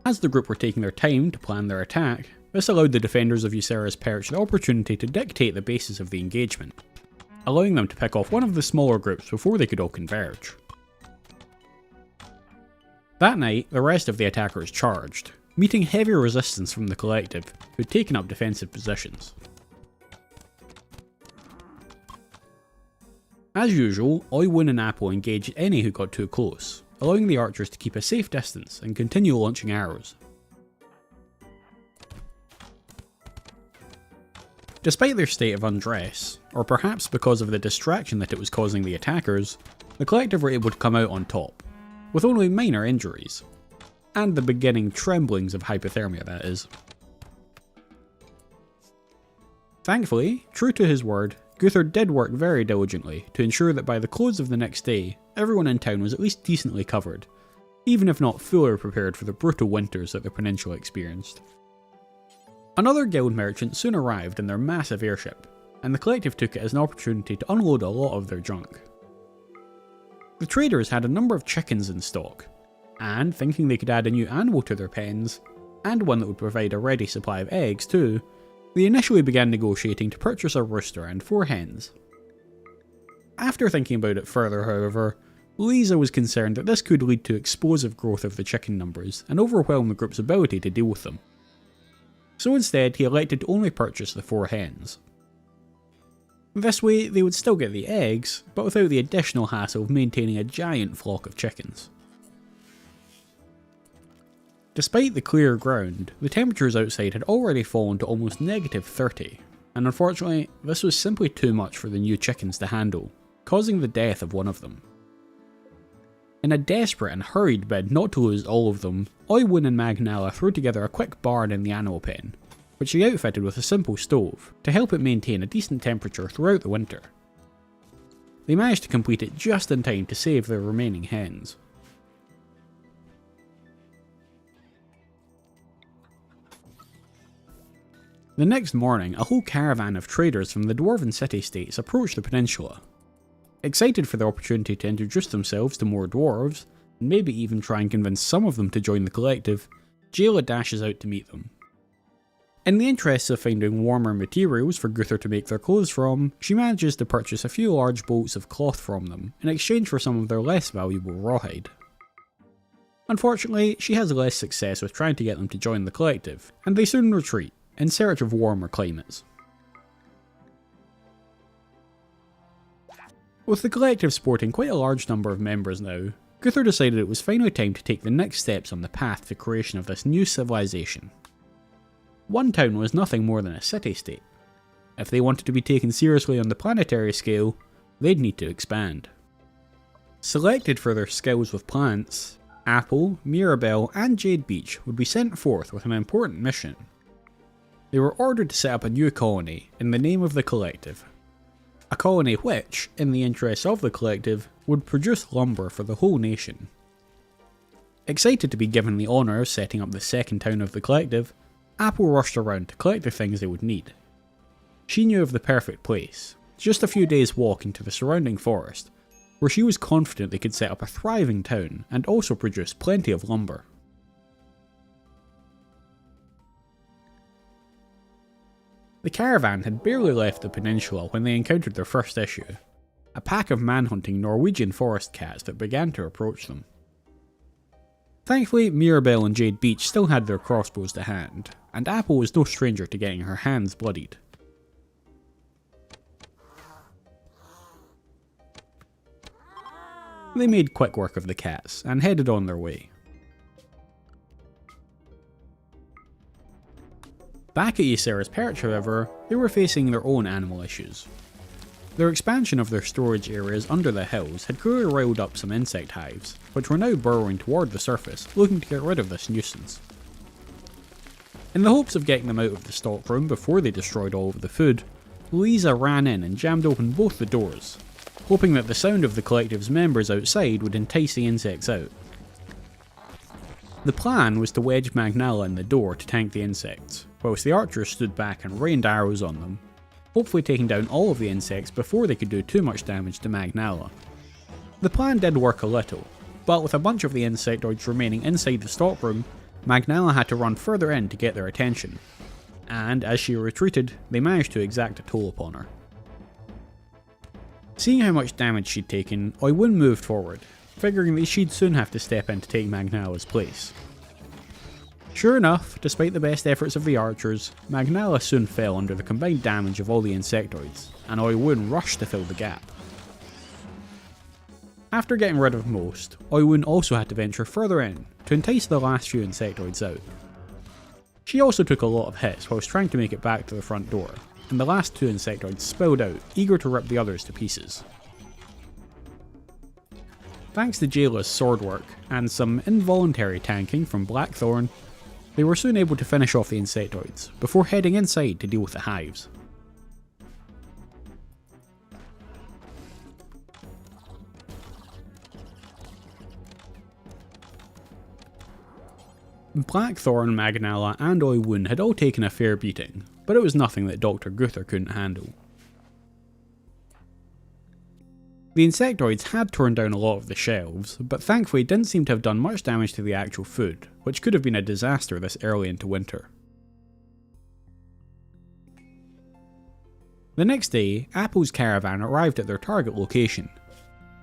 As the group were taking their time to plan their attack, this allowed the defenders of Ysera's Perch the opportunity to dictate the basis of the engagement, allowing them to pick off one of the smaller groups before they could all converge. That night, the rest of the attackers charged, meeting heavy resistance from the collective, who had taken up defensive positions. As usual, Oiwin and Apple engaged any who got too close, allowing the archers to keep a safe distance and continue launching arrows. Despite their state of undress, or perhaps because of the distraction that it was causing the attackers, the collective were able to come out on top, with only minor injuries, and the beginning tremblings of hypothermia, that is. Thankfully, true to his word, Gunther did work very diligently to ensure that by the close of the next day, everyone in town was at least decently covered, even if not fully prepared for the brutal winters that the peninsula experienced. Another guild merchant soon arrived in their massive airship, and the collective took it as an opportunity to unload a lot of their junk. The traders had a number of chickens in stock, and thinking they could add a new animal to their pens, and one that would provide a ready supply of eggs too, they initially began negotiating to purchase a rooster and 4 hens. After thinking about it further, however, Lisa was concerned that this could lead to explosive growth of the chicken numbers and overwhelm the group's ability to deal with them. So instead, he elected to only purchase the 4 hens. This way, they would still get the eggs, but without the additional hassle of maintaining a giant flock of chickens. Despite the clear ground, the temperatures outside had already fallen to almost -30, and unfortunately, this was simply too much for the new chickens to handle, causing the death of one of them. In a desperate and hurried bid not to lose all of them, Oiwin and Magnala threw together a quick barn in the animal pen, which they outfitted with a simple stove, to help it maintain a decent temperature throughout the winter. They managed to complete it just in time to save their remaining hens. The next morning, a whole caravan of traders from the dwarven city-states approached the peninsula. Excited for the opportunity to introduce themselves to more dwarves, and maybe even try and convince some of them to join the collective, Jayla dashes out to meet them. In the interests of finding warmer materials for Gunther to make their clothes from, she manages to purchase a few large bolts of cloth from them in exchange for some of their less valuable rawhide. Unfortunately, she has less success with trying to get them to join the collective, and they soon retreat, in search of warmer climates. With the collective sporting quite a large number of members now, Gunther decided it was finally time to take the next steps on the path to creation of this new civilization. One town was nothing more than a city-state. If they wanted to be taken seriously on the planetary scale, they'd need to expand. Selected for their skills with plants, Apple, Mirabelle and Jade Beach would be sent forth with an important mission. They were ordered to set up a new colony in the name of the collective. a colony which, in the interests of the collective, would produce lumber for the whole nation. Excited to be given the honour of setting up the second town of the collective, Apple rushed around to collect the things they would need. She knew of the perfect place, just a few days' walk into the surrounding forest, where she was confident they could set up a thriving town and also produce plenty of lumber. The caravan had barely left the peninsula when they encountered their first issue, a pack of man-hunting Norwegian forest cats that began to approach them. Thankfully, Mirabelle and Jade Beach still had their crossbows to hand, and Apple was no stranger to getting her hands bloodied. They made quick work of the cats and headed on their way. Back at Ysera's Perch, however, they were facing their own animal issues. Their expansion of their storage areas under the hills had clearly riled up some insect hives, which were now burrowing toward the surface, looking to get rid of this nuisance. In the hopes of getting them out of the stockroom before they destroyed all of the food, Louisa ran in and jammed open both the doors, hoping that the sound of the collective's members outside would entice the insects out. The plan was to wedge Magnala in the door to tank the insects, whilst the archers stood back and rained arrows on them, hopefully taking down all of the insects before they could do too much damage to Magnala. The plan did work a little, but with a bunch of the insectoids remaining inside the stockroom, Magnala had to run further in to get their attention, and as she retreated, they managed to exact a toll upon her. Seeing how much damage she'd taken, Oiwun moved forward, figuring that she'd soon have to step in to take Magnala's place. Sure enough, despite the best efforts of the archers, Magnala soon fell under the combined damage of all the insectoids, and Oiwun rushed to fill the gap. After getting rid of most, Oiwun also had to venture further in to entice the last few insectoids out. She also took a lot of hits whilst trying to make it back to the front door, and the last two insectoids spilled out, eager to rip the others to pieces. Thanks to Jayla's sword work and some involuntary tanking from Blackthorn, they were soon able to finish off the insectoids, before heading inside to deal with the hives. Blackthorn, Magnala and Oiwun had all taken a fair beating, but it was nothing that Dr. Guther couldn't handle. The insectoids had torn down a lot of the shelves, but thankfully didn't seem to have done much damage to the actual food, which could have been a disaster this early into winter. The next day, Apple's caravan arrived at their target location,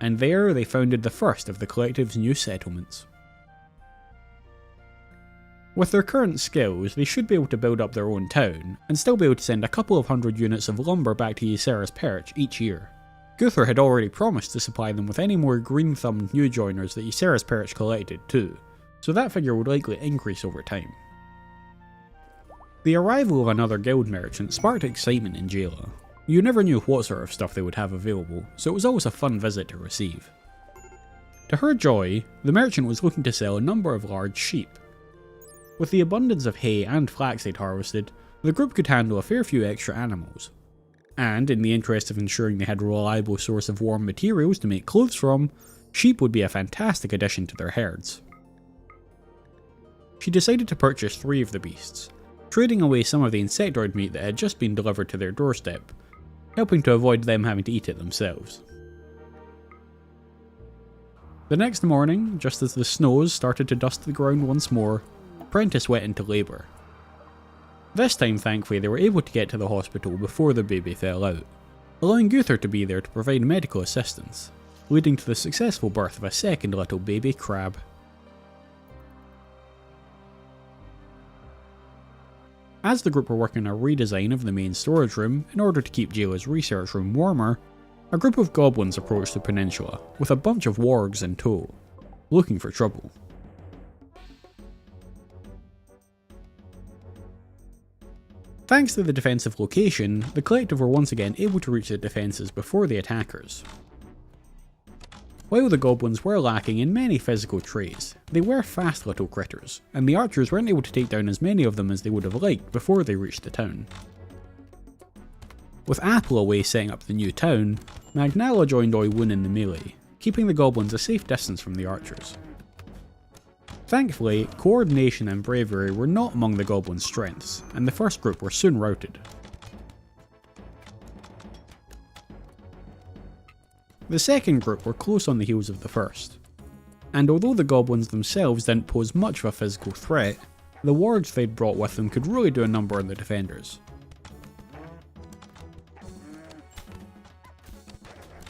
and there they founded the first of the collective's new settlements. With their current skills, they should be able to build up their own town, and still be able to send a couple of hundred units of lumber back to Ysera's Perch each year. Guther had already promised to supply them with any more green-thumbed new joiners that Ysera's Perch collected too, so that figure would likely increase over time. The arrival of another guild merchant sparked excitement in Jayla. You never knew what sort of stuff they would have available, so it was always a fun visit to receive. To her joy, the merchant was looking to sell a number of large sheep. With the abundance of hay and flax they'd harvested, the group could handle a fair few extra animals. And in the interest of ensuring they had a reliable source of warm materials to make clothes from, sheep would be a fantastic addition to their herds. She decided to purchase 3 of the beasts, trading away some of the insectoid meat that had just been delivered to their doorstep, helping to avoid them having to eat it themselves. The next morning, just as the snows started to dust the ground once more, Prentice went into labour. This time, thankfully, they were able to get to the hospital before the baby fell out, allowing Guther to be there to provide medical assistance, leading to the successful birth of a second little baby crab. As the group were working on a redesign of the main storage room in order to keep Jayla's research room warmer, a group of goblins approached the peninsula, with a bunch of wargs in tow, looking for trouble. Thanks to the defensive location, the collective were once again able to reach the defences before the attackers. While the goblins were lacking in many physical traits, they were fast little critters, and the archers weren't able to take down as many of them as they would have liked before they reached the town. With Apple away setting up the new town, Magnala joined Oiwun in the melee, keeping the goblins a safe distance from the archers. Thankfully, coordination and bravery were not among the goblins' strengths, and the first group were soon routed. The second group were close on the heels of the first, and although the goblins themselves didn't pose much of a physical threat, the wargs they'd brought with them could really do a number on the defenders.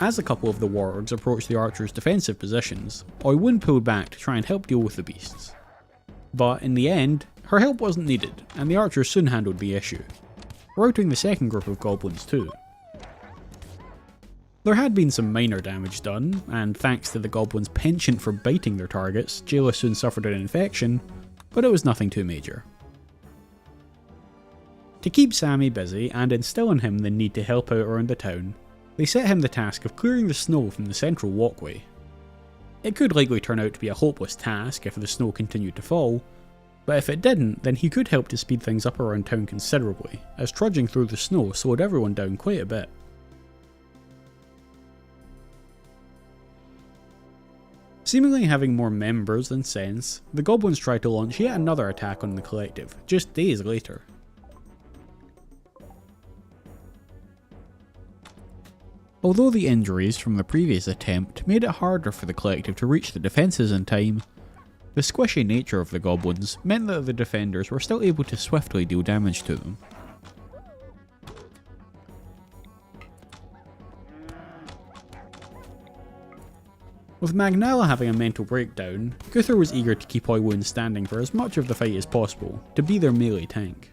As a couple of the wargs approached the archers' defensive positions, Oiwun pulled back to try and help deal with the beasts. But in the end, her help wasn't needed, and the archers soon handled the issue, routing the second group of goblins too. There had been some minor damage done, and thanks to the goblins' penchant for biting their targets, Jayla soon suffered an infection, but it was nothing too major. To keep Sammy busy and instill in him the need to help out around the town, they set him the task of clearing the snow from the central walkway. It could likely turn out to be a hopeless task if the snow continued to fall, but if it didn't, then he could help to speed things up around town considerably, as trudging through the snow slowed everyone down quite a bit. Seemingly having more members than sense, the goblins tried to launch yet another attack on the collective, just days later. Although the injuries from the previous attempt made it harder for the collective to reach the defences in time, the squishy nature of the goblins meant that the defenders were still able to swiftly deal damage to them. With Magnala having a mental breakdown, Guthor was eager to keep Oiwun standing for as much of the fight as possible, to be their melee tank.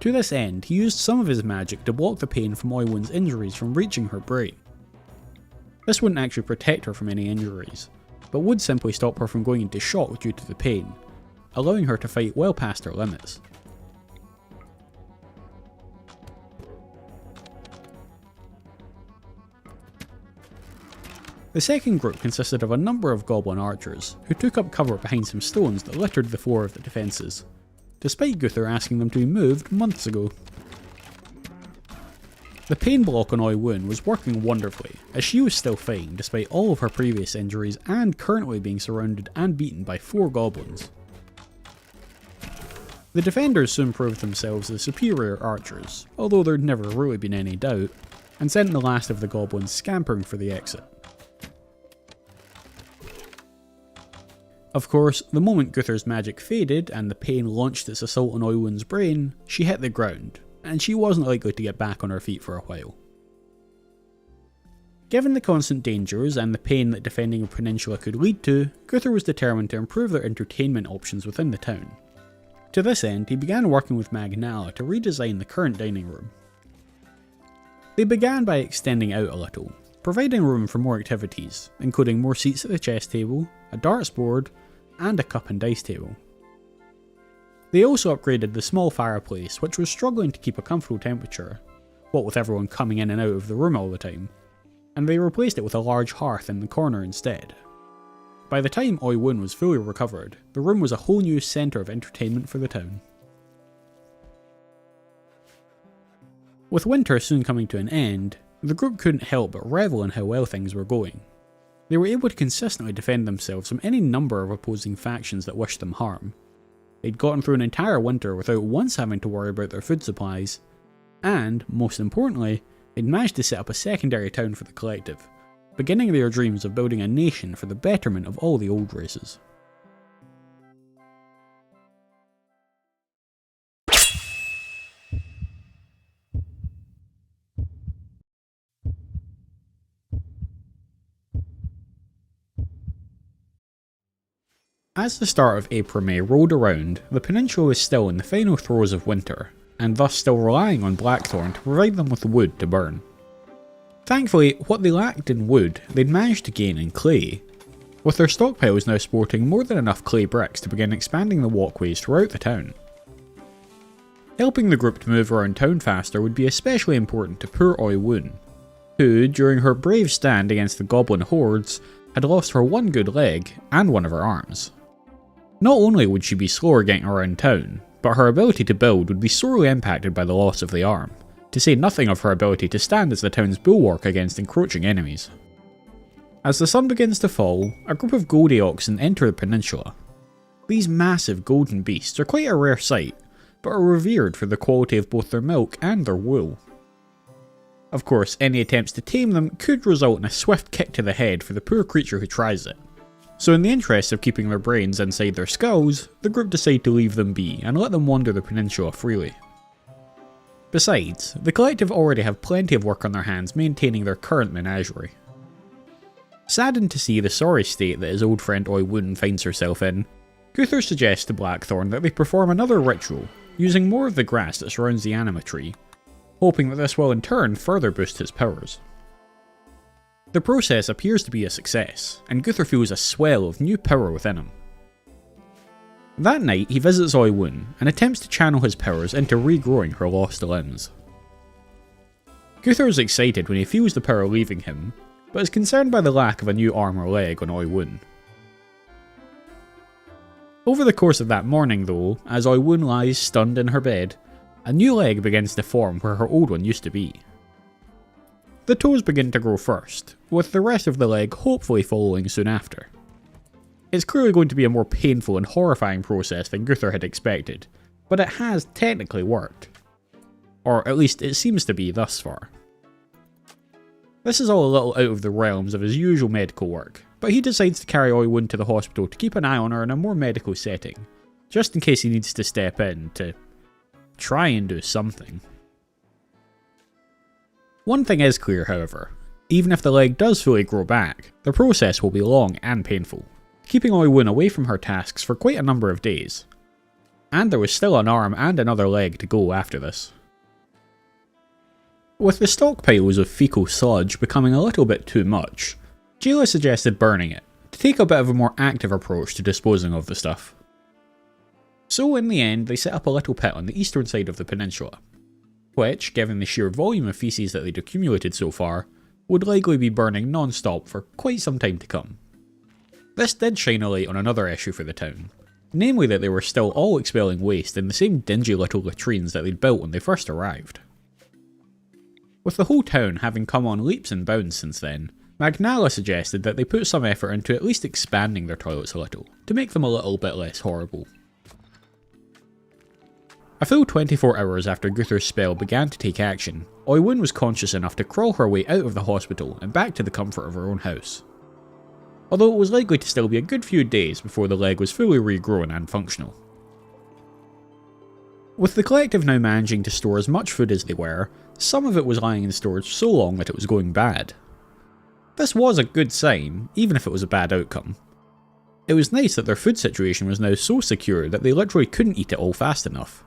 To this end, he used some of his magic to block the pain from Oiwun's injuries from reaching her brain. This wouldn't actually protect her from any injuries, but would simply stop her from going into shock due to the pain, allowing her to fight well past her limits. The second group consisted of a number of goblin archers, who took up cover behind some stones that littered the floor of the defences, despite Guthor asking them to be moved months ago. The pain block on Oiwun was working wonderfully, as she was still fine despite all of her previous injuries and currently being surrounded and beaten by 4 goblins. The defenders soon proved themselves the superior archers, although there'd never really been any doubt, and sent the last of the goblins scampering for the exit. Of course, the moment Guthor's magic faded and the pain launched its assault on Oiwun's brain, she hit the ground, and she wasn't likely to get back on her feet for a while. Given the constant dangers and the pain that defending a peninsula could lead to, Guthor was determined to improve their entertainment options within the town. To this end, he began working with Magnala to redesign the current dining room. They began by extending out a little, providing room for more activities, including more seats at the chess table, a darts board, and a cup and dice table. They also upgraded the small fireplace, which was struggling to keep a comfortable temperature, what with everyone coming in and out of the room all the time, and they replaced it with a large hearth in the corner instead. By the time Oiwun was fully recovered, the room was a whole new centre of entertainment for the town. With winter soon coming to an end, the group couldn't help but revel in how well things were going. They were able to consistently defend themselves from any number of opposing factions that wished them harm. They'd gotten through an entire winter without once having to worry about their food supplies, and, most importantly, they'd managed to set up a secondary town for the collective, beginning their dreams of building a nation for the betterment of all the old races. As the start of April-May rolled around, the peninsula was still in the final throes of winter, and thus still relying on Blackthorn to provide them with wood to burn. Thankfully, what they lacked in wood, they'd managed to gain in clay, with their stockpiles now sporting more than enough clay bricks to begin expanding the walkways throughout the town. Helping the group to move around town faster would be especially important to poor Oiwun, who, during her brave stand against the goblin hordes, had lost her one good leg and one of her arms. Not only would she be slower getting around town, but her ability to build would be sorely impacted by the loss of the arm, to say nothing of her ability to stand as the town's bulwark against encroaching enemies. As the sun begins to fall, a group of Goldie oxen enter the peninsula. These massive golden beasts are quite a rare sight, but are revered for the quality of both their milk and their wool. Of course, any attempts to tame them could result in a swift kick to the head for the poor creature who tries it. So in the interest of keeping their brains inside their skulls, the group decide to leave them be and let them wander the peninsula freely. Besides, the collective already have plenty of work on their hands maintaining their current menagerie. Saddened to see the sorry state that his old friend Oiwun finds herself in, Guthor suggests to Blackthorn that they perform another ritual, using more of the grass that surrounds the anima tree, hoping that this will in turn further boost his powers. The process appears to be a success, and Guthor feels a swell of new power within him. That night, he visits Oiwun and attempts to channel his powers into regrowing her lost limbs. Guthor is excited when he feels the power leaving him, but is concerned by the lack of a new arm or leg on Oiwun. Over the course of that morning though, as Oiwun lies stunned in her bed, a new leg begins to form where her old one used to be. The toes begin to grow first, with the rest of the leg hopefully following soon after. It's clearly going to be a more painful and horrifying process than Guthor had expected, but it has technically worked. Or at least it seems to be thus far. This is all a little out of the realms of his usual medical work, but he decides to carry Oiwun to the hospital to keep an eye on her in a more medical setting, just in case he needs to step in to try and do something. One thing is clear, however, even if the leg does fully grow back, the process will be long and painful, keeping Oiwun away from her tasks for quite a number of days. And there was still an arm and another leg to go after this. With the stockpiles of fecal sludge becoming a little bit too much, Jayla suggested burning it, to take a bit of a more active approach to disposing of the stuff. So in the end, they set up a little pit on the eastern side of the peninsula, which, given the sheer volume of feces that they'd accumulated so far, would likely be burning non-stop for quite some time to come. This did shine a light on another issue for the town, namely that they were still all expelling waste in the same dingy little latrines that they'd built when they first arrived. With the whole town having come on leaps and bounds since then, Magnala suggested that they put some effort into at least expanding their toilets a little, to make them a little bit less horrible. A full 24 hours after Guthor's spell began to take action, Oiwun was conscious enough to crawl her way out of the hospital and back to the comfort of her own house. Although it was likely to still be a good few days before the leg was fully regrown and functional. With the collective now managing to store as much food as they were, some of it was lying in storage so long that it was going bad. This was a good sign, even if it was a bad outcome. It was nice that their food situation was now so secure that they literally couldn't eat it all fast enough,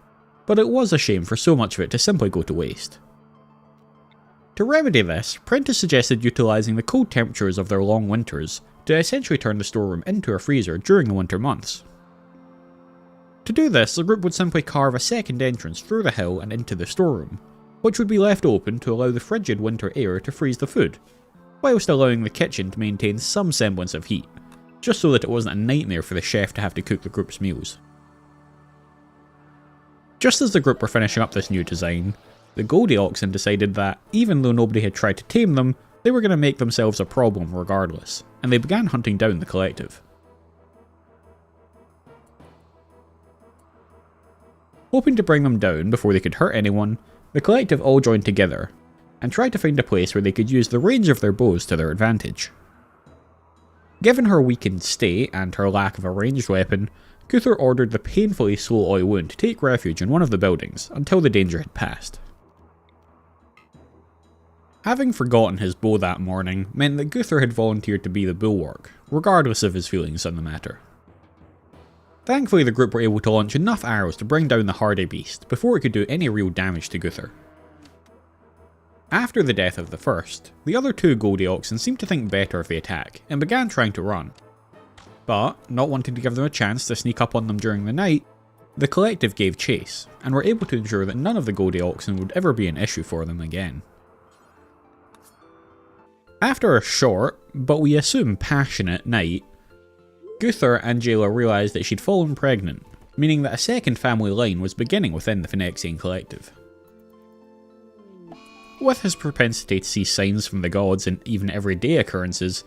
but it was a shame for so much of it to simply go to waste. To remedy this, Prentice suggested utilising the cold temperatures of their long winters to essentially turn the storeroom into a freezer during the winter months. To do this, the group would simply carve a second entrance through the hill and into the storeroom, which would be left open to allow the frigid winter air to freeze the food, whilst allowing the kitchen to maintain some semblance of heat, just so that it wasn't a nightmare for the chef to have to cook the group's meals. Just as the group were finishing up this new design, the Goldie oxen decided that, even though nobody had tried to tame them, they were going to make themselves a problem regardless, and they began hunting down the collective. Hoping to bring them down before they could hurt anyone, the collective all joined together, and tried to find a place where they could use the range of their bows to their advantage. Given her weakened state and her lack of a ranged weapon, Guthor ordered the painfully slow Oiwun to take refuge in one of the buildings until the danger had passed. Having forgotten his bow that morning meant that Guthor had volunteered to be the bulwark, regardless of his feelings on the matter. Thankfully, the group were able to launch enough arrows to bring down the hardy beast before it could do any real damage to Guthor. After the death of the first, the other two Goldie oxen seemed to think better of the attack and began trying to run. But, not wanting to give them a chance to sneak up on them during the night, the collective gave chase, and were able to ensure that none of the Goldie oxen would ever be an issue for them again. After a short, but we assume passionate night, Guthor and Jayla realised that she'd fallen pregnant, meaning that a second family line was beginning within the Phyrexian collective. With his propensity to see signs from the gods in even everyday occurrences,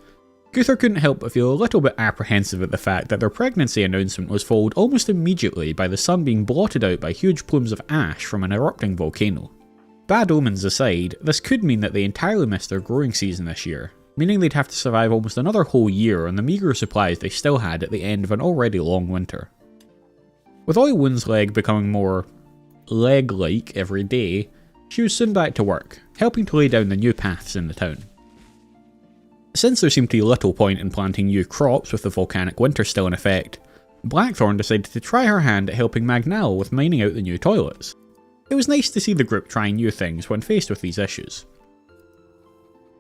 Guthor couldn't help but feel a little bit apprehensive at the fact that their pregnancy announcement was followed almost immediately by the sun being blotted out by huge plumes of ash from an erupting volcano. Bad omens aside, this could mean that they entirely missed their growing season this year, meaning they'd have to survive almost another whole year on the meagre supplies they still had at the end of an already long winter. With Oiwun's leg becoming more leg-like every day, she was soon back to work, helping to lay down the new paths in the town. Since there seemed to be little point in planting new crops with the volcanic winter still in effect, Blackthorn decided to try her hand at helping Magnal with mining out the new toilets. It was nice to see the group trying new things when faced with these issues.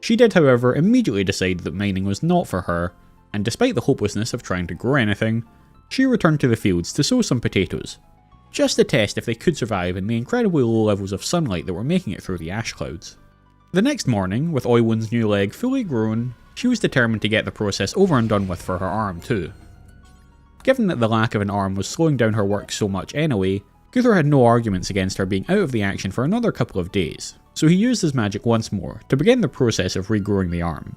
She did, however, immediately decide that mining was not for her, and despite the hopelessness of trying to grow anything, she returned to the fields to sow some potatoes, just to test if they could survive in the incredibly low levels of sunlight that were making it through the ash clouds. The next morning, with Oiwun's new leg fully grown, she was determined to get the process over and done with for her arm too. Given that the lack of an arm was slowing down her work so much anyway, Guthor had no arguments against her being out of the action for another couple of days, so he used his magic once more to begin the process of regrowing the arm.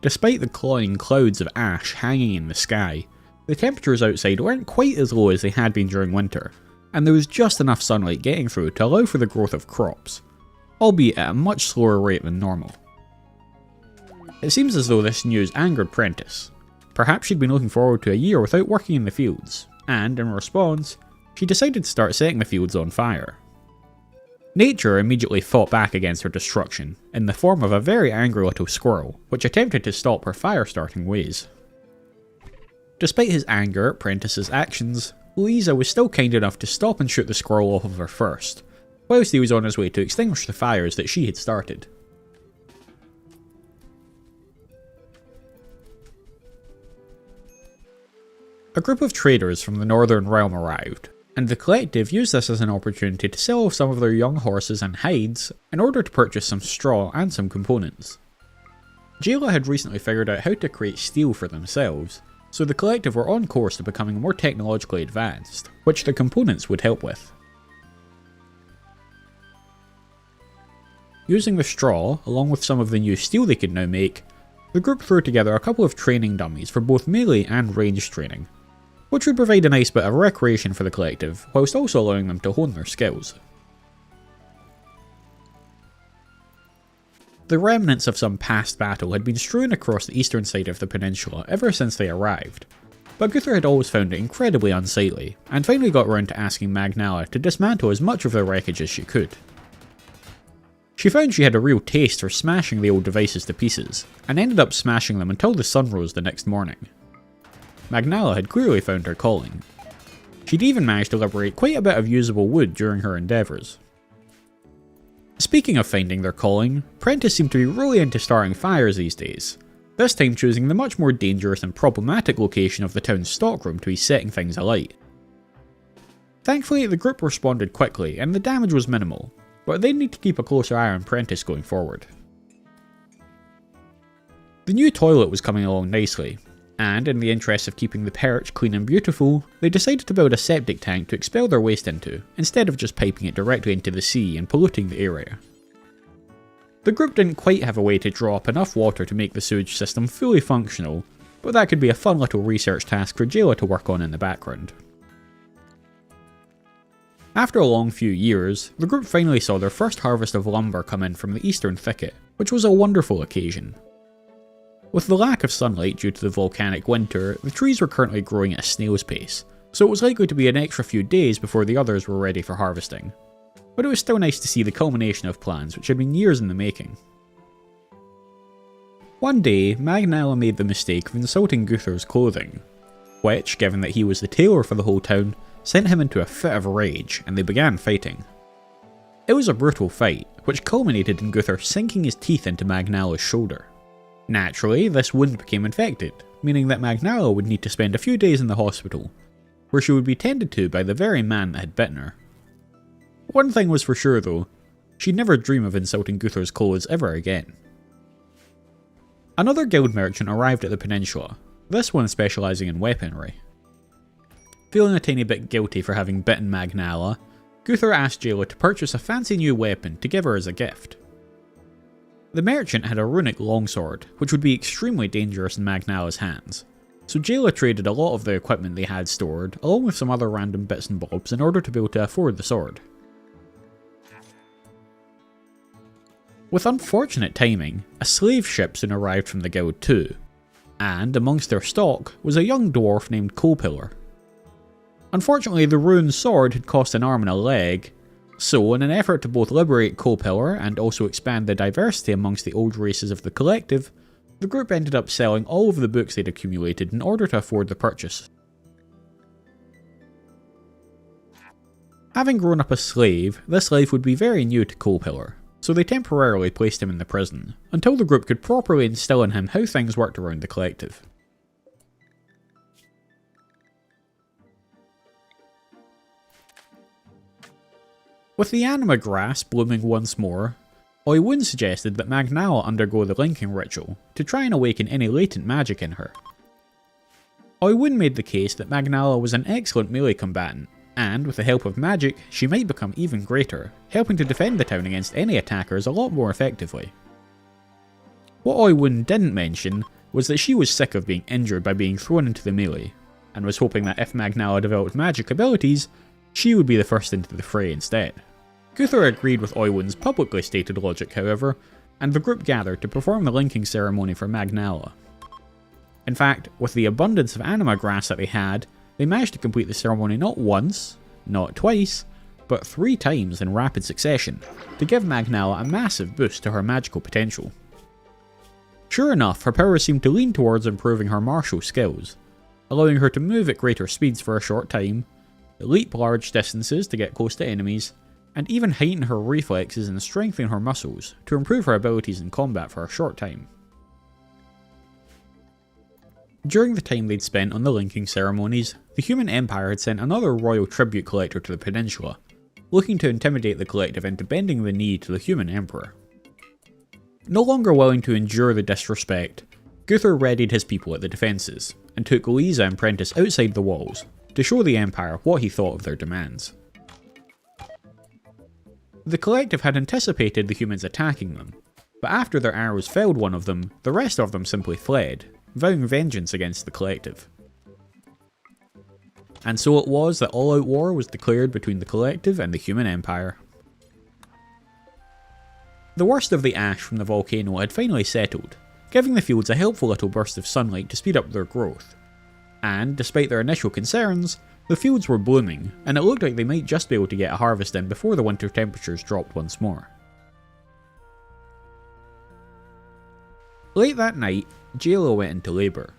Despite the clawing clouds of ash hanging in the sky, the temperatures outside weren't quite as low as they had been during winter, and there was just enough sunlight getting through to allow for the growth of crops, albeit at a much slower rate than normal. It seems as though this news angered Prentiss. Perhaps she'd been looking forward to a year without working in the fields, and in response, she decided to start setting the fields on fire. Nature immediately fought back against her destruction, in the form of a very angry little squirrel, which attempted to stop her fire-starting ways. Despite his anger at Prentiss's actions, Louisa was still kind enough to stop and shoot the squirrel off of her first, whilst he was on his way to extinguish the fires that she had started. A group of traders from the Northern Realm arrived, and the collective used this as an opportunity to sell off some of their young horses and hides in order to purchase some straw and some components. Jayla had recently figured out how to create steel for themselves, so the collective were on course to becoming more technologically advanced, which the components would help with. Using the straw, along with some of the new steel they could now make, the group threw together a couple of training dummies for both melee and ranged training, which would provide a nice bit of recreation for the collective, whilst also allowing them to hone their skills. The remnants of some past battle had been strewn across the eastern side of the peninsula ever since they arrived, but Guthor had always found it incredibly unsightly, and finally got round to asking Magnala to dismantle as much of the wreckage as she could. She found she had a real taste for smashing the old devices to pieces, and ended up smashing them until the sun rose the next morning. Magnala had clearly found her calling. She'd even managed to liberate quite a bit of usable wood during her endeavours. Speaking of finding their calling, Prentiss seemed to be really into starting fires these days, this time choosing the much more dangerous and problematic location of the town's stockroom to be setting things alight. Thankfully, the group responded quickly and the damage was minimal, but they'd need to keep a closer eye on Prentiss going forward. The new toilet was coming along nicely, and in the interest of keeping the perch clean and beautiful, they decided to build a septic tank to expel their waste into, instead of just piping it directly into the sea and polluting the area. The group didn't quite have a way to draw up enough water to make the sewage system fully functional, but that could be a fun little research task for Jayla to work on in the background. After a long few years, the group finally saw their first harvest of lumber come in from the eastern thicket, which was a wonderful occasion. With the lack of sunlight due to the volcanic winter, the trees were currently growing at a snail's pace, so it was likely to be an extra few days before the others were ready for harvesting. But it was still nice to see the culmination of plans which had been years in the making. One day, Magnala made the mistake of insulting Guthor's clothing, which, given that he was the tailor for the whole town, sent him into a fit of rage and they began fighting. It was a brutal fight, which culminated in Guthor sinking his teeth into Magnala's shoulder. Naturally, this wound became infected, meaning that Magnala would need to spend a few days in the hospital, where she would be tended to by the very man that had bitten her. One thing was for sure though, she'd never dream of insulting Guthor's clothes ever again. Another guild merchant arrived at the peninsula, this one specialising in weaponry. Feeling a tiny bit guilty for having bitten Magnala, Guthor asked Jayla to purchase a fancy new weapon to give her as a gift. The merchant had a runic longsword, which would be extremely dangerous in Magnala's hands, so Jayla traded a lot of the equipment they had stored, along with some other random bits and bobs, in order to be able to afford the sword. With unfortunate timing, a slave ship soon arrived from the guild too, and amongst their stock was a young dwarf named Coalpillar. Unfortunately, the ruined sword had cost an arm and a leg, so in an effort to both liberate Coalpillar and also expand the diversity amongst the old races of the collective, the group ended up selling all of the books they'd accumulated in order to afford the purchase. Having grown up a slave, this life would be very new to Coalpillar, so they temporarily placed him in the prison, until the group could properly instill in him how things worked around the collective. With the anima grass blooming once more, Oiwun suggested that Magnala undergo the linking ritual to try and awaken any latent magic in her. Oiwun made the case that Magnala was an excellent melee combatant, and with the help of magic, she might become even greater, helping to defend the town against any attackers a lot more effectively. What Oiwun didn't mention was that she was sick of being injured by being thrown into the melee, and was hoping that if Magnala developed magic abilities, she would be the first into the fray instead. Guthor agreed with Oiwun's publicly stated logic, however, and the group gathered to perform the linking ceremony for Magnala. In fact, with the abundance of anima grass that they had, they managed to complete the ceremony not once, not twice, but 3 times in rapid succession, to give Magnala a massive boost to her magical potential. Sure enough, her powers seemed to lean towards improving her martial skills, allowing her to move at greater speeds for a short time, leap large distances to get close to enemies, and even heighten her reflexes and strengthen her muscles to improve her abilities in combat for a short time. During the time they'd spent on the linking ceremonies, the Human Empire had sent another royal tribute collector to the peninsula, looking to intimidate the collective into bending the knee to the Human Emperor. No longer willing to endure the disrespect, Guthor readied his people at the defences, and took Louisa and Prentice outside the walls, to show the Empire what he thought of their demands. The collective had anticipated the humans attacking them, but after their arrows felled one of them, the rest of them simply fled, vowing vengeance against the collective. And so it was that all-out war was declared between the collective and the Human Empire. The worst of the ash from the volcano had finally settled, giving the fields a helpful little burst of sunlight to speed up their growth. And, despite their initial concerns, the fields were blooming, and it looked like they might just be able to get a harvest in before the winter temperatures dropped once more. Late that night, Jayla went into labour.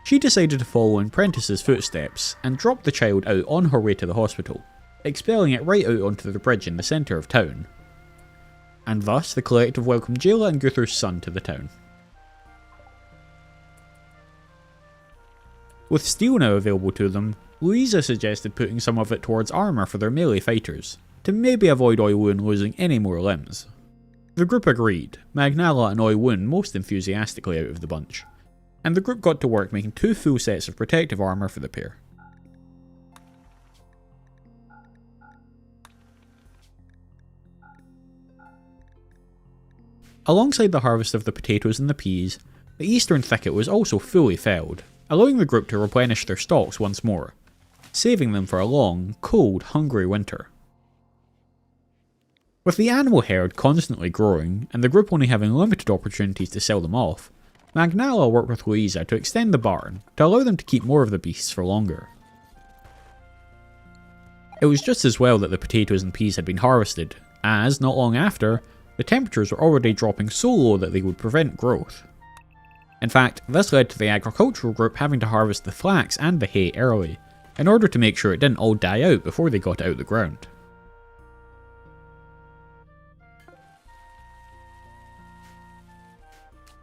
She decided to follow in Prentice's footsteps and dropped the child out on her way to the hospital, expelling it right out onto the bridge in the centre of town. And thus the collective welcomed Jayla and Guthor's son to the town. With steel now available to them, Louisa suggested putting some of it towards armour for their melee fighters, to maybe avoid Oiwun losing any more limbs. The group agreed, Magnala and Oiwun most enthusiastically out of the bunch, and the group got to work making 2 full sets of protective armour for the pair. Alongside the harvest of the potatoes and the peas, the eastern thicket was also fully felled, allowing the group to replenish their stocks once more, saving them for a long, cold, hungry winter. With the animal herd constantly growing, and the group only having limited opportunities to sell them off, Magnala worked with Louisa to extend the barn to allow them to keep more of the beasts for longer. It was just as well that the potatoes and peas had been harvested, as, not long after, the temperatures were already dropping so low that they would prevent growth. In fact, this led to the agricultural group having to harvest the flax and the hay early, in order to make sure it didn't all die out before they got it out the ground.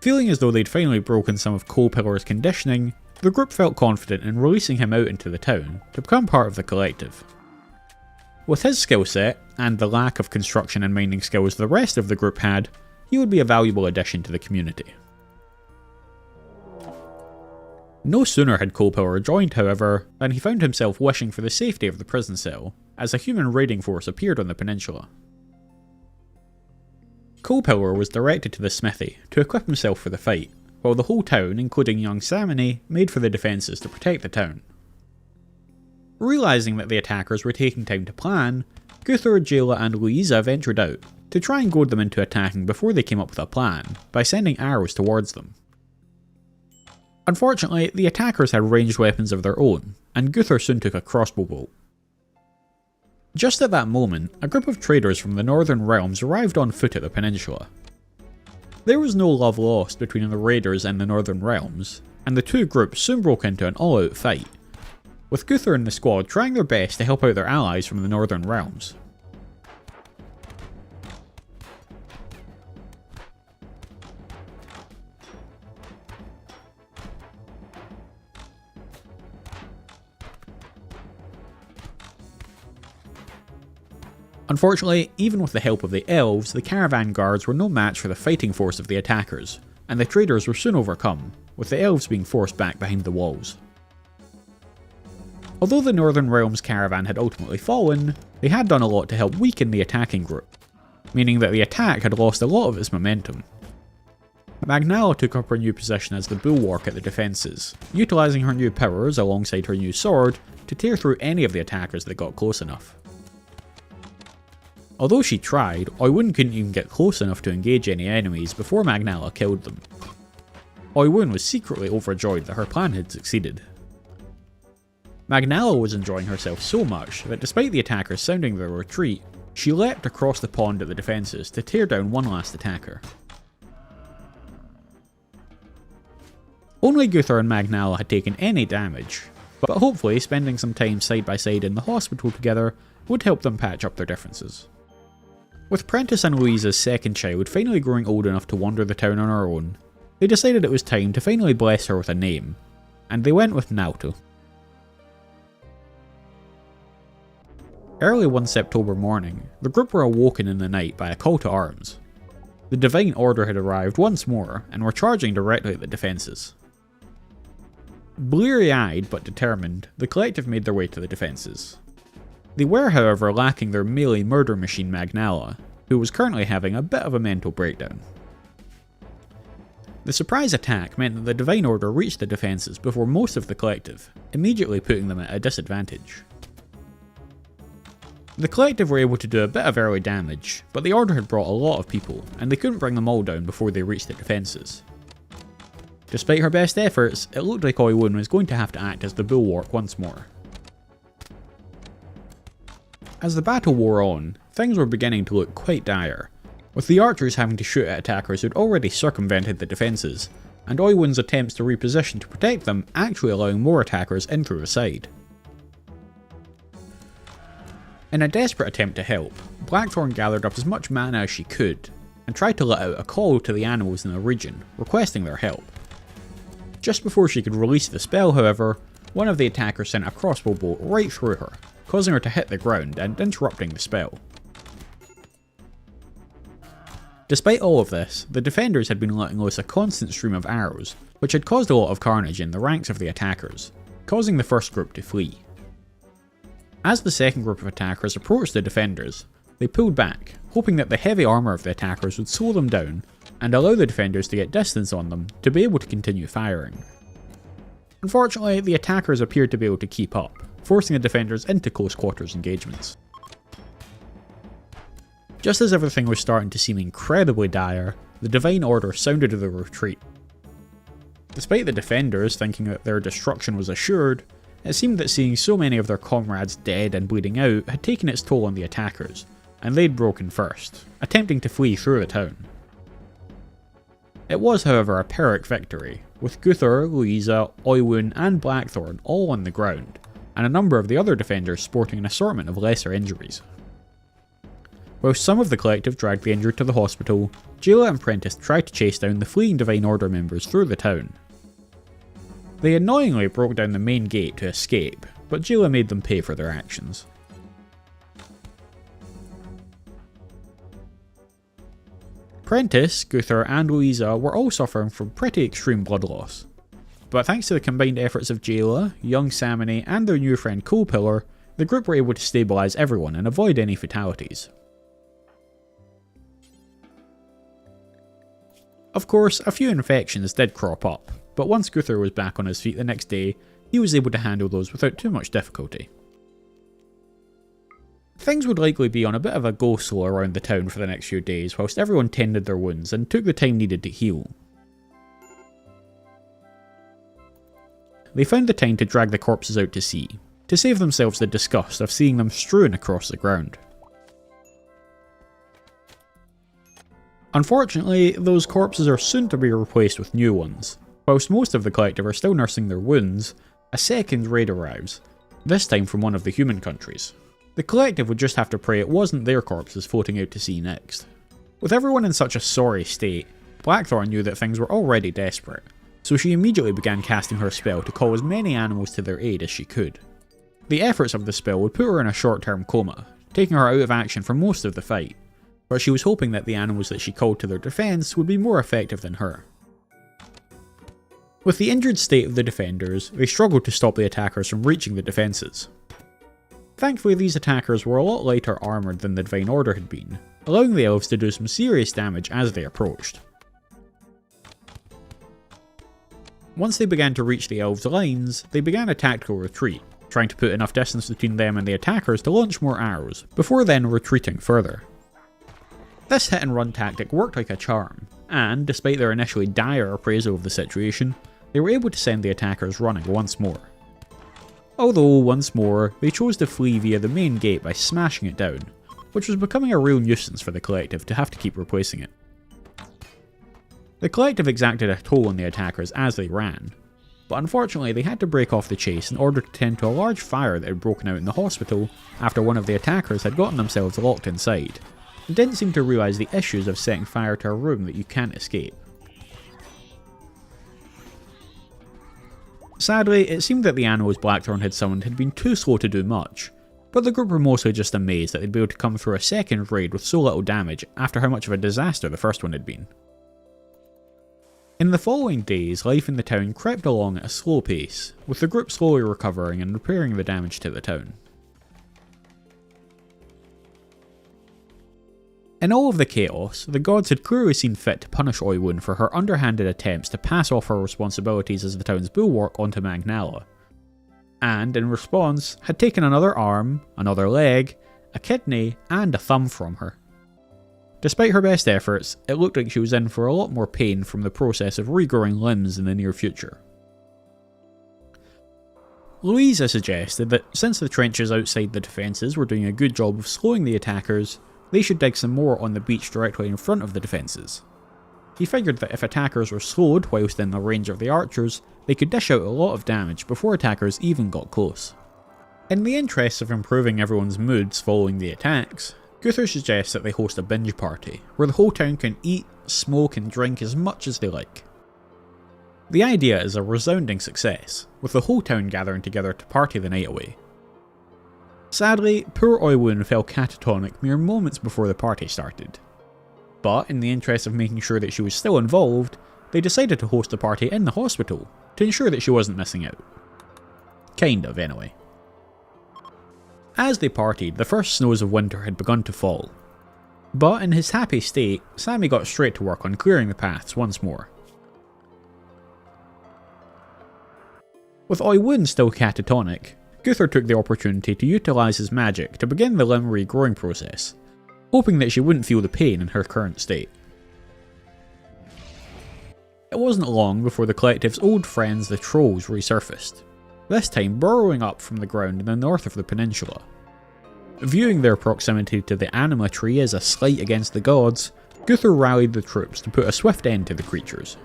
Feeling as though they'd finally broken some of Coalpillar's conditioning, the group felt confident in releasing him out into the town to become part of the collective. With his skill set, and the lack of construction and mining skills the rest of the group had, he would be a valuable addition to the community. No sooner had Colepower joined, however, than he found himself wishing for the safety of the prison cell, as a human raiding force appeared on the peninsula. Colepower was directed to the smithy to equip himself for the fight, while the whole town, including young Samony, made for the defences to protect the town. Realising that the attackers were taking time to plan, Guthor, Jayla and Louisa ventured out to try and goad them into attacking before they came up with a plan, by sending arrows towards them. Unfortunately, the attackers had ranged weapons of their own, and Guthor soon took a crossbow bolt. Just at that moment, a group of traders from the Northern Realms arrived on foot at the peninsula. There was no love lost between the raiders and the Northern Realms, and the two groups soon broke into an all-out fight, with Guthor and the squad trying their best to help out their allies from the Northern Realms. Unfortunately, even with the help of the Elves, the caravan guards were no match for the fighting force of the attackers, and the traders were soon overcome, with the Elves being forced back behind the walls. Although the Northern Realms caravan had ultimately fallen, they had done a lot to help weaken the attacking group, meaning that the attack had lost a lot of its momentum. Magnala took up her new position as the bulwark at the defences, utilising her new powers alongside her new sword to tear through any of the attackers that got close enough. Although she tried, Oiwun couldn't even get close enough to engage any enemies before Magnala killed them. Oiwun was secretly overjoyed that her plan had succeeded. Magnala was enjoying herself so much that despite the attackers sounding their retreat, she leapt across the pond at the defences to tear down one last attacker. Only Guthor and Magnala had taken any damage, but hopefully spending some time side by side in the hospital together would help them patch up their differences. With Prentiss and Louisa's second child finally growing old enough to wander the town on her own, they decided it was time to finally bless her with a name, and they went with Naoto. Early one September morning, the group were awoken in the night by a call to arms. The Divine Order had arrived once more and were charging directly at the defences. Bleary-eyed but determined, the collective made their way to the defences. They were, however, lacking their melee murder machine Magnala, who was currently having a bit of a mental breakdown. The surprise attack meant that the Divine Order reached the defences before most of the collective, immediately putting them at a disadvantage. The collective were able to do a bit of early damage, but the Order had brought a lot of people, and they couldn't bring them all down before they reached the defences. Despite her best efforts, it looked like Oiwun was going to have to act as the bulwark once more. As the battle wore on, things were beginning to look quite dire, with the archers having to shoot at attackers who'd already circumvented the defences, and Oiwun's attempts to reposition to protect them actually allowing more attackers in through the side. In a desperate attempt to help, Blackthorn gathered up as much mana as she could, and tried to let out a call to the animals in the region, requesting their help. Just before she could release the spell, however, one of the attackers sent a crossbow bolt right through her, causing her to hit the ground and interrupting the spell. Despite all of this, the defenders had been letting loose a constant stream of arrows, which had caused a lot of carnage in the ranks of the attackers, causing the first group to flee. As the second group of attackers approached the defenders, they pulled back, hoping that the heavy armour of the attackers would slow them down and allow the defenders to get distance on them to be able to continue firing. Unfortunately, the attackers appeared to be able to keep up, forcing the defenders into close quarters engagements. Just as everything was starting to seem incredibly dire, the Divine Order sounded the retreat. Despite the defenders thinking that their destruction was assured, it seemed that seeing so many of their comrades dead and bleeding out had taken its toll on the attackers, and they'd broken first, attempting to flee through the town. It was, however, a Pyrrhic victory, with Guthor, Louisa, Oiwun and Blackthorn all on the ground, and a number of the other defenders sporting an assortment of lesser injuries. While some of the collective dragged the injured to the hospital, Jayla and Prentiss tried to chase down the fleeing Divine Order members through the town. They annoyingly broke down the main gate to escape, but Jayla made them pay for their actions. Prentiss, Guthor and Louisa were all suffering from pretty extreme blood loss. but thanks to the combined efforts of Jayla, young Samini, and their new friend Coalpillar, the group were able to stabilise everyone and avoid any fatalities. Of course, a few infections did crop up, but once Guthur was back on his feet the next day, he was able to handle those without too much difficulty. Things would likely be on a bit of a go-slow around the town for the next few days whilst everyone tended their wounds and took the time needed to heal. They found the time to drag the corpses out to sea, to save themselves the disgust of seeing them strewn across the ground. Unfortunately, those corpses are soon to be replaced with new ones. Whilst most of the collective are still nursing their wounds, a second raid arrives, this time from one of the human countries. The collective would just have to pray it wasn't their corpses floating out to sea next. With everyone in such a sorry state, Blackthorn knew that things were already desperate, so she immediately began casting her spell to call as many animals to their aid as she could. The efforts of the spell would put her in a short-term coma, taking her out of action for most of the fight, but she was hoping that the animals that she called to their defence would be more effective than her. With the injured state of the defenders, they struggled to stop the attackers from reaching the defences. Thankfully, these attackers were a lot lighter armoured than the Divine Order had been, allowing the elves to do some serious damage as they approached. Once they began to reach the elves' lines, they began a tactical retreat, trying to put enough distance between them and the attackers to launch more arrows, before then retreating further. This hit and run tactic worked like a charm, and despite their initially dire appraisal of the situation, they were able to send the attackers running once more. Although, once more, they chose to flee via the main gate by smashing it down, which was becoming a real nuisance for the collective to have to keep replacing it. The collective exacted a toll on the attackers as they ran, but unfortunately they had to break off the chase in order to tend to a large fire that had broken out in the hospital after one of the attackers had gotten themselves locked inside, and didn't seem to realise the issues of setting fire to a room that you can't escape. Sadly, it seemed that the animals Blackthorn had summoned had been too slow to do much, but the group were mostly just amazed that they'd be able to come through a second raid with so little damage after how much of a disaster the first one had been. In the following days, life in the town crept along at a slow pace, with the group slowly recovering and repairing the damage to the town. In all of the chaos, the gods had clearly seen fit to punish Oiwun for her underhanded attempts to pass off her responsibilities as the town's bulwark onto Magnala, and in response had taken another arm, another leg, a kidney, and a thumb from her. Despite her best efforts, it looked like she was in for a lot more pain from the process of regrowing limbs in the near future. Louisa suggested that since the trenches outside the defences were doing a good job of slowing the attackers, they should dig some more on the beach directly in front of the defences. He figured that if attackers were slowed whilst in the range of the archers, they could dish out a lot of damage before attackers even got close. In the interests of improving everyone's moods following the attacks, Guthur suggests that they host a binge party, where the whole town can eat, smoke and drink as much as they like. The idea is a resounding success, with the whole town gathering together to party the night away. Sadly, poor Oiwun fell catatonic mere moments before the party started. But in the interest of making sure that she was still involved, they decided to host the party in the hospital, to ensure that she wasn't missing out. Kind of, anyway. As they partied, the first snows of winter had begun to fall. But in his happy state, Sammy got straight to work on clearing the paths once more. With Oiwun still catatonic, Guthur took the opportunity to utilise his magic to begin the limb regrowing process, hoping that she wouldn't feel the pain in her current state. It wasn't long before the collective's old friends the trolls resurfaced, this time burrowing up from the ground in the north of the peninsula. Viewing their proximity to the anima tree as a slight against the gods, Guthur rallied the troops to put a swift end to the creatures.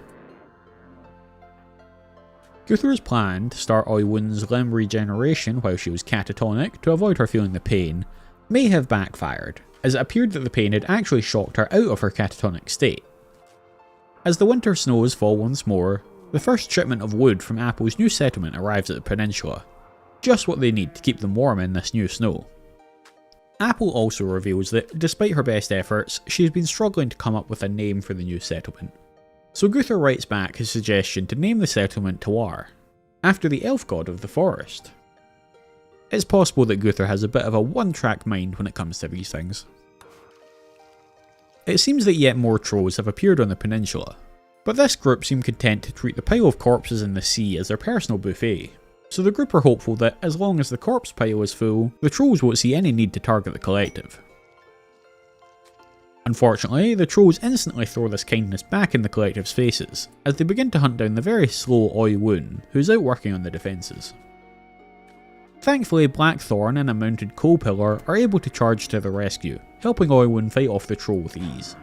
Guthur's plan to start Oiwun's limb regeneration while she was catatonic to avoid her feeling the pain may have backfired, as it appeared that the pain had actually shocked her out of her catatonic state. As the winter snows fall once more, the first shipment of wood from Apple's new settlement arrives at the peninsula, just what they need to keep them warm in this new snow. Apple also reveals that, despite her best efforts, she has been struggling to come up with a name for the new settlement. So Guthor writes back his suggestion to name the settlement Talar, after the elf god of the forest. It's possible that Guthor has a bit of a one-track mind when it comes to these things. It seems that yet more trolls have appeared on the peninsula, but this group seem content to treat the pile of corpses in the sea as their personal buffet, so the group are hopeful that as long as the corpse pile is full, the trolls won't see any need to target the collective. Unfortunately, the trolls instantly throw this kindness back in the collective's faces, as they begin to hunt down the very slow Oi Woon, who's out working on the defences. Thankfully, Blackthorn and a mounted coal pillar are able to charge to the rescue, helping Oi Woon fight off the troll with ease.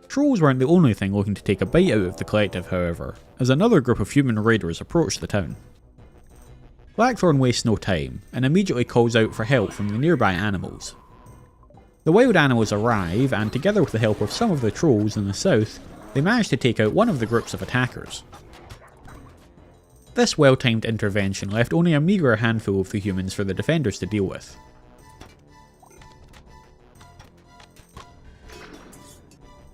Trolls weren't the only thing looking to take a bite out of the collective, however, as another group of human raiders approached the town. Blackthorn wastes no time, and immediately calls out for help from the nearby animals. The wild animals arrive, and together with the help of some of the trolls in the south, they manage to take out one of the groups of attackers. This well-timed intervention left only a meagre handful of the humans for the defenders to deal with.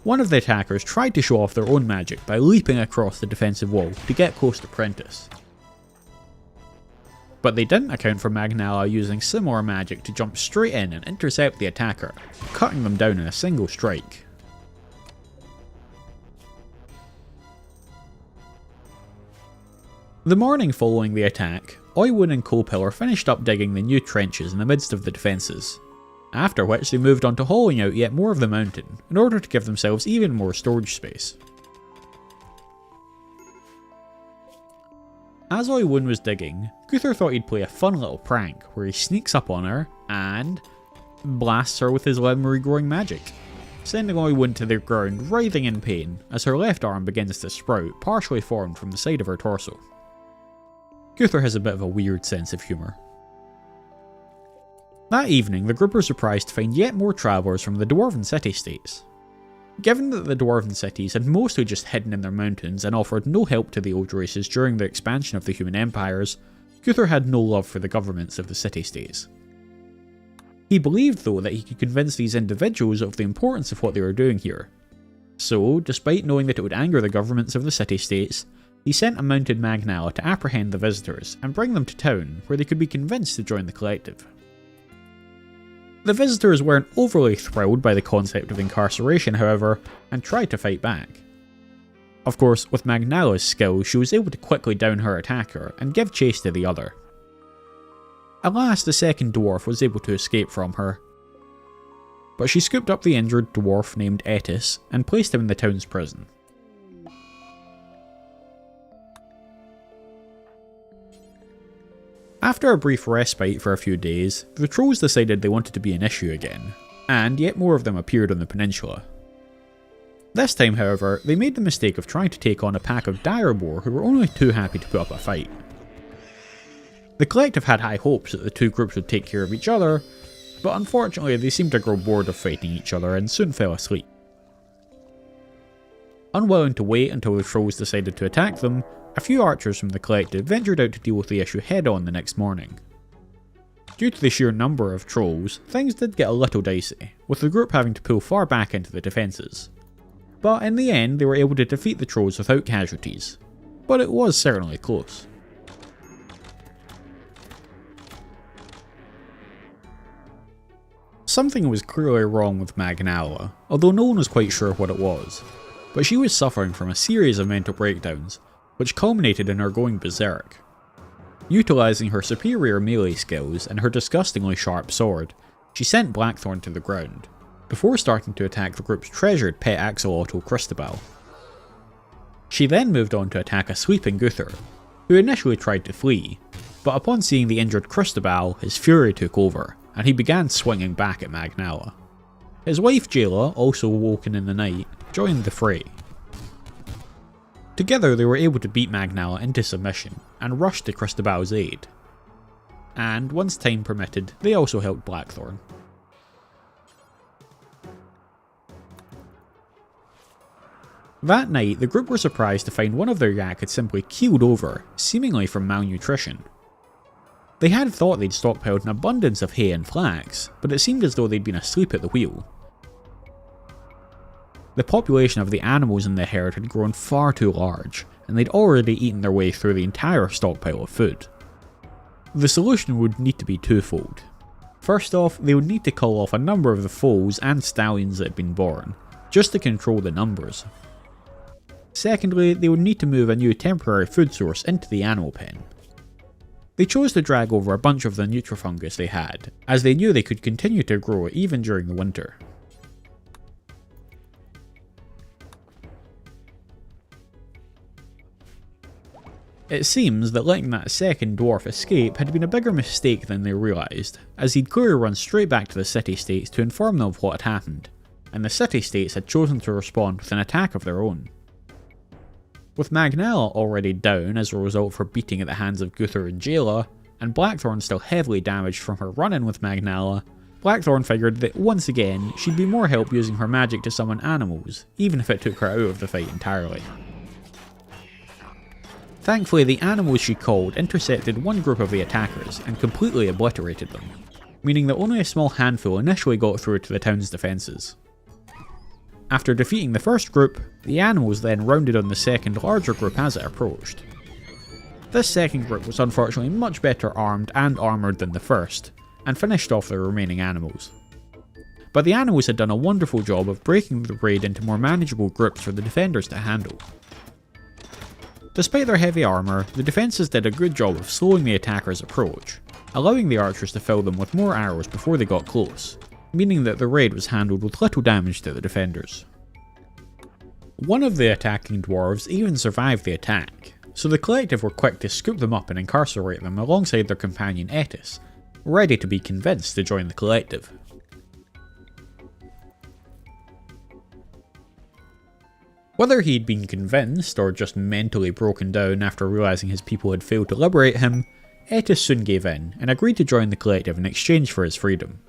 One of the attackers tried to show off their own magic by leaping across the defensive wall to get close to Prentice. But they didn't account for Magnala using similar magic to jump straight in and intercept the attacker, cutting them down in a single strike. The morning following the attack, Oi Woon and Coal Pillar finished up digging the new trenches in the midst of the defences, after which they moved on to hollowing out yet more of the mountain in order to give themselves even more storage space. As Oi Woon was digging, Guthor thought he'd play a fun little prank where he sneaks up on her and blasts her with his memory growing magic, sending Oi Woon to the ground writhing in pain as her left arm begins to sprout, partially formed from the side of her torso. Guthor has a bit of a weird sense of humour. That evening, the group were surprised to find yet more travellers from the Dwarven city-states. Given that the Dwarven cities had mostly just hidden in their mountains and offered no help to the old races during the expansion of the human empires, Guthor had no love for the governments of the city-states. He believed though that he could convince these individuals of the importance of what they were doing here. So, despite knowing that it would anger the governments of the city-states, he sent a mounted Magnala to apprehend the visitors and bring them to town where they could be convinced to join the collective. The visitors weren't overly thrilled by the concept of incarceration, however, and tried to fight back. Of course, with Magnala's skill, she was able to quickly down her attacker and give chase to the other. Alas, the second dwarf was able to escape from her, but she scooped up the injured dwarf named Etis and placed him in the town's prison. After a brief respite for a few days, the trolls decided they wanted to be an issue again, and yet more of them appeared on the peninsula. This time, however, they made the mistake of trying to take on a pack of direboar who were only too happy to put up a fight. The collective had high hopes that the two groups would take care of each other, but unfortunately they seemed to grow bored of fighting each other and soon fell asleep. Unwilling to wait until the trolls decided to attack them, a few archers from the collective ventured out to deal with the issue head on the next morning. Due to the sheer number of trolls, things did get a little dicey, with the group having to pull far back into the defences. But in the end they were able to defeat the trolls without casualties, but it was certainly close. Something was clearly wrong with Magnala, although no one was quite sure what it was, but she was suffering from a series of mental breakdowns, which culminated in her going berserk. Utilising her superior melee skills and her disgustingly sharp sword, she sent Blackthorn to the ground, before starting to attack the group's treasured pet axolotl Christabel. She then moved on to attack a sleeping Guthor, who initially tried to flee, but upon seeing the injured Christabel, his fury took over, and he began swinging back at Magnala. His wife Jayla, also woken in the night, joined the fray. Together they were able to beat Magnala into submission, and rushed to Christabel's aid. And once time permitted, they also helped Blackthorn. That night, the group were surprised to find one of their yak had simply keeled over, seemingly from malnutrition. They had thought they'd stockpiled an abundance of hay and flax, but it seemed as though they'd been asleep at the wheel. The population of the animals in the herd had grown far too large, and they'd already eaten their way through the entire stockpile of food. The solution would need to be twofold. First off, they would need to cull off a number of the foals and stallions that had been born, just to control the numbers. Secondly, they would need to move a new temporary food source into the animal pen. They chose to drag over a bunch of the nutrifungus they had, as they knew they could continue to grow even during the winter. It seems that letting that second dwarf escape had been a bigger mistake than they realised, as he'd clearly run straight back to the city-states to inform them of what had happened, and the city-states had chosen to respond with an attack of their own. With Magnella already down as a result of her beating at the hands of Guthor and Jayla, and Blackthorn still heavily damaged from her run-in with Magnella, Blackthorn figured that once again she'd be more help using her magic to summon animals, even if it took her out of the fight entirely. Thankfully, the animals she called intercepted one group of the attackers and completely obliterated them, meaning that only a small handful initially got through to the town's defences. After defeating the first group, the animals then rounded on the second larger group as it approached. This second group was unfortunately much better armed and armoured than the first, and finished off the remaining animals. But the animals had done a wonderful job of breaking the raid into more manageable groups for the defenders to handle. Despite their heavy armour, the defences did a good job of slowing the attackers' approach, allowing the archers to fill them with more arrows before they got close, meaning that the raid was handled with little damage to the defenders. One of the attacking dwarves even survived the attack, so the collective were quick to scoop them up and incarcerate them alongside their companion Etis, ready to be convinced to join the collective. Whether he'd been convinced or just mentally broken down after realising his people had failed to liberate him, Etis soon gave in and agreed to join the collective in exchange for his freedom.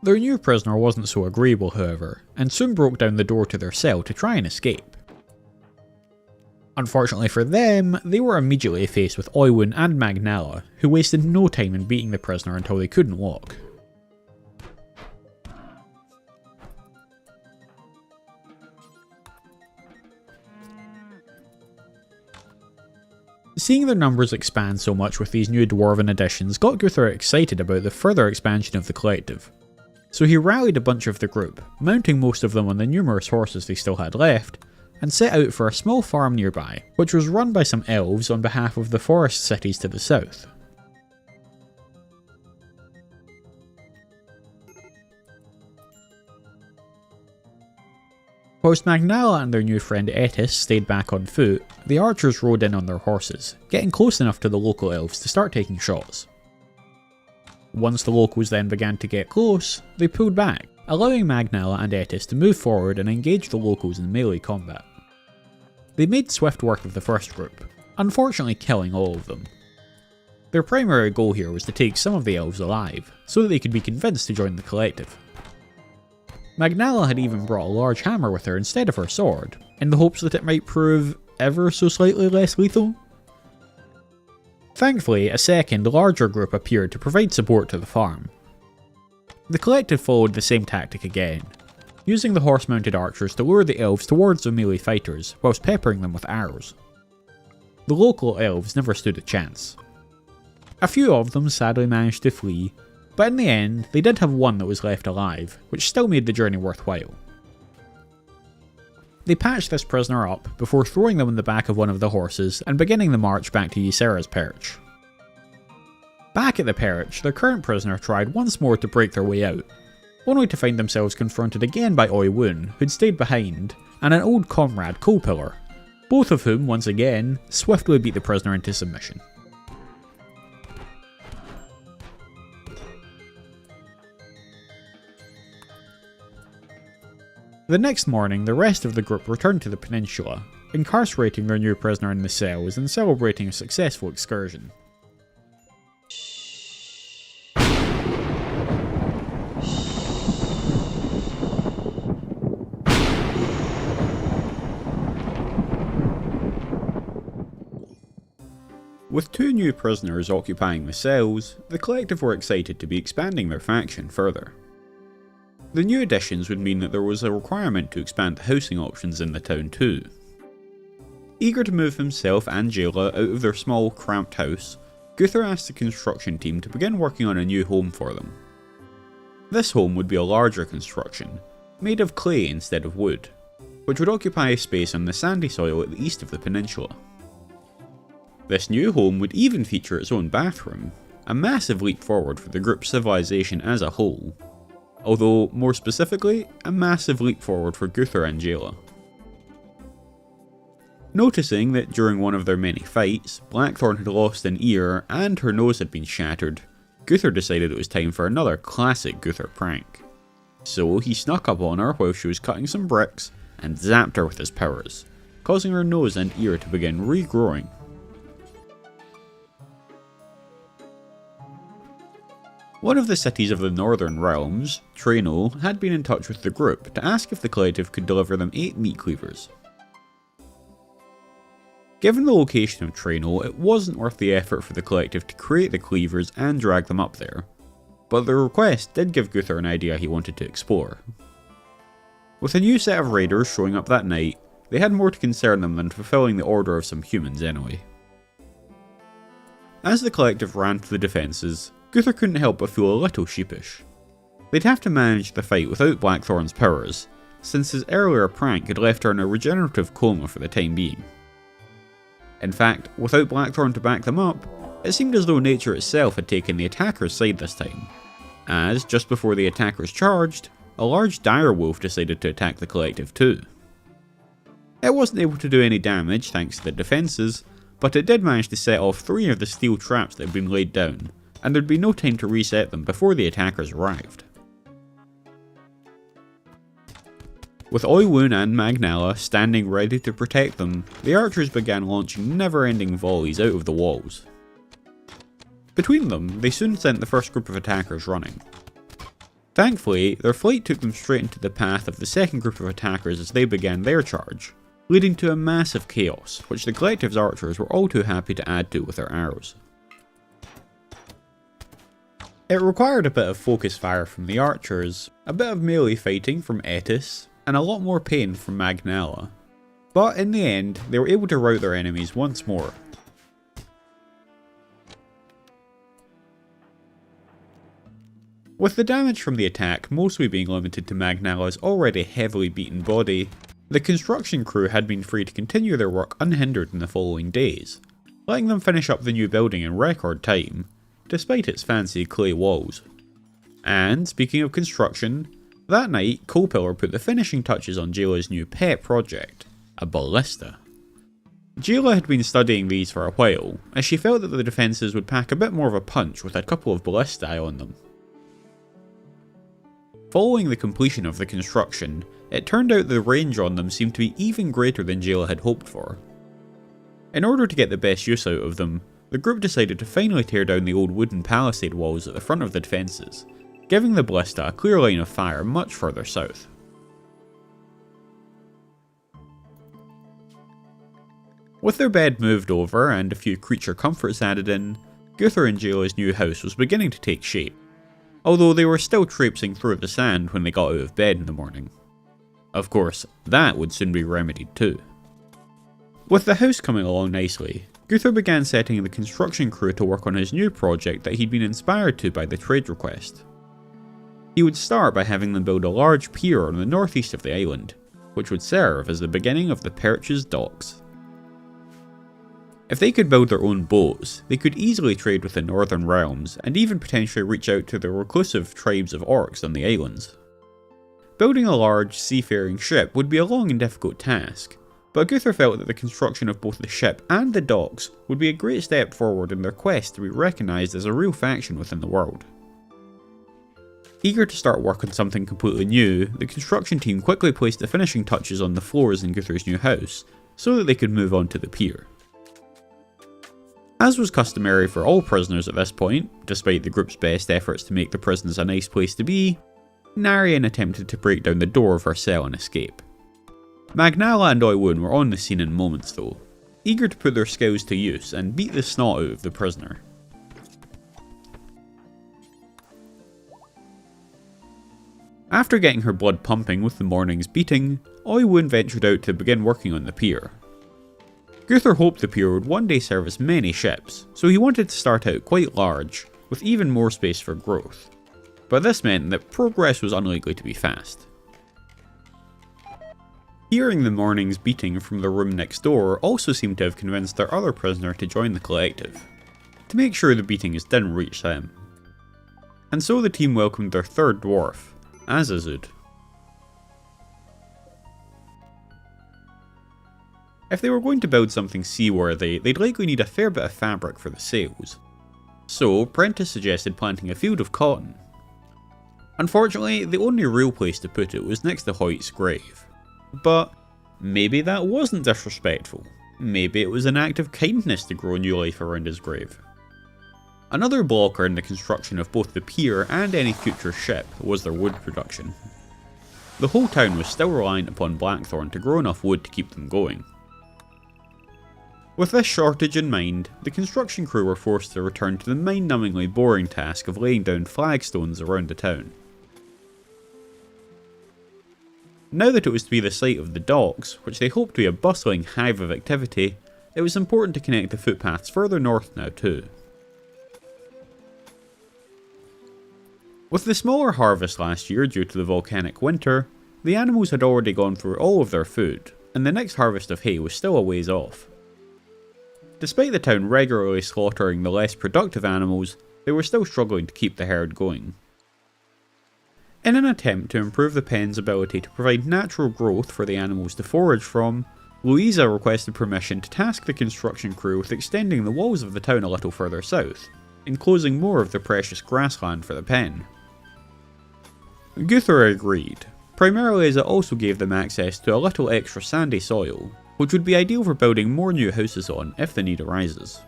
Their new prisoner wasn't so agreeable, however, and soon broke down the door to their cell to try and escape. Unfortunately for them, they were immediately faced with Oiwin and Magnella, who wasted no time in beating the prisoner until they couldn't walk. Seeing their numbers expand so much with these new dwarven additions got Guthor excited about the further expansion of the collective. So he rallied a bunch of the group, mounting most of them on the numerous horses they still had left, and set out for a small farm nearby, which was run by some elves on behalf of the forest cities to the south. Whilst Magnella and their new friend Etis stayed back on foot, the archers rode in on their horses, getting close enough to the local elves to start taking shots. Once the locals then began to get close, they pulled back, allowing Magnella and Etis to move forward and engage the locals in melee combat. They made swift work of the first group, unfortunately killing all of them. Their primary goal here was to take some of the elves alive, so that they could be convinced to join the collective. Magnella had even brought a large hammer with her instead of her sword, in the hopes that it might prove ever so slightly less lethal. Thankfully, a second, larger group appeared to provide support to the farm. The collective followed the same tactic again, using the horse-mounted archers to lure the elves towards the melee fighters, whilst peppering them with arrows. The local elves never stood a chance. A few of them sadly managed to flee, but in the end, they did have one that was left alive, which still made the journey worthwhile. They patched this prisoner up before throwing them in the back of one of the horses and beginning the march back to Ysera's perch. Back at the perch, their current prisoner tried once more to break their way out, only to find themselves confronted again by Oiwun, who'd stayed behind, and an old comrade, Coalpillar, both of whom, once again, swiftly beat the prisoner into submission. The next morning, the rest of the group returned to the peninsula, incarcerating their new prisoner in the cells and celebrating a successful excursion. With 2 new prisoners occupying the cells, the collective were excited to be expanding their faction further. The new additions would mean that there was a requirement to expand the housing options in the town too. Eager to move himself and Jayla out of their small, cramped house, Guthor asked the construction team to begin working on a new home for them. This home would be a larger construction, made of clay instead of wood, which would occupy space on the sandy soil at the east of the peninsula. This new home would even feature its own bathroom, a massive leap forward for the group's civilization as a whole, although more specifically, a massive leap forward for Guthor and Jayla. Noticing that during one of their many fights, Blackthorn had lost an ear and her nose had been shattered, Guthor decided it was time for another classic Guthor prank. So he snuck up on her while she was cutting some bricks and zapped her with his powers, causing her nose and ear to begin regrowing. One of the cities of the Northern Realms, Traino, had been in touch with the group to ask if the collective could deliver them 8 meat cleavers. Given the location of Traino, it wasn't worth the effort for the collective to create the cleavers and drag them up there, but the request did give Guthor an idea he wanted to explore. With a new set of raiders showing up that night, they had more to concern them than fulfilling the order of some humans anyway. As the collective ran to the defences, Guthor couldn't help but feel a little sheepish. They'd have to manage the fight without Blackthorn's powers, since his earlier prank had left her in a regenerative coma for the time being. In fact, without Blackthorn to back them up, it seemed as though nature itself had taken the attacker's side this time, as, just before the attackers charged, a large direwolf decided to attack the collective too. It wasn't able to do any damage thanks to the defences, but it did manage to set off 3 of the steel traps that had been laid down, and there'd be no time to reset them before the attackers arrived. With Oiwun and Magnala standing ready to protect them, the archers began launching never-ending volleys out of the walls. Between them, they soon sent the first group of attackers running. Thankfully, their flight took them straight into the path of the second group of attackers as they began their charge, leading to a massive chaos, which the collective's archers were all too happy to add to with their arrows. It required a bit of focus fire from the archers, a bit of melee fighting from Etis, and a lot more pain from Magnala, but in the end, they were able to rout their enemies once more. With the damage from the attack mostly being limited to Magnala's already heavily beaten body, the construction crew had been free to continue their work unhindered in the following days, letting them finish up the new building in record time, despite its fancy clay walls. And speaking of construction, that night, Colepillar put the finishing touches on Jayla's new pet project, a ballista. Jayla had been studying these for a while, as she felt that the defences would pack a bit more of a punch with a couple of ballistae on them. Following the completion of the construction, it turned out the range on them seemed to be even greater than Jayla had hoped for. In order to get the best use out of them, the group decided to finally tear down the old wooden palisade walls at the front of the defences, giving the ballista a clear line of fire much further south. With their bed moved over and a few creature comforts added in, Guthor and Jayla's new house was beginning to take shape, although they were still traipsing through the sand when they got out of bed in the morning. Of course, that would soon be remedied too. With the house coming along nicely, Guthor began setting the construction crew to work on his new project that he'd been inspired to by the trade request. He would start by having them build a large pier on the northeast of the island, which would serve as the beginning of the Perch's docks. If they could build their own boats, they could easily trade with the Northern Realms and even potentially reach out to the reclusive tribes of orcs on the islands. Building a large, seafaring ship would be a long and difficult task, but Guthor felt that the construction of both the ship and the docks would be a great step forward in their quest to be recognised as a real faction within the world. Eager to start work on something completely new, the construction team quickly placed the finishing touches on the floors in Guthor's new house, so that they could move on to the pier. As was customary for all prisoners at this point, despite the group's best efforts to make the prisons a nice place to be, Narian attempted to break down the door of her cell and escape. Magnala and Oiwun were on the scene in moments though, eager to put their skills to use and beat the snot out of the prisoner. After getting her blood pumping with the morning's beating, Oiwun ventured out to begin working on the pier. Guthor hoped the pier would one day service many ships, so he wanted to start out quite large, with even more space for growth. But this meant that progress was unlikely to be fast. Hearing the morning's beating from the room next door also seemed to have convinced their other prisoner to join the collective, to make sure the beatings didn't reach them. And so the team welcomed their third dwarf, Azazud. If they were going to build something seaworthy, they'd likely need a fair bit of fabric for the sails. So, Prentice suggested planting a field of cotton. Unfortunately, the only real place to put it was next to Hoyt's grave. But maybe that wasn't disrespectful. Maybe it was an act of kindness to grow new life around his grave. Another blocker in the construction of both the pier and any future ship was their wood production. The whole town was still reliant upon blackthorn to grow enough wood to keep them going. With this shortage in mind, the construction crew were forced to return to the mind-numbingly boring task of laying down flagstones around the town. Now that it was to be the site of the docks, which they hoped to be a bustling hive of activity, it was important to connect the footpaths further north now too. With the smaller harvest last year due to the volcanic winter, the animals had already gone through all of their food, and the next harvest of hay was still a ways off. Despite the town regularly slaughtering the less productive animals, they were still struggling to keep the herd going. In an attempt to improve the pen's ability to provide natural growth for the animals to forage from, Louisa requested permission to task the construction crew with extending the walls of the town a little further south, enclosing more of the precious grassland for the pen. Guthor agreed, primarily as it also gave them access to a little extra sandy soil, which would be ideal for building more new houses on if the need arises.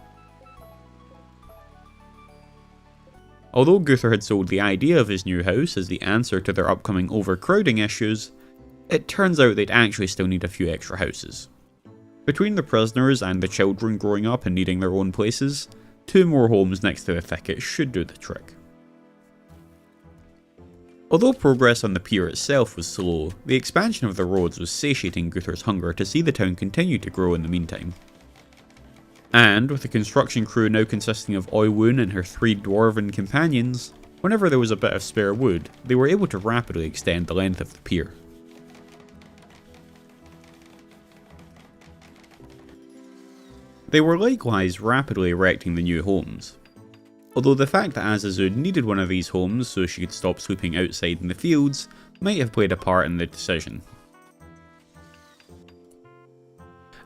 Although Guthor had sold the idea of his new house as the answer to their upcoming overcrowding issues, it turns out they'd actually still need a few extra houses. Between the prisoners and the children growing up and needing their own places, 2 more homes next to the thicket should do the trick. Although progress on the pier itself was slow, the expansion of the roads was satiating Guthor's hunger to see the town continue to grow in the meantime. And, with the construction crew now consisting of Oiwun and her 3 dwarven companions, whenever there was a bit of spare wood, they were able to rapidly extend the length of the pier. They were likewise rapidly erecting the new homes. Although the fact that Azazud needed one of these homes so she could stop sleeping outside in the fields might have played a part in the decision.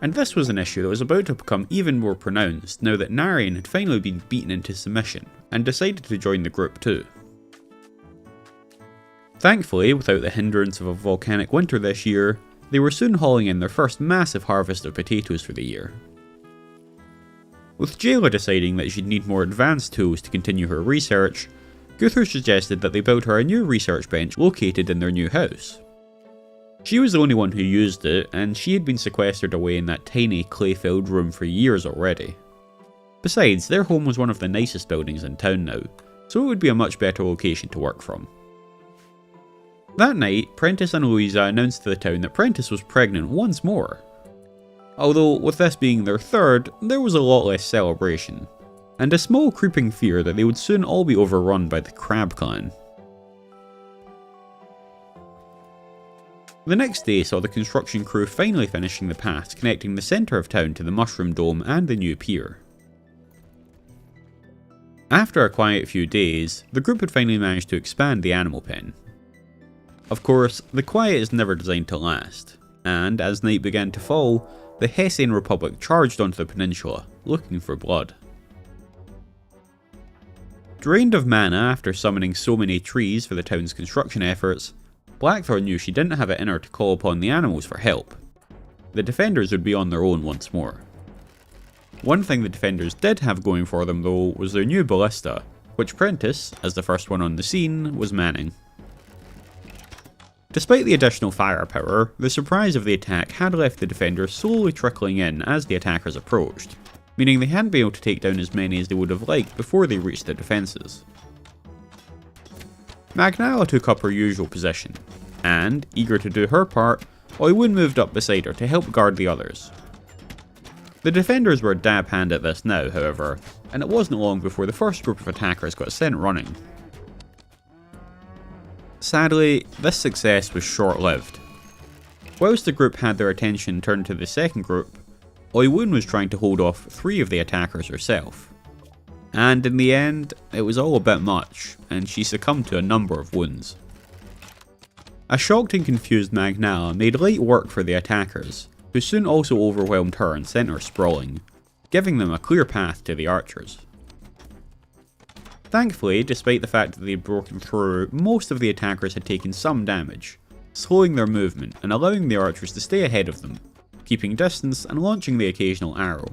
And this was an issue that was about to become even more pronounced now that Narian had finally been beaten into submission and decided to join the group too. Thankfully, without the hindrance of a volcanic winter this year, they were soon hauling in their first massive harvest of potatoes for the year. With Jayla deciding that she'd need more advanced tools to continue her research, Guthor suggested that they build her a new research bench located in their new house. She was the only one who used it, and she had been sequestered away in that tiny clay-filled room for years already. Besides, their home was one of the nicest buildings in town now, so it would be a much better location to work from. That night, Prentice and Louisa announced to the town that Prentice was pregnant once more. Although, with this being their third, there was a lot less celebration, and a small creeping fear that they would soon all be overrun by the Crab Clan. The next day saw the construction crew finally finishing the path connecting the centre of town to the Mushroom Dome and the new pier. After a quiet few days, the group had finally managed to expand the animal pen. Of course, the quiet is never designed to last, and as night began to fall, the Hessian Republic charged onto the peninsula, looking for blood. Drained of mana after summoning so many trees for the town's construction efforts, Blackthorn knew she didn't have it in her to call upon the animals for help. The defenders would be on their own once more. One thing the defenders did have going for them though was their new ballista, which Prentice, as the first one on the scene, was manning. Despite the additional firepower, the surprise of the attack had left the defenders slowly trickling in as the attackers approached, meaning they hadn't been able to take down as many as they would have liked before they reached the defences. Magnala took up her usual position, and, eager to do her part, Oiwun moved up beside her to help guard the others. The defenders were a dab hand at this now, however, and it wasn't long before the first group of attackers got sent running. Sadly, this success was short-lived. Whilst the group had their attention turned to the second group, Oiwun was trying to hold off 3 of the attackers herself. And in the end, it was all a bit much, and she succumbed to a number of wounds. A shocked and confused Magnala made light work for the attackers, who soon also overwhelmed her and sent her sprawling, giving them a clear path to the archers. Thankfully, despite the fact that they had broken through, most of the attackers had taken some damage, slowing their movement and allowing the archers to stay ahead of them, keeping distance and launching the occasional arrow.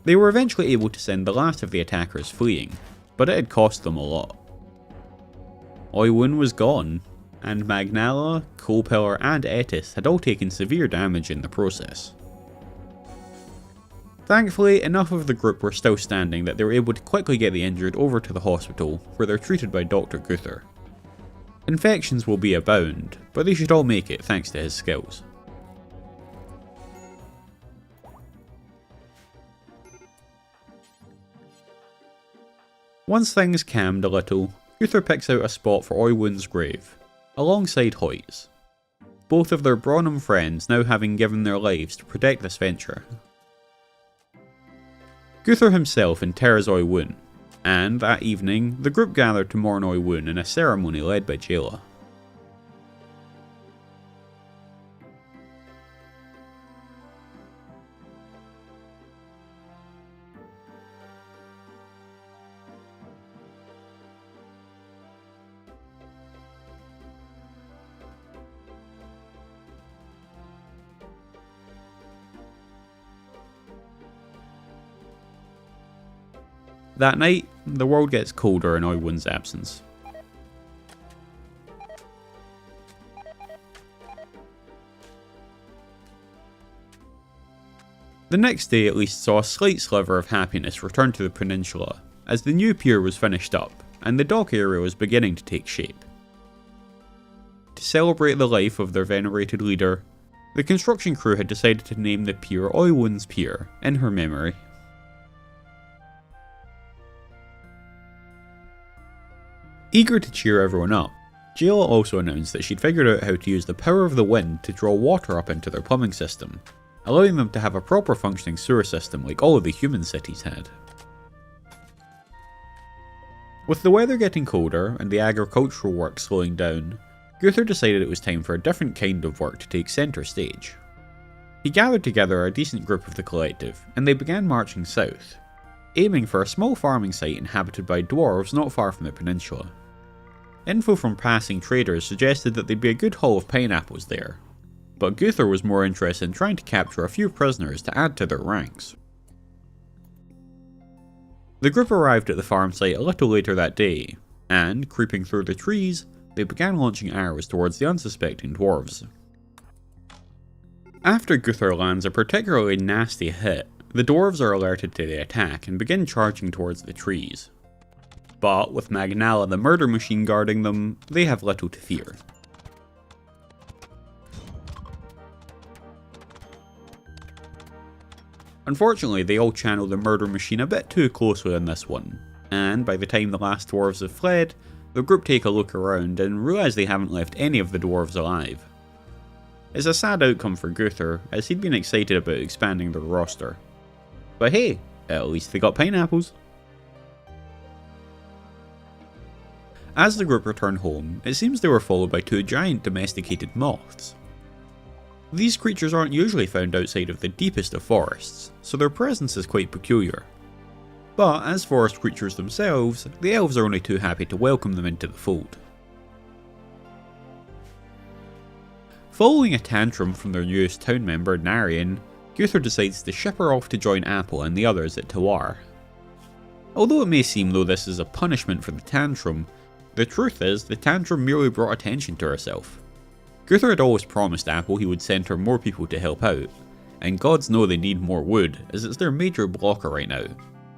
They were eventually able to send the last of the attackers fleeing, but it had cost them a lot. Oiwun was gone, and Magnala, Coalpillar and Etis had all taken severe damage in the process. Thankfully, enough of the group were still standing that they were able to quickly get the injured over to the hospital, where they're treated by Dr. Gunther. Infections will be abound, but they should all make it thanks to his skills. Once things calmed a little, Gunther picks out a spot for Oiwun's grave, alongside Hoyt's, both of their Bronum friends now having given their lives to protect this venture. Gunther himself interrogates Oiwun, and that evening, the group gathered to mourn Oiwun in a ceremony led by Jayla. That night, the world gets colder in Oiwun's absence. The next day at least saw a slight sliver of happiness return to the peninsula, as the new pier was finished up, and the dock area was beginning to take shape. To celebrate the life of their venerated leader, the construction crew had decided to name the pier Oiwun's Pier, in her memory. Eager to cheer everyone up, Jayla also announced that she'd figured out how to use the power of the wind to draw water up into their plumbing system, allowing them to have a proper functioning sewer system like all of the human cities had. With the weather getting colder and the agricultural work slowing down, Gunther decided it was time for a different kind of work to take centre stage. He gathered together a decent group of the collective, and they began marching south, aiming for a small farming site inhabited by dwarves not far from the peninsula. Info from passing traders suggested that there'd be a good haul of pineapples there, but Gunther was more interested in trying to capture a few prisoners to add to their ranks. The group arrived at the farm site a little later that day, and, creeping through the trees, they began launching arrows towards the unsuspecting dwarves. After Gunther lands a particularly nasty hit, the dwarves are alerted to the attack and begin charging towards the trees. But with Magnala the murder machine guarding them, they have little to fear. Unfortunately, they all channel the murder machine a bit too closely on this one, and by the time the last dwarves have fled, the group take a look around and realise they haven't left any of the dwarves alive. It's a sad outcome for Gunther, as he'd been excited about expanding their roster. But hey, at least they got pineapples. As the group returned home, it seems they were followed by 2 giant domesticated moths. These creatures aren't usually found outside of the deepest of forests, so their presence is quite peculiar. But as forest creatures themselves, the elves are only too happy to welcome them into the fold. Following a tantrum from their newest town member, Narian, Gunther decides to ship her off to join Apple and the others at Tawar. Although it may seem though this is a punishment for the tantrum, the truth is the tantrum merely brought attention to herself. Gunther had always promised Apple he would send her more people to help out, and gods know they need more wood as it's their major blocker right now,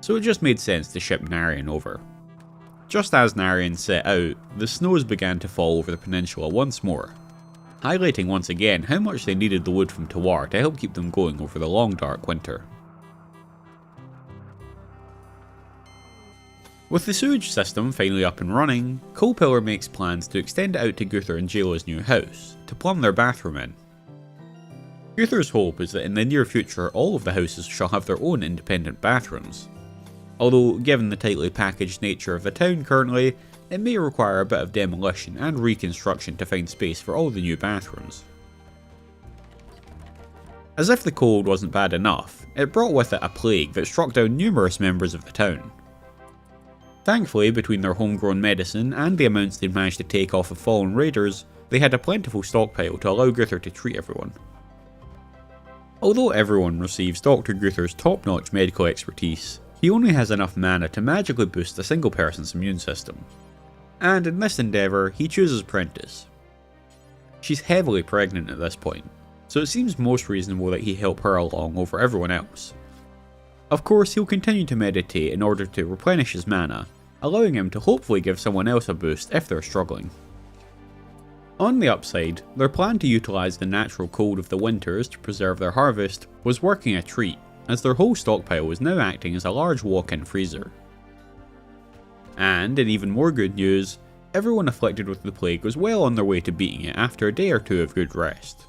so it just made sense to ship Narian over. Just as Narian set out, the snows began to fall over the peninsula once more, highlighting once again how much they needed the wood from Tawar to help keep them going over the long dark winter. With the sewage system finally up and running, Coalpillar makes plans to extend it out to Gunther and Jayla's new house, to plumb their bathroom in. Gunther's hope is that in the near future all of the houses shall have their own independent bathrooms. Although, given the tightly packaged nature of the town currently, it may require a bit of demolition and reconstruction to find space for all the new bathrooms. As if the cold wasn't bad enough, it brought with it a plague that struck down numerous members of the town. Thankfully, between their homegrown medicine and the amounts they'd managed to take off of fallen raiders, they had a plentiful stockpile to allow Gunther to treat everyone. Although everyone receives Dr. Gunther's top-notch medical expertise, he only has enough mana to magically boost a single person's immune system. And in this endeavour, he chooses Prentice. She's heavily pregnant at this point, so it seems most reasonable that he help her along over everyone else. Of course, he'll continue to meditate in order to replenish his mana, allowing him to hopefully give someone else a boost if they're struggling. On the upside, their plan to utilise the natural cold of the winters to preserve their harvest was working a treat, as their whole stockpile was now acting as a large walk-in freezer. And, in even more good news, everyone afflicted with the plague was well on their way to beating it after a day or two of good rest.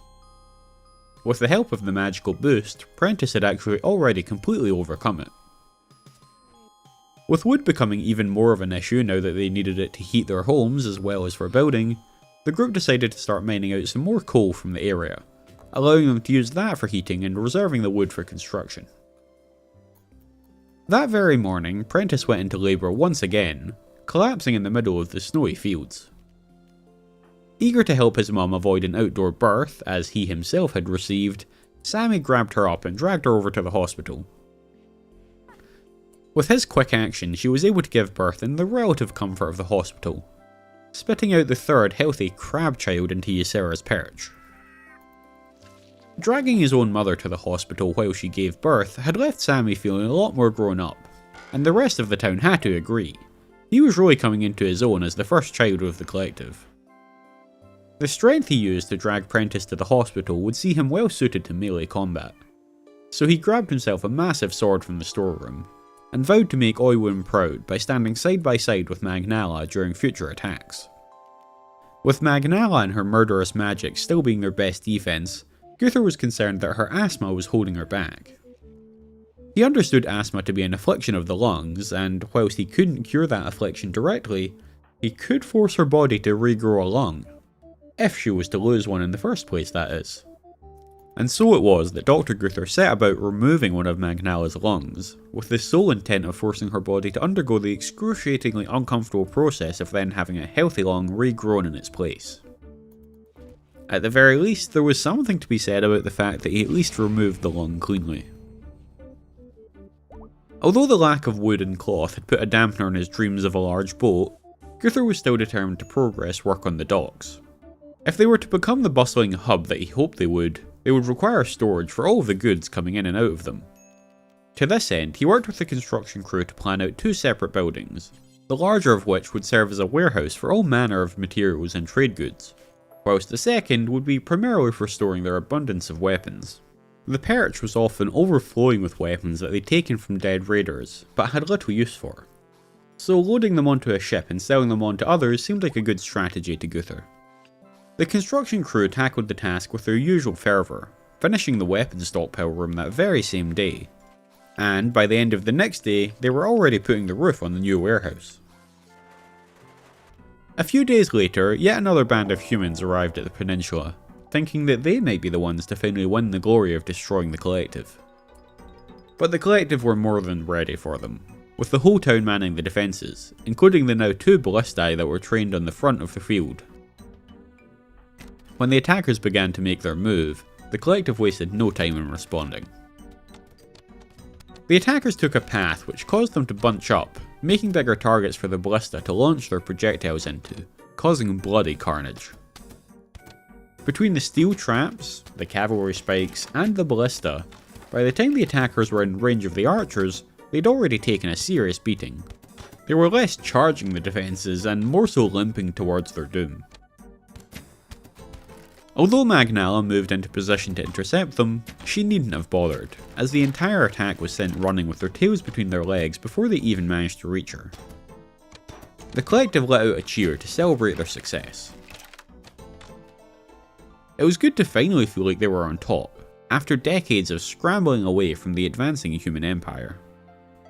With the help of the magical boost, Prentice had actually already completely overcome it. With wood becoming even more of an issue now that they needed it to heat their homes as well as for building, the group decided to start mining out some more coal from the area, allowing them to use that for heating and reserving the wood for construction. That very morning, Prentice went into labour once again, collapsing in the middle of the snowy fields. Eager to help his mum avoid an outdoor birth, as he himself had received, Sammy grabbed her up and dragged her over to the hospital. With his quick action, she was able to give birth in the relative comfort of the hospital, spitting out the third healthy crab child into Ysera's perch. Dragging his own mother to the hospital while she gave birth had left Sammy feeling a lot more grown up, and the rest of the town had to agree. He was really coming into his own as the first child of the collective. The strength he used to drag Prentice to the hospital would see him well suited to melee combat, so he grabbed himself a massive sword from the storeroom, and vowed to make Oiwin proud by standing side by side with Magnala during future attacks. With Magnala and her murderous magic still being their best defense, Gunther was concerned that her asthma was holding her back. He understood asthma to be an affliction of the lungs, and whilst he couldn't cure that affliction directly, he could force her body to regrow a lung. If she was to lose one in the first place, that is. And so it was that Dr. Gunther set about removing one of Magnala's lungs, with the sole intent of forcing her body to undergo the excruciatingly uncomfortable process of then having a healthy lung regrown in its place. At the very least, there was something to be said about the fact that he at least removed the lung cleanly. Although the lack of wood and cloth had put a dampener on his dreams of a large boat, Gunther was still determined to progress work on the docks. If they were to become the bustling hub that he hoped they would require storage for all of the goods coming in and out of them. To this end, he worked with the construction crew to plan out two separate buildings, the larger of which would serve as a warehouse for all manner of materials and trade goods, whilst the second would be primarily for storing their abundance of weapons. The perch was often overflowing with weapons that they'd taken from dead raiders, but had little use for. So loading them onto a ship and selling them on to others seemed like a good strategy to Gunther. The construction crew tackled the task with their usual fervour, finishing the weapons stockpile room that very same day, and by the end of the next day they were already putting the roof on the new warehouse. A few days later, yet another band of humans arrived at the peninsula, thinking that they might be the ones to finally win the glory of destroying the collective. But the collective were more than ready for them, with the whole town manning the defences, including the now 2 ballistae that were trained on the front of the field. When the attackers began to make their move, the collective wasted no time in responding. The attackers took a path which caused them to bunch up, making bigger targets for the ballista to launch their projectiles into, causing bloody carnage. Between the steel traps, the cavalry spikes, and the ballista, by the time the attackers were in range of the archers, they'd already taken a serious beating. They were less charging the defences and more so limping towards their doom. Although Magnala moved into position to intercept them, she needn't have bothered, as the entire attack was sent running with their tails between their legs before they even managed to reach her. The collective let out a cheer to celebrate their success. It was good to finally feel like they were on top, after decades of scrambling away from the advancing human empire.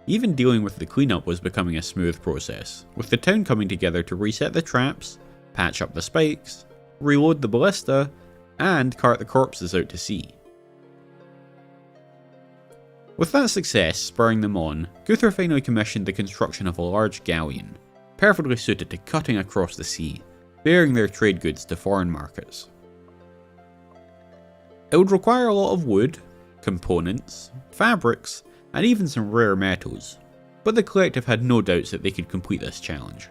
Even dealing with the cleanup was becoming a smooth process, with the town coming together to reset the traps, patch up the spikes, reload the ballista, and cart the corpses out to sea. With that success spurring them on, Guthor finally commissioned the construction of a large galleon, perfectly suited to cutting across the sea, bearing their trade goods to foreign markets. It would require a lot of wood, components, fabrics, and even some rare metals, but the collective had no doubts that they could complete this challenge.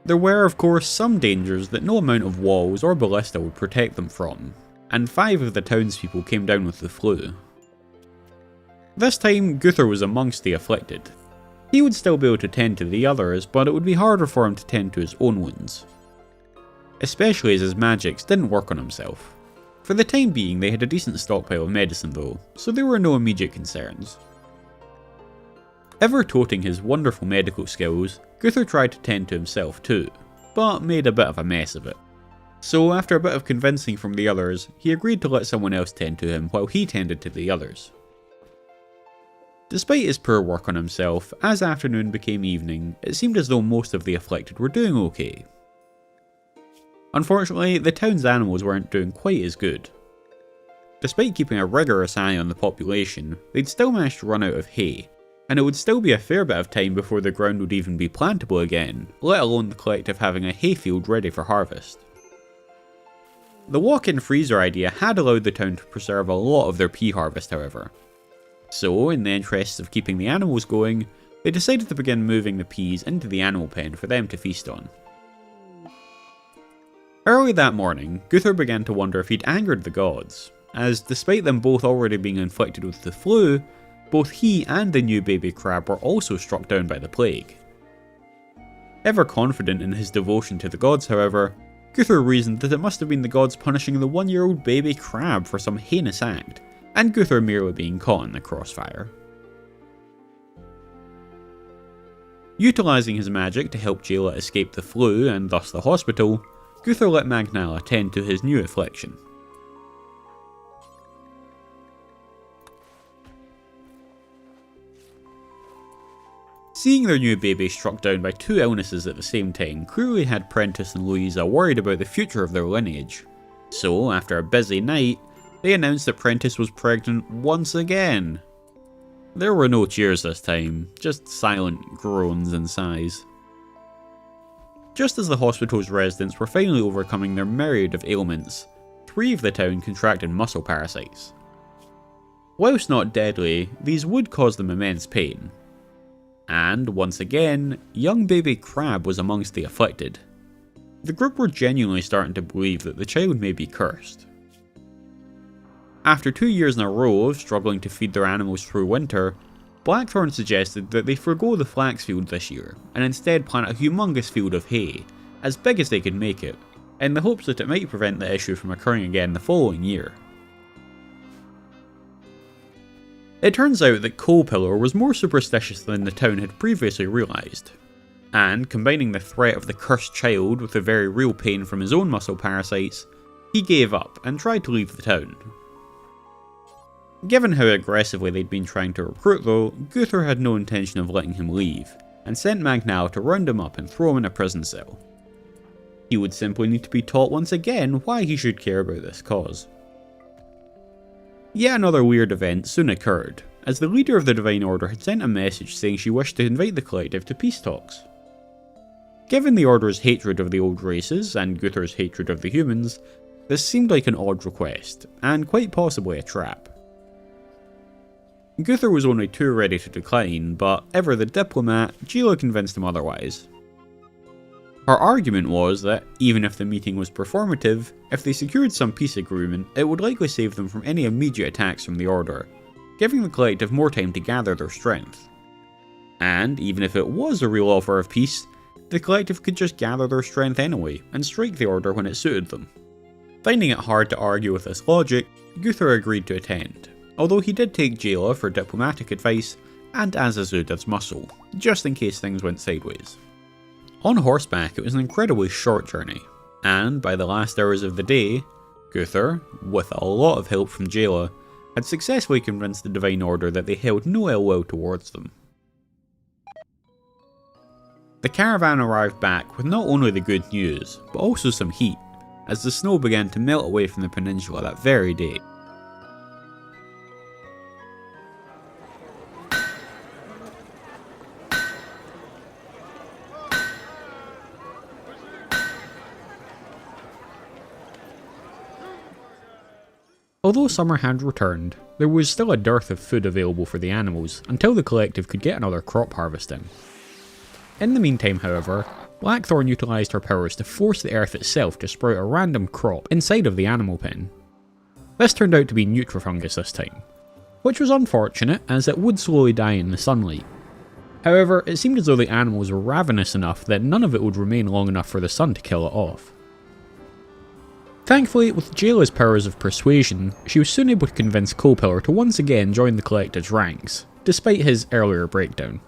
There were of course some dangers that no amount of walls or ballista would protect them from, and 5 of the townspeople came down with the flu. This time Guthor was amongst the afflicted. He would still be able to tend to the others, but it would be harder for him to tend to his own wounds. Especially as his magics didn't work on himself. For the time being they had a decent stockpile of medicine though, so there were no immediate concerns. Ever toting his wonderful medical skills, Guthor tried to tend to himself too, but made a bit of a mess of it. So after a bit of convincing from the others, he agreed to let someone else tend to him while he tended to the others. Despite his poor work on himself, as afternoon became evening, it seemed as though most of the afflicted were doing okay. Unfortunately, the town's animals weren't doing quite as good. Despite keeping a rigorous eye on the population, they'd still managed to run out of hay, and it would still be a fair bit of time before the ground would even be plantable again, let alone the collective having a hayfield ready for harvest. The walk-in freezer idea had allowed the town to preserve a lot of their pea harvest however. So, in the interests of keeping the animals going, they decided to begin moving the peas into the animal pen for them to feast on. Early that morning, Guthor began to wonder if he'd angered the gods, as despite them both already being inflicted with the flu, both he and the new baby crab were also struck down by the plague. Ever confident in his devotion to the gods however, Guthor reasoned that it must have been the gods punishing the 1-year-old baby crab for some heinous act, and Guthor merely being caught in the crossfire. Utilising his magic to help Jayla escape the flu and thus the hospital, Guthor let Magnala tend to his new affliction. Seeing their new baby struck down by 2 illnesses at the same time clearly had Prentice and Louisa worried about the future of their lineage. So, after a busy night, they announced that Prentice was pregnant once again. There were no cheers this time, just silent groans and sighs. Just as the hospital's residents were finally overcoming their myriad of ailments, 3 of the town contracted muscle parasites. Whilst not deadly, these would cause them immense pain. And, once again, young baby crab was amongst the afflicted. The group were genuinely starting to believe that the child may be cursed. After 2 years in a row of struggling to feed their animals through winter, Blackthorn suggested that they forgo the flax field this year, and instead plant a humongous field of hay, as big as they could make it, in the hopes that it might prevent the issue from occurring again the following year. It turns out that Coalpillar was more superstitious than the town had previously realised, and combining the threat of the cursed child with the very real pain from his own muscle parasites, he gave up and tried to leave the town. Given how aggressively they'd been trying to recruit though, Guthor had no intention of letting him leave, and sent Magnal to round him up and throw him in a prison cell. He would simply need to be taught once again why he should care about this cause. Yet another weird event soon occurred, as the leader of the Divine Order had sent a message saying she wished to invite the collective to peace talks. Given the Order's hatred of the old races, and Guthor's hatred of the humans, this seemed like an odd request, and quite possibly a trap. Guthor was only too ready to decline, but ever the diplomat, Jayla convinced him otherwise. Her argument was that, even if the meeting was performative, if they secured some peace agreement, it would likely save them from any immediate attacks from the Order, giving the collective more time to gather their strength. And, even if it was a real offer of peace, the collective could just gather their strength anyway, and strike the Order when it suited them. Finding it hard to argue with this logic, Guthor agreed to attend, although he did take Jayla for diplomatic advice and Azazud as muscle, just in case things went sideways. On horseback, it was an incredibly short journey, and by the last hours of the day, Guthor, with a lot of help from Jayla, had successfully convinced the Divine Order that they held no ill will towards them. The caravan arrived back with not only the good news, but also some heat, as the snow began to melt away from the peninsula that very day. Although summer had returned, there was still a dearth of food available for the animals until the collective could get another crop harvest in. In the meantime, however, Blackthorn utilised her powers to force the earth itself to sprout a random crop inside of the animal pen. This turned out to be Nutrifungus this time, which was unfortunate as it would slowly die in the sunlight. However, it seemed as though the animals were ravenous enough that none of it would remain long enough for the sun to kill it off. Thankfully, with Jayla's powers of persuasion, she was soon able to convince Coalpillar to once again join the collective's ranks, despite his earlier breakdown.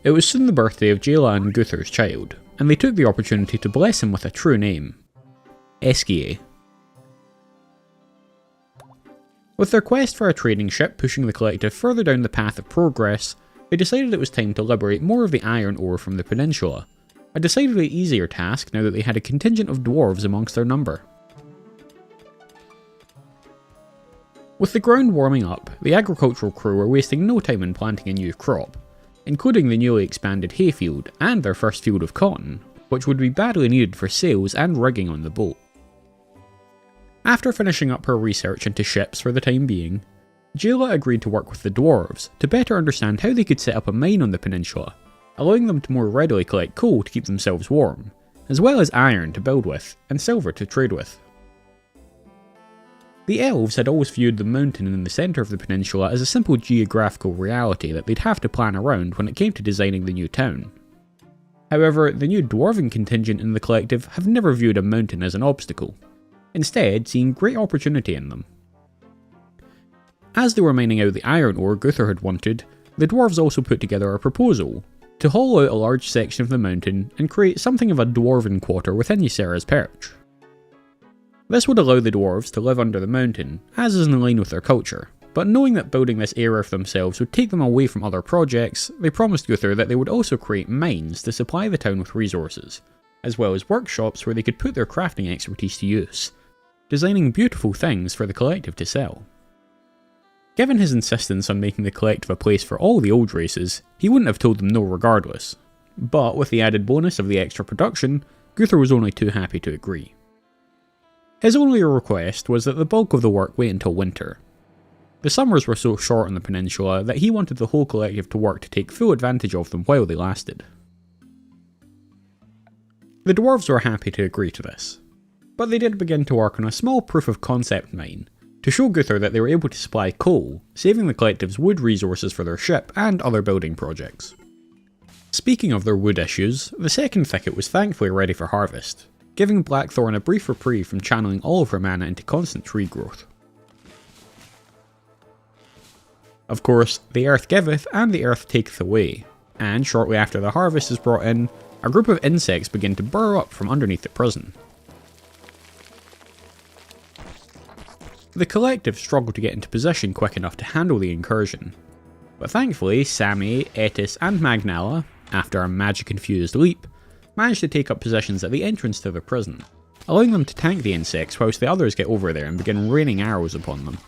It was soon the birthday of Jayla and Guthor's child, and they took the opportunity to bless him with a true name, Eskie. With their quest for a trading ship pushing the collective further down the path of progress, they decided it was time to liberate more of the iron ore from the peninsula, a decidedly easier task now that they had a contingent of dwarves amongst their number. With the ground warming up, the agricultural crew were wasting no time in planting a new crop, including the newly expanded hayfield and their first field of cotton, which would be badly needed for sails and rigging on the boat. After finishing up her research into ships for the time being, Jayla agreed to work with the dwarves to better understand how they could set up a mine on the peninsula, allowing them to more readily collect coal to keep themselves warm, as well as iron to build with and silver to trade with. The Elves had always viewed the mountain in the centre of the peninsula as a simple geographical reality that they'd have to plan around when it came to designing the new town. However, the new dwarven contingent in the collective have never viewed a mountain as an obstacle, instead seeing great opportunity in them. As they were mining out the iron ore Guthor had wanted, the dwarves also put together a proposal to hollow out a large section of the mountain and create something of a dwarven quarter within Ysera's Perch. This would allow the dwarves to live under the mountain, as is in line with their culture, but knowing that building this area for themselves would take them away from other projects, they promised Guthor that they would also create mines to supply the town with resources, as well as workshops where they could put their crafting expertise to use, designing beautiful things for the collective to sell. Given his insistence on making the collective a place for all the old races, he wouldn't have told them no regardless, but with the added bonus of the extra production, Guthor was only too happy to agree. His only request was that the bulk of the work wait until winter. The summers were so short on the peninsula that he wanted the whole collective to work to take full advantage of them while they lasted. The dwarves were happy to agree to this, but they did begin to work on a small proof of concept mine to show Guthor that they were able to supply coal, saving the collective's wood resources for their ship and other building projects. Speaking of their wood issues, the second thicket was thankfully ready for harvest, giving Blackthorn a brief reprieve from channeling all of her mana into constant tree growth. Of course, the earth giveth and the earth taketh away, and shortly after the harvest is brought in, a group of insects begin to burrow up from underneath the prison. The collective struggled to get into position quick enough to handle the incursion, but thankfully Sammy, Etis and Magnala, after a magic-infused leap, managed to take up positions at the entrance to the prison, allowing them to tank the insects whilst the others get over there and begin raining arrows upon them.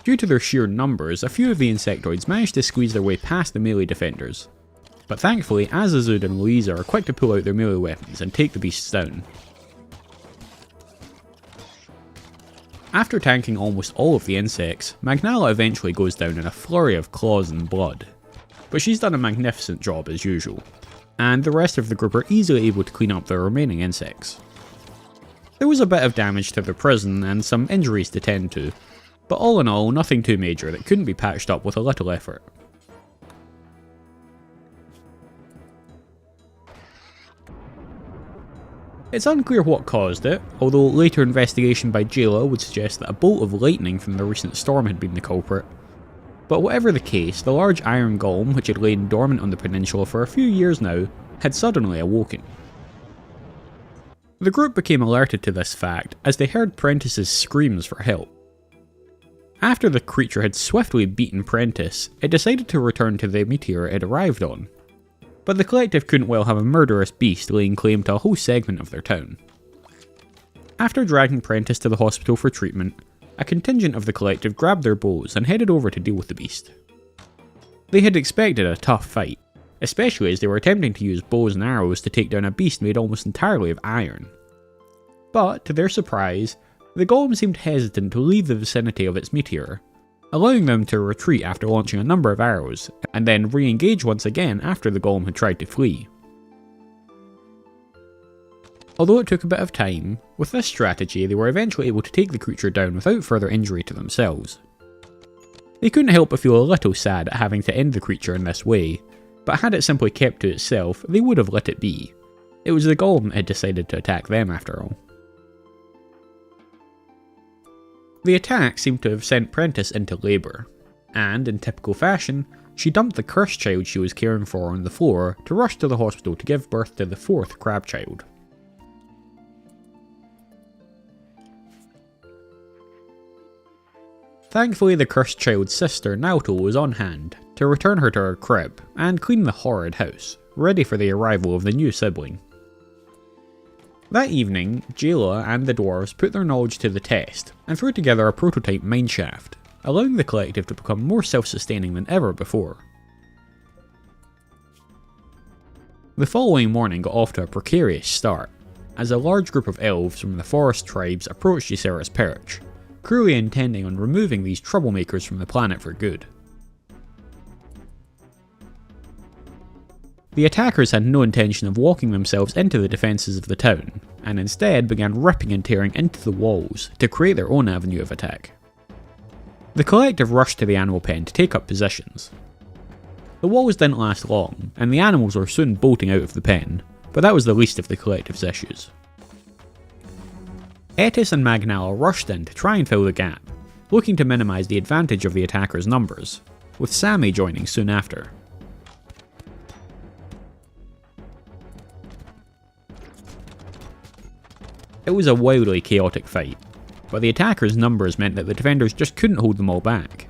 Due to their sheer numbers, a few of the insectoids managed to squeeze their way past the melee defenders, but thankfully Azazud and Louisa are quick to pull out their melee weapons and take the beasts down, After tanking almost all of the insects, Magnala eventually goes down in a flurry of claws and blood. But she's done a magnificent job as usual, and the rest of the group are easily able to clean up the remaining insects. There was a bit of damage to the prison and some injuries to tend to, but all in all, nothing too major that couldn't be patched up with a little effort. It's unclear what caused it, although later investigation by Jayla would suggest that a bolt of lightning from the recent storm had been the culprit. But whatever the case, the large iron golem, which had lain dormant on the peninsula for a few years now, had suddenly awoken. The group became alerted to this fact as they heard Prentice's screams for help. After the creature had swiftly beaten Prentice, it decided to return to the meteor it arrived on. But the collective couldn't well have a murderous beast laying claim to a whole segment of their town. After dragging Prentice to the hospital for treatment, a contingent of the collective grabbed their bows and headed over to deal with the beast. They had expected a tough fight, especially as they were attempting to use bows and arrows to take down a beast made almost entirely of iron. But, to their surprise, the golem seemed hesitant to leave the vicinity of its meteor, allowing them to retreat after launching a number of arrows, and then re-engage once again after the golem had tried to flee. Although it took a bit of time, with this strategy they were eventually able to take the creature down without further injury to themselves. They couldn't help but feel a little sad at having to end the creature in this way, but had it simply kept to itself, they would have let it be. It was the golem that had decided to attack them after all. The attack seemed to have sent Prentice into labour, and, in typical fashion, she dumped the cursed child she was caring for on the floor to rush to the hospital to give birth to the fourth crab child. Thankfully, the cursed child's sister, Naoto, was on hand to return her to her crib and clean the horrid house, ready for the arrival of the new sibling. That evening, Jayla and the dwarves put their knowledge to the test and threw together a prototype mineshaft, allowing the collective to become more self-sustaining than ever before. The following morning got off to a precarious start, as a large group of elves from the forest tribes approached Ysera's perch, cruelly intending on removing these troublemakers from the planet for good. The attackers had no intention of walking themselves into the defences of the town, and instead began ripping and tearing into the walls to create their own avenue of attack. The collective rushed to the animal pen to take up positions. The walls didn't last long, and the animals were soon bolting out of the pen, but that was the least of the collective's issues. Etis and Magnala rushed in to try and fill the gap, looking to minimise the advantage of the attackers' numbers, with Sammy joining soon after. It was a wildly chaotic fight, but the attackers' numbers meant that the defenders just couldn't hold them all back,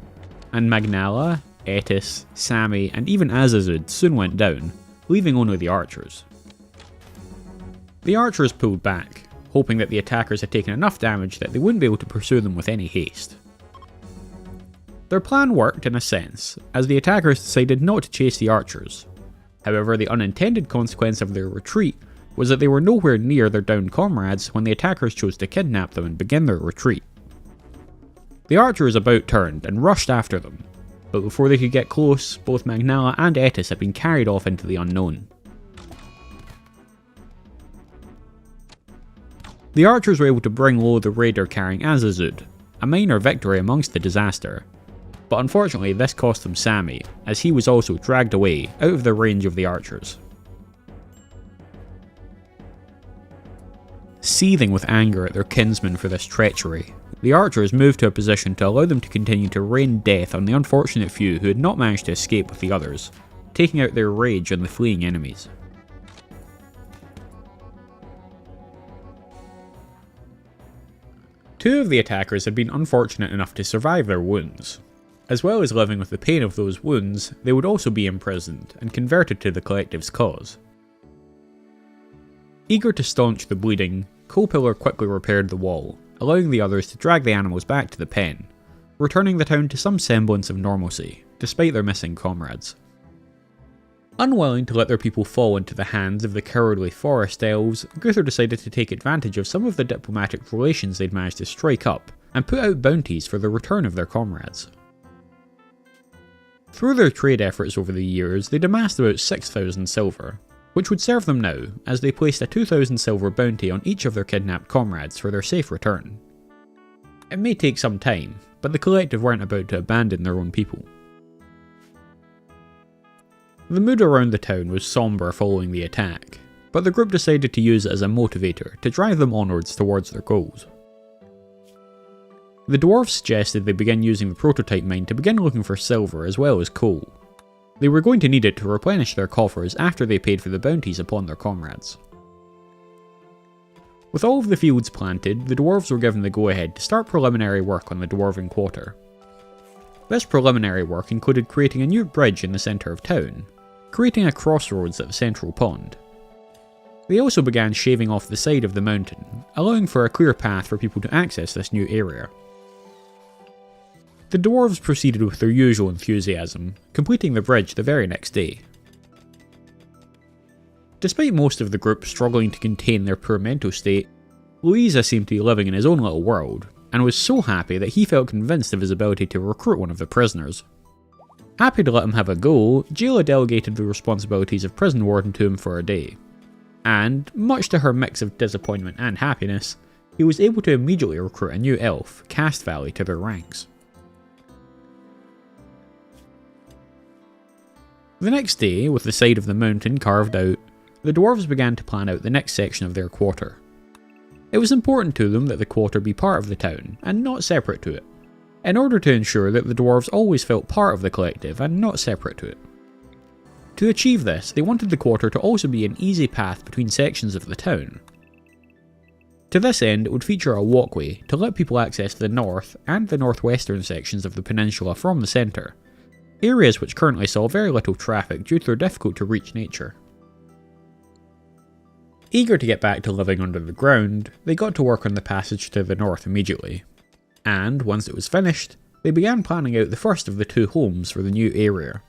and Magnala, Etis, Sammy, and even Azazud soon went down, leaving only the archers. The archers pulled back, hoping that the attackers had taken enough damage that they wouldn't be able to pursue them with any haste. Their plan worked in a sense, as the attackers decided not to chase the archers. However, the unintended consequence of their retreat was that they were nowhere near their downed comrades when the attackers chose to kidnap them and begin their retreat. The archers about turned and rushed after them, but before they could get close, both Magnala and Etis had been carried off into the unknown. The archers were able to bring low the raider carrying Azazud, a minor victory amongst the disaster, but unfortunately this cost them Sammy, as he was also dragged away out of the range of the archers. Seething with anger at their kinsmen for this treachery, the archers moved to a position to allow them to continue to rain death on the unfortunate few who had not managed to escape with the others, taking out their rage on the fleeing enemies. Two of the attackers had been unfortunate enough to survive their wounds. As well as living with the pain of those wounds, they would also be imprisoned and converted to the collective's cause. Eager to staunch the bleeding, Colepillar quickly repaired the wall, allowing the others to drag the animals back to the pen, returning the town to some semblance of normalcy, despite their missing comrades. Unwilling to let their people fall into the hands of the cowardly forest elves, Guthor decided to take advantage of some of the diplomatic relations they'd managed to strike up, and put out bounties for the return of their comrades. Through their trade efforts over the years, they'd amassed about 6,000 silver, which would serve them now, as they placed a 2,000 silver bounty on each of their kidnapped comrades for their safe return. It may take some time, but the collective weren't about to abandon their own people. The mood around the town was sombre following the attack, but the group decided to use it as a motivator to drive them onwards towards their goals. The dwarves suggested they begin using the prototype mine to begin looking for silver as well as coal. They were going to need it to replenish their coffers after they paid for the bounties upon their comrades. With all of the fields planted, the dwarves were given the go-ahead to start preliminary work on the dwarven quarter. This preliminary work included creating a new bridge in the centre of town, creating a crossroads at the central pond. They also began shaving off the side of the mountain, allowing for a clear path for people to access this new area. The dwarves proceeded with their usual enthusiasm, completing the bridge the very next day. Despite most of the group struggling to contain their poor mental state, Louisa seemed to be living in his own little world, and was so happy that he felt convinced of his ability to recruit one of the prisoners. Happy to let him have a go, Jayla delegated the responsibilities of prison warden to him for a day. And, much to her mix of disappointment and happiness, he was able to immediately recruit a new elf, Cast Valley, to their ranks. The next day, with the side of the mountain carved out, the dwarves began to plan out the next section of their quarter. It was important to them that the quarter be part of the town, and not separate to it, in order to ensure that the dwarves always felt part of the collective and not separate to it. To achieve this, they wanted the quarter to also be an easy path between sections of the town. To this end, it would feature a walkway to let people access the north and the northwestern sections of the peninsula from the centre, areas which currently saw very little traffic due to their difficult to reach nature. Eager to get back to living under the ground, they got to work on the passage to the north immediately, and once it was finished, they began planning out the first of the two homes for the new area.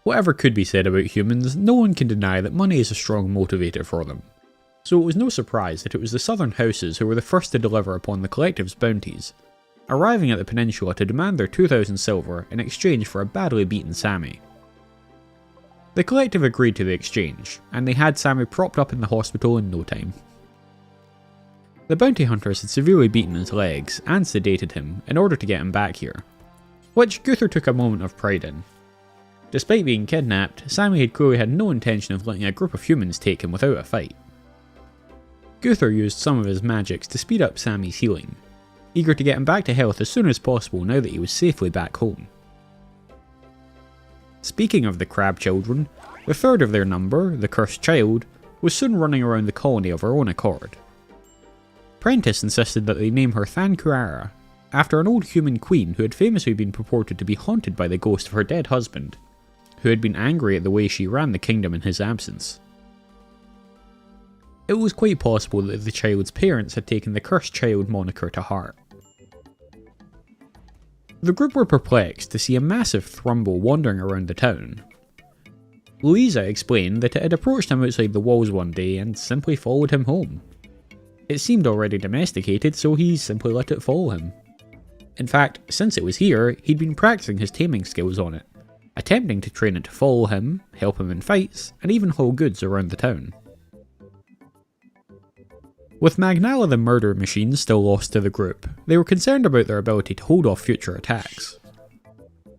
Whatever could be said about humans, no one can deny that money is a strong motivator for them, so it was no surprise that it was the southern houses who were the first to deliver upon the collective's bounties, arriving at the peninsula to demand their 2,000 silver in exchange for a badly beaten Sammy. The collective agreed to the exchange, and they had Sammy propped up in the hospital in no time. The bounty hunters had severely beaten his legs and sedated him in order to get him back here, which Gunther took a moment of pride in. Despite being kidnapped, Sammy had clearly had no intention of letting a group of humans take him without a fight. Gunther used some of his magics to speed up Sammy's healing, eager to get him back to health as soon as possible now that he was safely back home. Speaking of the crab children, the third of their number, the cursed child, was soon running around the colony of her own accord. Prentice insisted that they name her Thankuara, after an old human queen who had famously been purported to be haunted by the ghost of her dead husband, who had been angry at the way she ran the kingdom in his absence. It was quite possible that the child's parents had taken the cursed child moniker to heart. The group were perplexed to see a massive thrumble wandering around the town. Louisa explained that it had approached him outside the walls one day and simply followed him home. It seemed already domesticated, so he simply let it follow him. In fact, since it was here, he'd been practicing his taming skills on it, attempting to train it to follow him, help him in fights, and even haul goods around the town. With Magnala the murder machine still lost to the group, they were concerned about their ability to hold off future attacks.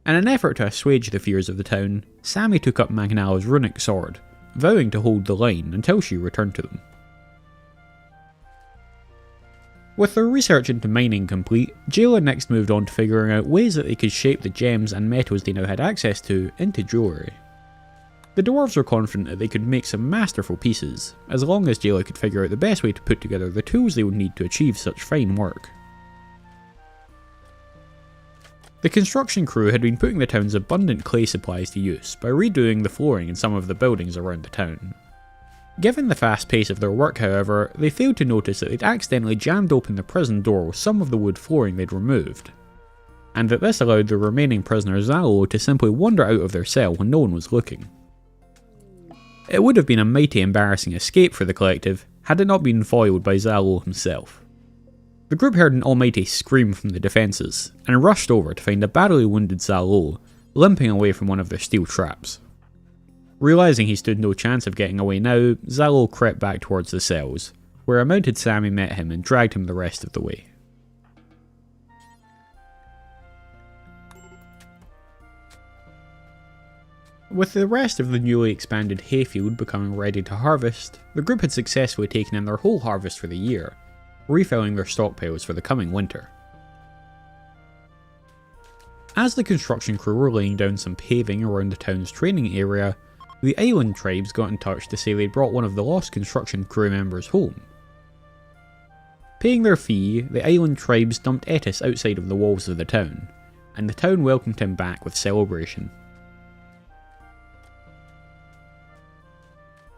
In an effort to assuage the fears of the town, Sammy took up Magnala's runic sword, vowing to hold the line until she returned to them. With their research into mining complete, Jayla next moved on to figuring out ways that they could shape the gems and metals they now had access to into jewellery. The dwarves were confident that they could make some masterful pieces, as long as Jayla could figure out the best way to put together the tools they would need to achieve such fine work. The construction crew had been putting the town's abundant clay supplies to use by redoing the flooring in some of the buildings around the town. Given the fast pace of their work, however, they failed to notice that they'd accidentally jammed open the prison door with some of the wood flooring they'd removed, and that this allowed the remaining prisoner Zalo to simply wander out of their cell when no one was looking. It would have been a mighty embarrassing escape for the collective had it not been foiled by Zalo himself. The group heard an almighty scream from the defences, and rushed over to find a badly wounded Zalo limping away from one of their steel traps. Realising he stood no chance of getting away now, Zalo crept back towards the cells, where a mounted Sammy met him and dragged him the rest of the way. With the rest of the newly expanded hayfield becoming ready to harvest, the group had successfully taken in their whole harvest for the year, refilling their stockpiles for the coming winter. As the construction crew were laying down some paving around the town's training area, the island tribes got in touch to say they'd brought one of the lost construction crew members home. Paying their fee, the island tribes dumped Etis outside of the walls of the town, and the town welcomed him back with celebration.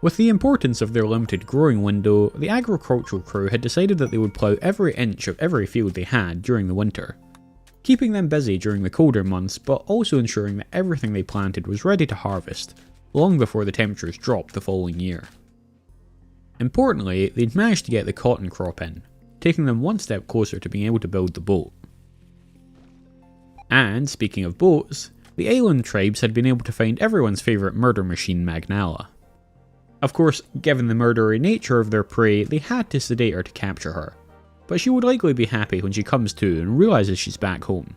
With the importance of their limited growing window, the agricultural crew had decided that they would plough every inch of every field they had during the winter, keeping them busy during the colder months but also ensuring that everything they planted was ready to harvest long before the temperatures dropped the following year. Importantly, they'd managed to get the cotton crop in, taking them one step closer to being able to build the boat. And, speaking of boats, the island tribes had been able to find everyone's favourite murder machine, Magnala. Of course, given the murdery nature of their prey, they had to sedate her to capture her, but she would likely be happy when she comes to and realises she's back home.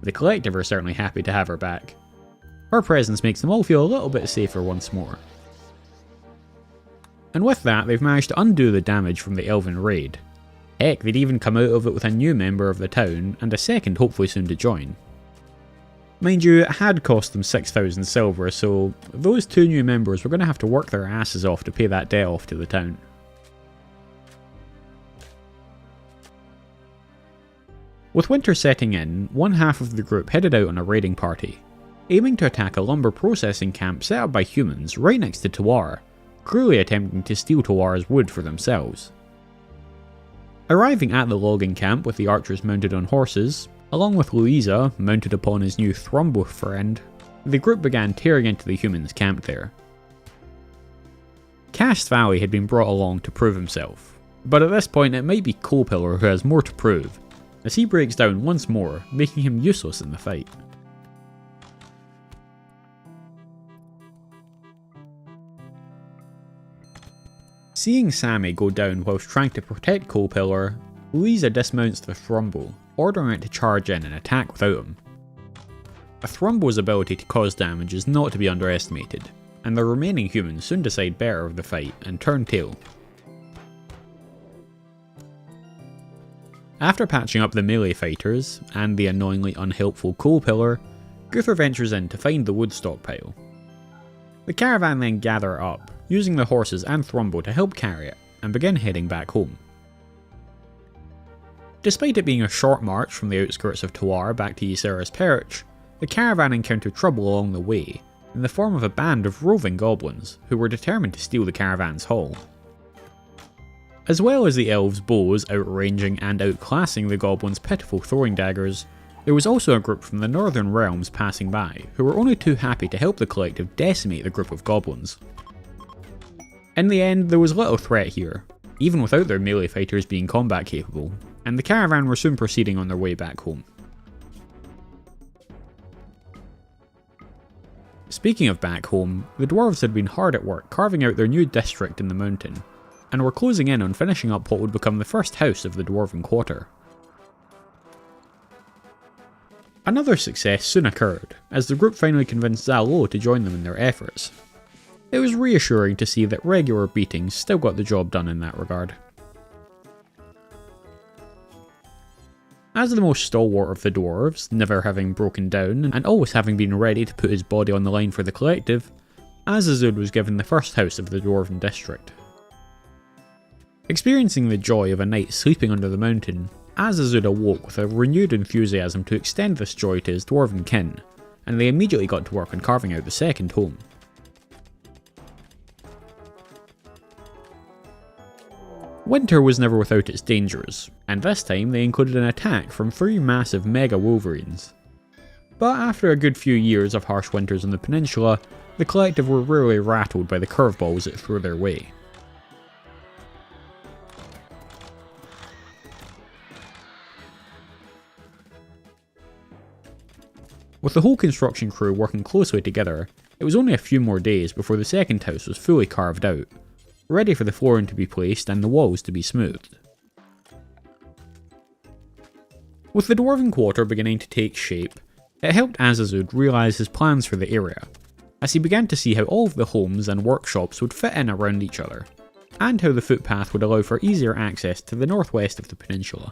The collective are certainly happy to have her back. Her presence makes them all feel a little bit safer once more. And with that, they've managed to undo the damage from the Elven raid. Heck, they'd even come out of it with a new member of the town, and a second hopefully soon to join. Mind you, it had cost them 6,000 silver, so those two new members were going to have to work their asses off to pay that debt off to the town. With winter setting in, one half of the group headed out on a raiding party, aiming to attack a lumber processing camp set up by humans right next to Tuar, cruelly attempting to steal Tuar's wood for themselves. Arriving at the logging camp with the archers mounted on horses, along with Louisa mounted upon his new Thrumbo friend, the group began tearing into the humans camped there. Cast Valley had been brought along to prove himself, but at this point it might be Coalpillar who has more to prove, as he breaks down once more, making him useless in the fight. Seeing Sammy go down whilst trying to protect Coalpillar, Louisa dismounts the Thrumbo, ordering it to charge in and attack without him. A Thrumbo's ability to cause damage is not to be underestimated, and the remaining humans soon decide better of the fight and turn tail. After patching up the melee fighters, and the annoyingly unhelpful Coalpillar, Guthor ventures in to find the wood stockpile. The caravan then gather it up, using the horses and Thrumbo to help carry it, and begin heading back home. Despite it being a short march from the outskirts of Tuar back to Ysera's Perch, the caravan encountered trouble along the way, in the form of a band of roving goblins, who were determined to steal the caravan's haul. As well as the elves' bows outranging and outclassing the goblins' pitiful throwing daggers, there was also a group from the northern realms passing by, who were only too happy to help the collective decimate the group of goblins. In the end, there was little threat here, even without their melee fighters being combat capable, and the caravan were soon proceeding on their way back home. Speaking of back home, the dwarves had been hard at work carving out their new district in the mountain, and were closing in on finishing up what would become the first house of the dwarven quarter. Another success soon occurred, as the group finally convinced Zalo to join them in their efforts. It was reassuring to see that regular beatings still got the job done in that regard. As the most stalwart of the dwarves, never having broken down and always having been ready to put his body on the line for the collective, Azazud was given the first house of the dwarven district. Experiencing the joy of a night sleeping under the mountain, Azazud awoke with a renewed enthusiasm to extend this joy to his dwarven kin, and they immediately got to work on carving out the second home. Winter was never without its dangers, and this time they included an attack from 3 massive mega wolverines. But after a good few years of harsh winters on the peninsula, the collective were rarely rattled by the curveballs it threw their way. With the whole construction crew working closely together, it was only a few more days before the second house was fully carved out, ready for the flooring to be placed and the walls to be smoothed. With the Dwarven Quarter beginning to take shape, it helped Azazud realise his plans for the area, as he began to see how all of the homes and workshops would fit in around each other, and how the footpath would allow for easier access to the northwest of the peninsula.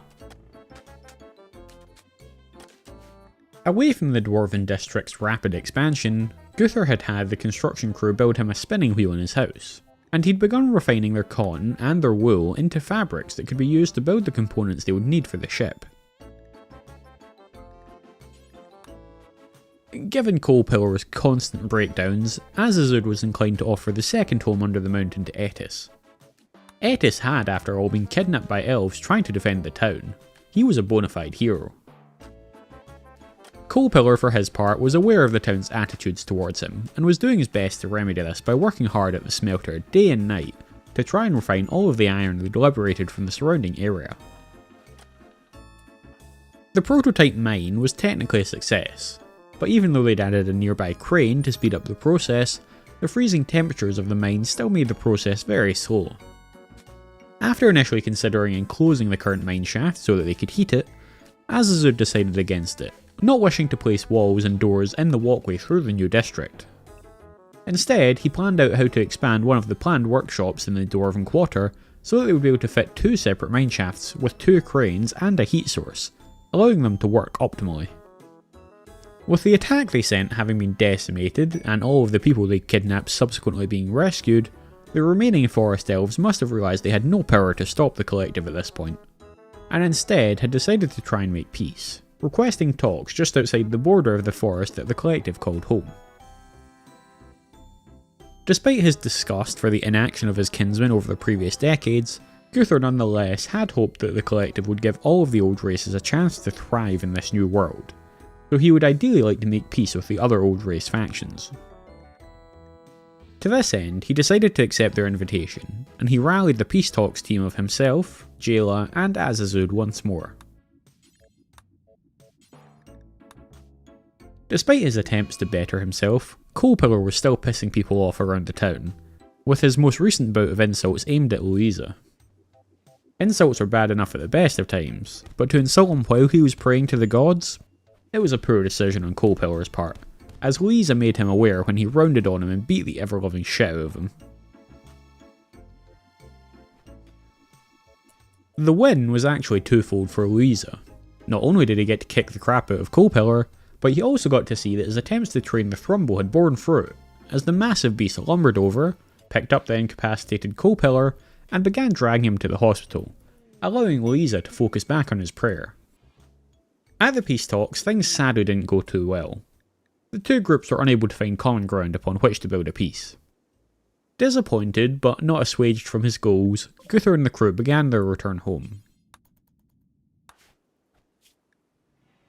Away from the Dwarven district's rapid expansion, Guthor had had the construction crew build him a spinning wheel in his house, and he'd begun refining their cotton and their wool into fabrics that could be used to build the components they would need for the ship. Given Coalpillar's constant breakdowns, Azazud was inclined to offer the second home under the mountain to Etis. Etis had, after all, been kidnapped by elves trying to defend the town. He was a bona fide hero. Coalpillar, for his part, was aware of the town's attitudes towards him, and was doing his best to remedy this by working hard at the smelter day and night to try and refine all of the iron they'd liberated from the surrounding area. The prototype mine was technically a success, but even though they'd added a nearby crane to speed up the process, the freezing temperatures of the mine still made the process very slow. After initially considering enclosing the current mine shaft so that they could heat it, Azazud decided against it, not wishing to place walls and doors in the walkway through the new district. Instead, he planned out how to expand one of the planned workshops in the Dwarven Quarter so that they would be able to fit 2 separate mine shafts with 2 cranes and a heat source, allowing them to work optimally. With the attack they sent having been decimated, and all of the people they kidnapped subsequently being rescued, the remaining forest elves must have realised they had no power to stop the collective at this point, and instead had decided to try and make peace, requesting talks just outside the border of the forest that the collective called home. Despite his disgust for the inaction of his kinsmen over the previous decades, Guthor nonetheless had hoped that the collective would give all of the old races a chance to thrive in this new world, so he would ideally like to make peace with the other old race factions. To this end, he decided to accept their invitation, and he rallied the peace talks team of himself, Jayla, and Azazud once more. Despite his attempts to better himself, Coalpillar was still pissing people off around the town, with his most recent bout of insults aimed at Louisa. Insults are bad enough at the best of times, but to insult him while he was praying to the gods? It was a poor decision on Coalpillar's part, as Louisa made him aware when he rounded on him and beat the ever-loving shit out of him. The win was actually twofold for Louisa. Not only did he get to kick the crap out of Coalpillar, but he also got to see that his attempts to train the Thrumble had borne fruit, as the massive beast lumbered over, picked up the incapacitated Coalpillar, and began dragging him to the hospital, allowing Louisa to focus back on his prayer. At the peace talks, things sadly didn't go too well. The two groups were unable to find common ground upon which to build a peace. Disappointed, but not assuaged from his goals, Guthor and the crew began their return home.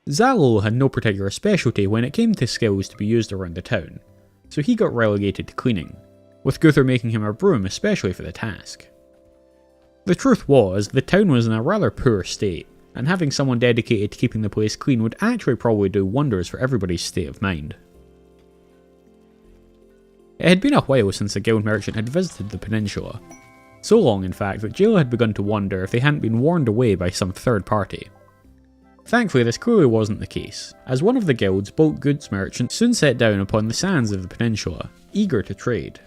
Zalo had no particular specialty when it came to skills to be used around the town, so he got relegated to cleaning, with Guthor making him a broom especially for the task. The truth was, the town was in a rather poor state, and having someone dedicated to keeping the place clean would actually probably do wonders for everybody's state of mind. It had been a while since the guild merchant had visited the peninsula, so long in fact that Jayla had begun to wonder if they hadn't been warned away by some third party. Thankfully this clearly wasn't the case, as one of the guild's bulk goods merchants soon set down upon the sands of the peninsula, eager to trade.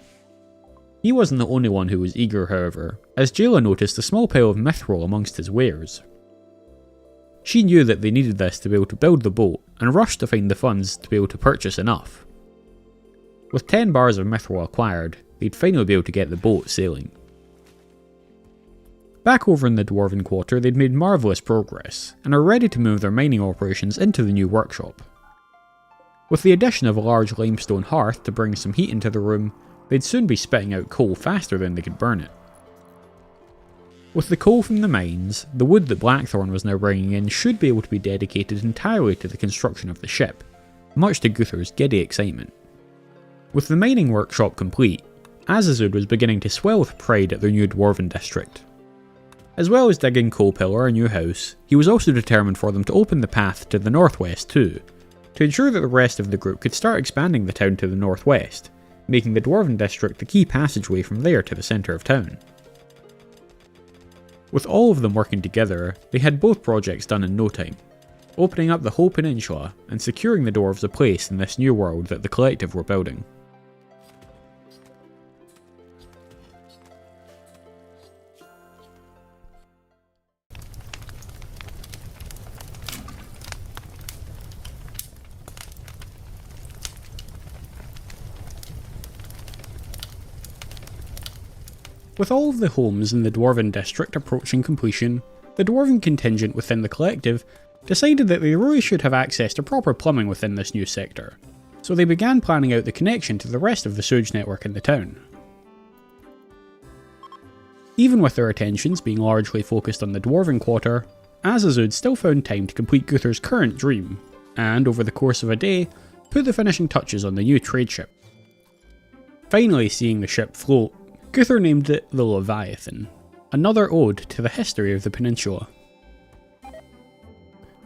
He wasn't the only one who was eager, however, as Jayla noticed a small pile of mithril amongst his wares. She knew that they needed this to be able to build the boat, and rushed to find the funds to be able to purchase enough. With 10 bars of mithril acquired, they'd finally be able to get the boat sailing. Back over in the Dwarven Quarter, they'd made marvellous progress, and are ready to move their mining operations into the new workshop. With the addition of a large limestone hearth to bring some heat into the room, they'd soon be spitting out coal faster than they could burn it. With the coal from the mines, the wood that Blackthorn was now bringing in should be able to be dedicated entirely to the construction of the ship, much to Guthor's giddy excitement. With the mining workshop complete, Azazud was beginning to swell with pride at their new Dwarven district. As well as digging Coalpillar a new house, he was also determined for them to open the path to the northwest too, to ensure that the rest of the group could start expanding the town to the northwest, making the Dwarven district the key passageway from there to the centre of town. With all of them working together, they had both projects done in no time, opening up the whole peninsula and securing the dwarves a place in this new world that the collective were building. With all of the homes in the Dwarven district approaching completion, the Dwarven contingent within the collective decided that they really should have access to proper plumbing within this new sector, so they began planning out the connection to the rest of the sewage network in the town. Even with their attentions being largely focused on the Dwarven quarter, Azazud still found time to complete Guthor's current dream, and over the course of a day, put the finishing touches on the new trade ship. Finally seeing the ship float, Guthor named it the Leviathan, another ode to the history of the peninsula.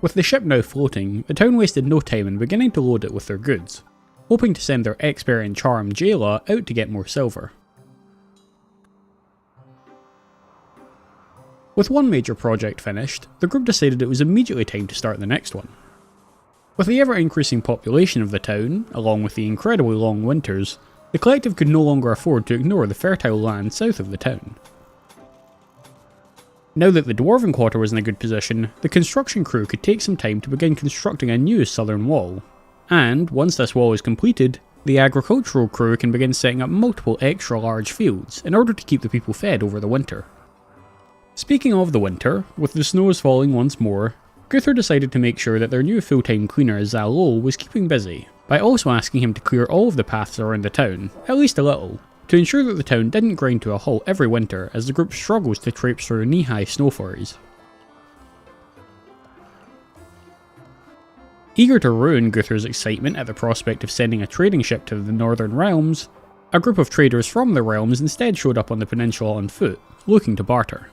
With the ship now floating, the town wasted no time in beginning to load it with their goods, hoping to send their expert in charm Jayla out to get more silver. With one major project finished, the group decided it was immediately time to start the next one. With the ever-increasing population of the town, along with the incredibly long winters, the collective could no longer afford to ignore the fertile land south of the town. Now that the Dwarven quarter was in a good position, the construction crew could take some time to begin constructing a new southern wall, and once this wall is completed, the agricultural crew can begin setting up multiple extra large fields in order to keep the people fed over the winter. Speaking of the winter, with the snows falling once more, Guthor decided to make sure that their new full-time cleaner Zalol was keeping busy, by also asking him to clear all of the paths around the town, at least a little, to ensure that the town didn't grind to a halt every winter as the group struggles to traipse through knee-high snow flurries. Eager to ruin Guthor's excitement at the prospect of sending a trading ship to the Northern Realms, a group of traders from the realms instead showed up on the peninsula on foot, looking to barter.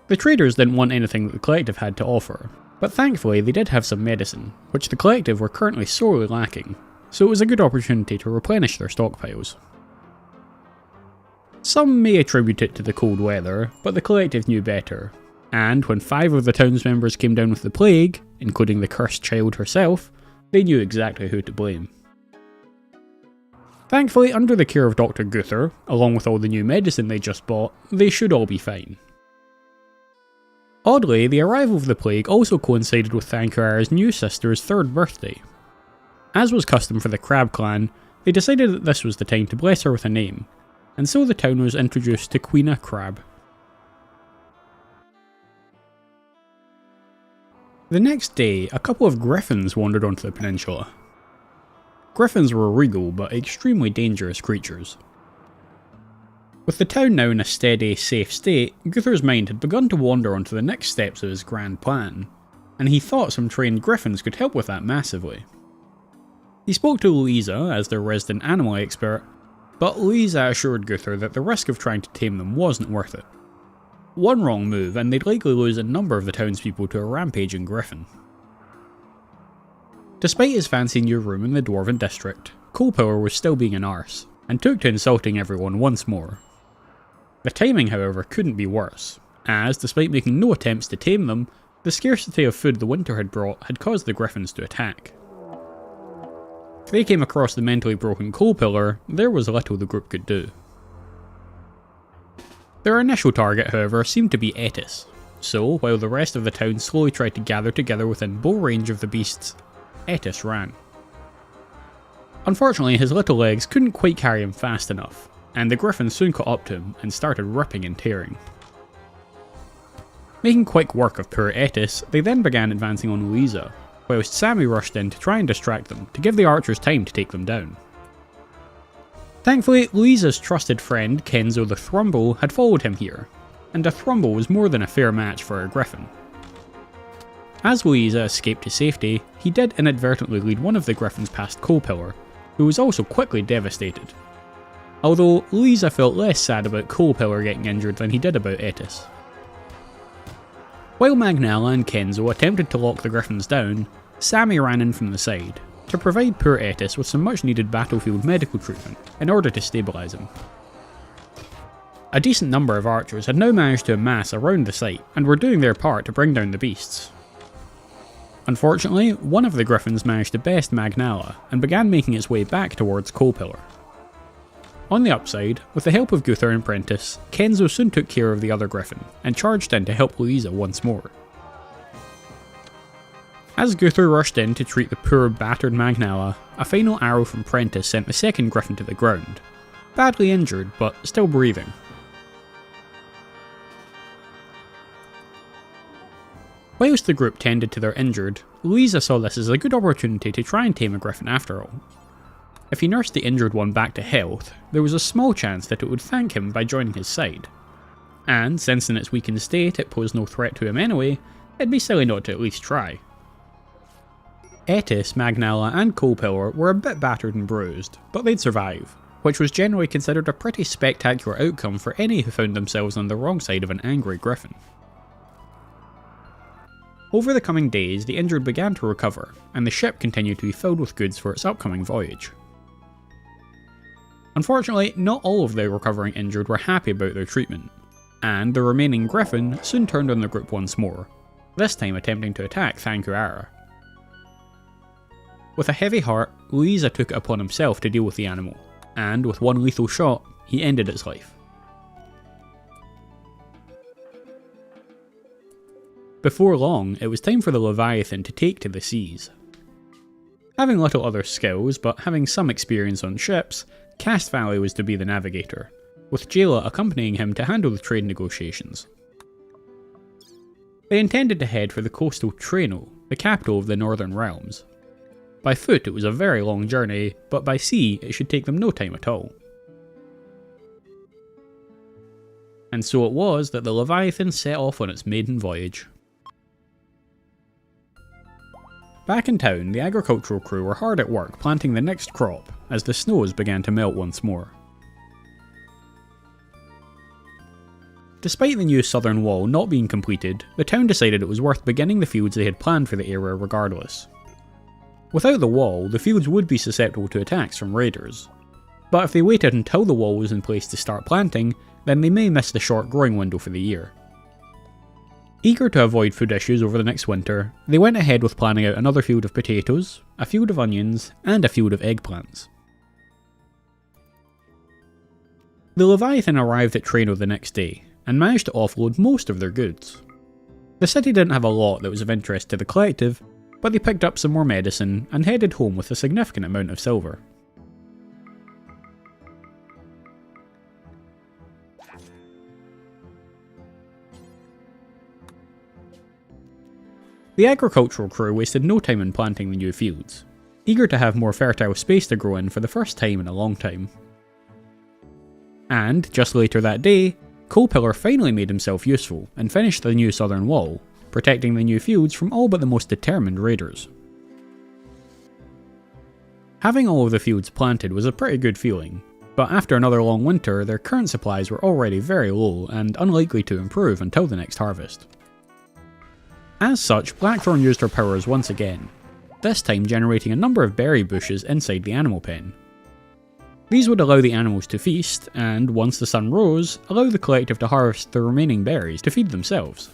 The traders didn't want anything that the collective had to offer, but thankfully they did have some medicine, which the collective were currently sorely lacking, so it was a good opportunity to replenish their stockpiles. Some may attribute it to the cold weather, but the collective knew better, and when 5 of the town's members came down with the plague, including the cursed child herself, they knew exactly who to blame. Thankfully, under the care of Dr. Guthor, along with all the new medicine they just bought, they should all be fine. Oddly, the arrival of the plague also coincided with Thankarar's new sister's 3rd birthday. As was custom for the Crab clan, they decided that this was the time to bless her with a name, and so the town was introduced to Queena Crab. The next day, a couple of griffins wandered onto the peninsula. Griffins were regal but extremely dangerous creatures. With the town now in a steady, safe state, Guthor's mind had begun to wander onto the next steps of his grand plan, and he thought some trained griffins could help with that massively. He spoke to Louisa as their resident animal expert, but Louisa assured Guthor that the risk of trying to tame them wasn't worth it. One wrong move and they'd likely lose a number of the townspeople to a rampaging griffin. Despite his fancy new room in the Dwarven district, Coalpillar was still being an arse, and took to insulting everyone once more. The timing, however, couldn't be worse, as, despite making no attempts to tame them, the scarcity of food the winter had brought had caused the griffins to attack. If they came across the mentally broken Coalpillar, there was little the group could do. Their initial target, however, seemed to be Etis, so while the rest of the town slowly tried to gather together within bow range of the beasts, Etis ran. Unfortunately, his little legs couldn't quite carry him fast enough, and the griffin soon caught up to him and started ripping and tearing. Making quick work of poor Etis, they then began advancing on Louisa, whilst Sammy rushed in to try and distract them to give the archers time to take them down. Thankfully, Louisa's trusted friend Kenzo the Thrumble had followed him here, and a Thrumble was more than a fair match for a griffin. As Louisa escaped to safety, he did inadvertently lead one of the griffins past Coalpillar, who was also quickly devastated. Although Louisa felt less sad about Coalpillar getting injured than he did about Etis. While Magnella and Kenzo attempted to lock the griffins down, Sammy ran in from the side to provide poor Etis with some much needed battlefield medical treatment in order to stabilise him. A decent number of archers had now managed to amass around the site and were doing their part to bring down the beasts. Unfortunately, one of the griffins managed to best Magnala and began making its way back towards Coalpillar. On the upside, with the help of Guthar and Prentice, Kenzo soon took care of the other griffin and charged in to help Louisa once more. As Guthar rushed in to treat the poor battered Magnala, a final arrow from Prentice sent the second griffin to the ground, badly injured but still breathing. Whilst the group tended to their injured, Louisa saw this as a good opportunity to try and tame a griffin after all. If he nursed the injured one back to health, there was a small chance that it would thank him by joining his side. And since in its weakened state it posed no threat to him anyway, it'd be silly not to at least try. Etis, Magnala and Coalpillar were a bit battered and bruised, but they'd survive, which was generally considered a pretty spectacular outcome for any who found themselves on the wrong side of an angry griffin. Over the coming days, the injured began to recover, and the ship continued to be filled with goods for its upcoming voyage. Unfortunately, not all of the recovering injured were happy about their treatment, and the remaining griffin soon turned on the group once more, this time attempting to attack Thankuara. With a heavy heart, Louisa took it upon himself to deal with the animal, and with one lethal shot, he ended its life. Before long, it was time for the Leviathan to take to the seas. Having little other skills, but having some experience on ships, Cast Valley was to be the navigator, with Jayla accompanying him to handle the trade negotiations. They intended to head for the coastal Treno, the capital of the Northern Realms. By foot it was a very long journey, but by sea it should take them no time at all. And so it was that the Leviathan set off on its maiden voyage. Back in town, the agricultural crew were hard at work planting the next crop as the snows began to melt once more. Despite the new southern wall not being completed, the town decided it was worth beginning the fields they had planned for the area regardless. Without the wall, the fields would be susceptible to attacks from raiders, but if they waited until the wall was in place to start planting, then they may miss the short growing window for the year. Eager to avoid food issues over the next winter, they went ahead with planning out another field of potatoes, a field of onions, and a field of eggplants. The Leviathan arrived at Treno the next day, and managed to offload most of their goods. The city didn't have a lot that was of interest to the collective, but they picked up some more medicine and headed home with a significant amount of silver. The agricultural crew wasted no time in planting the new fields, eager to have more fertile space to grow in for the first time in a long time. And, just later that day, Coalpillar finally made himself useful and finished the new southern wall, protecting the new fields from all but the most determined raiders. Having all of the fields planted was a pretty good feeling, but after another long winter, their current supplies were already very low and unlikely to improve until the next harvest. As such, Blackthorn used her powers once again, this time generating a number of berry bushes inside the animal pen. These would allow the animals to feast, and once the sun rose, allow the collective to harvest the remaining berries to feed themselves.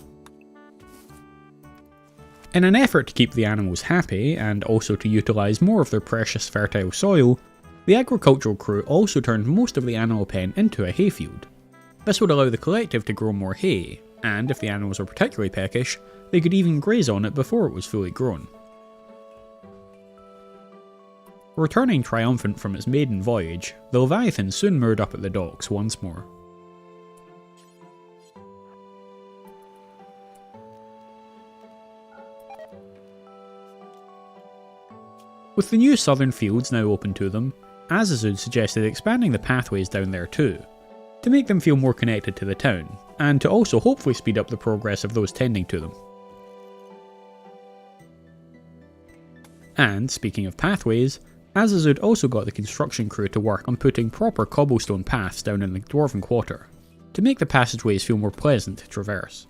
In an effort to keep the animals happy, and also to utilise more of their precious fertile soil, the agricultural crew also turned most of the animal pen into a hayfield. This would allow the collective to grow more hay, and if the animals were particularly peckish, they could even graze on it before it was fully grown. Returning triumphant from its maiden voyage, the Leviathan soon moored up at the docks once more. With the new southern fields now open to them, Azazud suggested expanding the pathways down there too, to make them feel more connected to the town, and to also hopefully speed up the progress of those tending to them. And, speaking of pathways, Azazud also got the construction crew to work on putting proper cobblestone paths down in the Dwarven Quarter, to make the passageways feel more pleasant to traverse.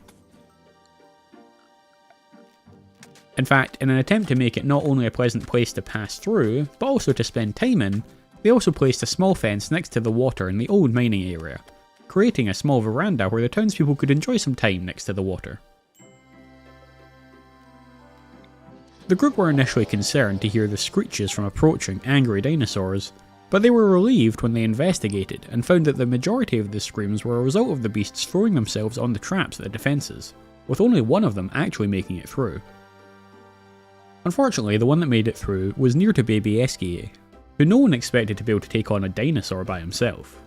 In fact, in an attempt to make it not only a pleasant place to pass through, but also to spend time in, they also placed a small fence next to the water in the old mining area, creating a small veranda where the townspeople could enjoy some time next to the water. The group were initially concerned to hear the screeches from approaching angry dinosaurs, but they were relieved when they investigated and found that the majority of the screams were a result of the beasts throwing themselves on the traps at the defences, with only one of them actually making it through. Unfortunately, the one that made it through was near to baby Eskie, who no one expected to be able to take on a dinosaur by himself.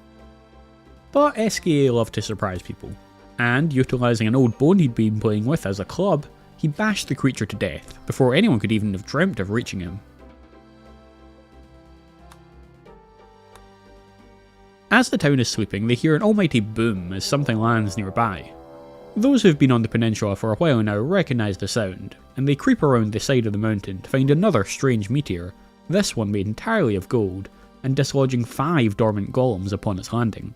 But Eskie loved to surprise people, and utilising an old bone he'd been playing with as a club, he bashed the creature to death before anyone could even have dreamt of reaching him. As the town is sleeping, they hear an almighty boom as something lands nearby. Those who've been on the peninsula for a while now recognise the sound, and they creep around the side of the mountain to find another strange meteor, this one made entirely of gold, and dislodging 5 dormant golems upon its landing.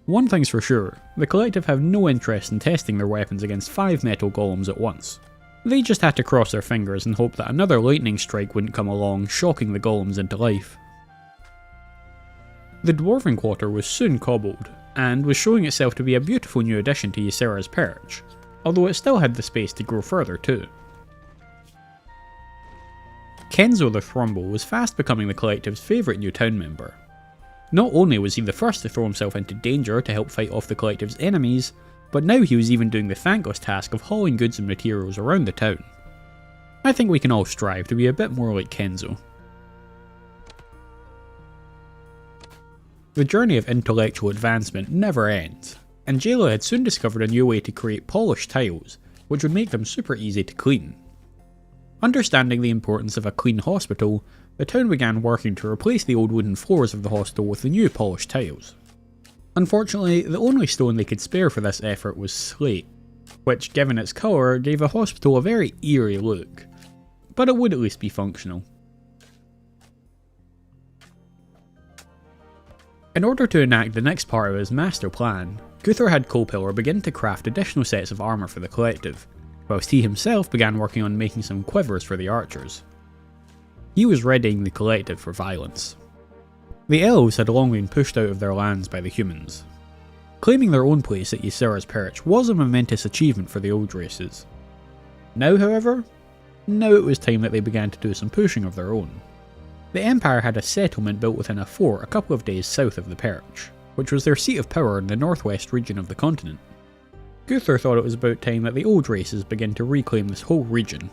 One thing's for sure, the collective have no interest in testing their weapons against 5 metal golems at once. They just had to cross their fingers and hope that another lightning strike wouldn't come along, shocking the golems into life. The dwarven quarter was soon cobbled, and was showing itself to be a beautiful new addition to Ysera's perch, although it still had the space to grow further too. Kenzo the Thrumble was fast becoming the collective's favourite new town member. Not only was he the first to throw himself into danger to help fight off the collective's enemies, but now he was even doing the thankless task of hauling goods and materials around the town. I think we can all strive to be a bit more like Kenzo. The journey of intellectual advancement never ends, and Jayla had soon discovered a new way to create polished tiles, which would make them super easy to clean. Understanding the importance of a clean hospital, the town began working to replace the old wooden floors of the hospital with the new polished tiles. Unfortunately, the only stone they could spare for this effort was slate, which given its colour gave the hospital a very eerie look, but it would at least be functional. In order to enact the next part of his master plan, Guthor had Colepillar begin to craft additional sets of armour for the collective, whilst he himself began working on making some quivers for the archers. He was readying the collective for violence. The Elves had long been pushed out of their lands by the humans. Claiming their own place at Ysera's perch was a momentous achievement for the old races. Now, however, it was time that they began to do some pushing of their own. The Empire had a settlement built within a fort a couple of days south of the perch, which was their seat of power in the northwest region of the continent. Guthor thought it was about time that the old races began to reclaim this whole region.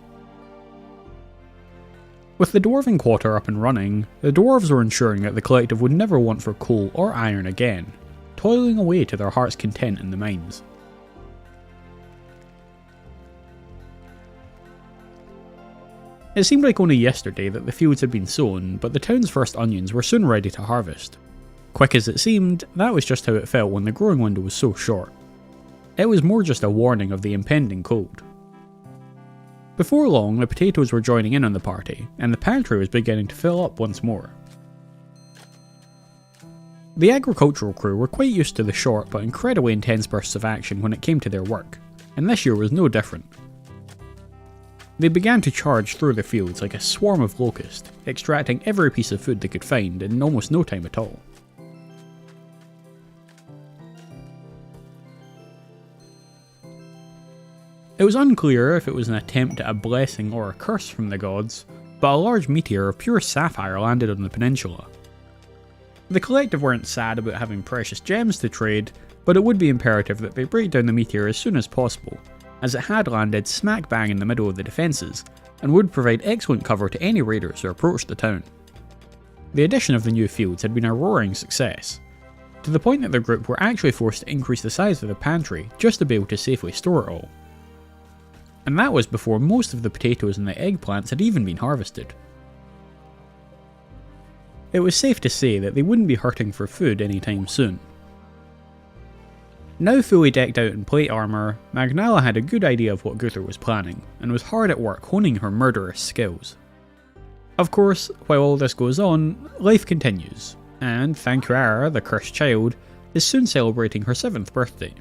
With the dwarven quarter up and running, the dwarves were ensuring that the collective would never want for coal or iron again, toiling away to their heart's content in the mines. It seemed like only yesterday that the fields had been sown, but the town's first onions were soon ready to harvest. Quick as it seemed, that was just how it felt when the growing window was so short. It was more just a warning of the impending cold. Before long, the potatoes were joining in on the party, and the pantry was beginning to fill up once more. The agricultural crew were quite used to the short but incredibly intense bursts of action when it came to their work, and this year was no different. They began to charge through the fields like a swarm of locusts, extracting every piece of food they could find in almost no time at all. It was unclear if it was an attempt at a blessing or a curse from the gods, but a large meteor of pure sapphire landed on the peninsula. The collective weren't sad about having precious gems to trade, but it would be imperative that they break down the meteor as soon as possible, as it had landed smack bang in the middle of the defences, and would provide excellent cover to any raiders who approached the town. The addition of the new fields had been a roaring success, to the point that the group were actually forced to increase the size of the pantry just to be able to safely store it all. And that was before most of the potatoes and the eggplants had even been harvested. It was safe to say that they wouldn't be hurting for food anytime soon. Now fully decked out in plate armour, Magnala had a good idea of what Guthor was planning, and was hard at work honing her murderous skills. Of course, while all this goes on, life continues, and Thanquara, the cursed child, is soon celebrating her 7th birthday.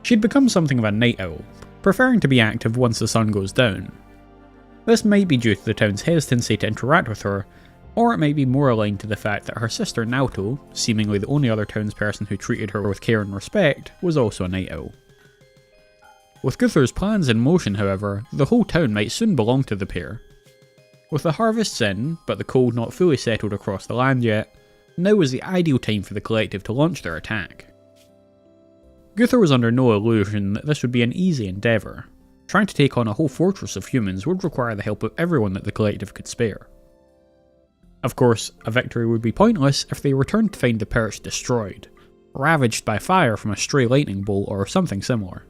She'd become something of a night owl, preferring to be active once the sun goes down. This might be due to the town's hesitancy to interact with her, or it might be more aligned to the fact that her sister Naoto, seemingly the only other townsperson who treated her with care and respect, was also a night owl. With Guthor's plans in motion, however, the whole town might soon belong to the pair. With the harvests in, but the cold not fully settled across the land yet, now was the ideal time for the collective to launch their attack. Guthor was under no illusion that this would be an easy endeavour. Trying to take on a whole fortress of humans would require the help of everyone that the collective could spare. Of course, a victory would be pointless if they returned to find the perch destroyed, ravaged by fire from a stray lightning bolt or something similar.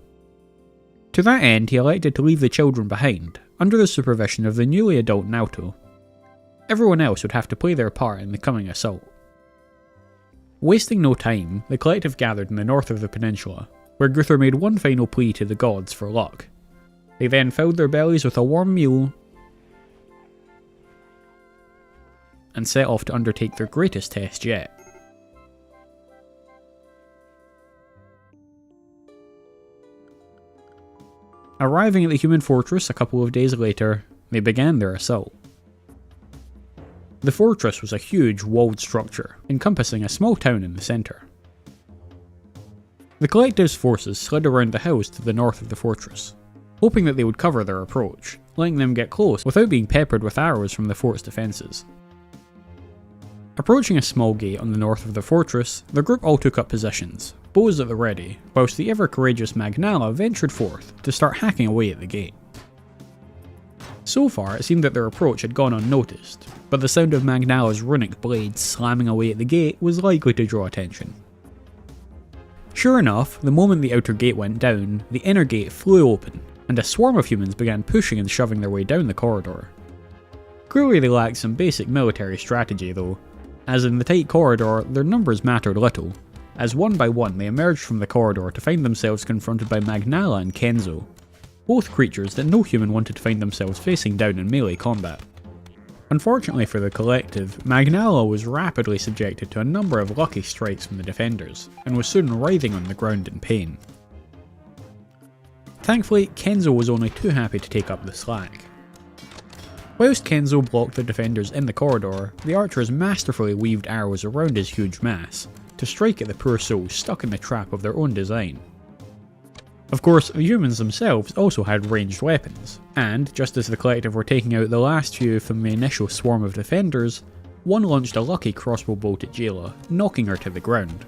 To that end, he elected to leave the children behind, under the supervision of the newly adult Naoto. Everyone else would have to play their part in the coming assault. Wasting no time, the collective gathered in the north of the peninsula, where Guthor made one final plea to the gods for luck. They then filled their bellies with a warm meal and set off to undertake their greatest test yet. Arriving at the human fortress a couple of days later, they began their assault. The fortress was a huge walled structure, encompassing a small town in the centre. The collective's forces slid around the hills to the north of the fortress, hoping that they would cover their approach, letting them get close without being peppered with arrows from the fort's defences. Approaching a small gate on the north of the fortress, the group all took up positions, bows at the ready, whilst the ever-courageous Magnala ventured forth to start hacking away at the gate. So far, it seemed that their approach had gone unnoticed, but the sound of Magnala's runic blades slamming away at the gate was likely to draw attention. Sure enough, the moment the outer gate went down, the inner gate flew open, and a swarm of humans began pushing and shoving their way down the corridor. Clearly they lacked some basic military strategy though, as in the tight corridor their numbers mattered little, as one by one they emerged from the corridor to find themselves confronted by Magnala and Kenzo, both creatures that no human wanted to find themselves facing down in melee combat. Unfortunately for the collective, Magnala was rapidly subjected to a number of lucky strikes from the defenders, and was soon writhing on the ground in pain. Thankfully, Kenzo was only too happy to take up the slack. Whilst Kenzo blocked the defenders in the corridor, the archers masterfully weaved arrows around his huge mass, to strike at the poor souls stuck in the trap of their own design. Of course, the humans themselves also had ranged weapons, and just as the collective were taking out the last few from the initial swarm of defenders, one launched a lucky crossbow bolt at Jayla, knocking her to the ground.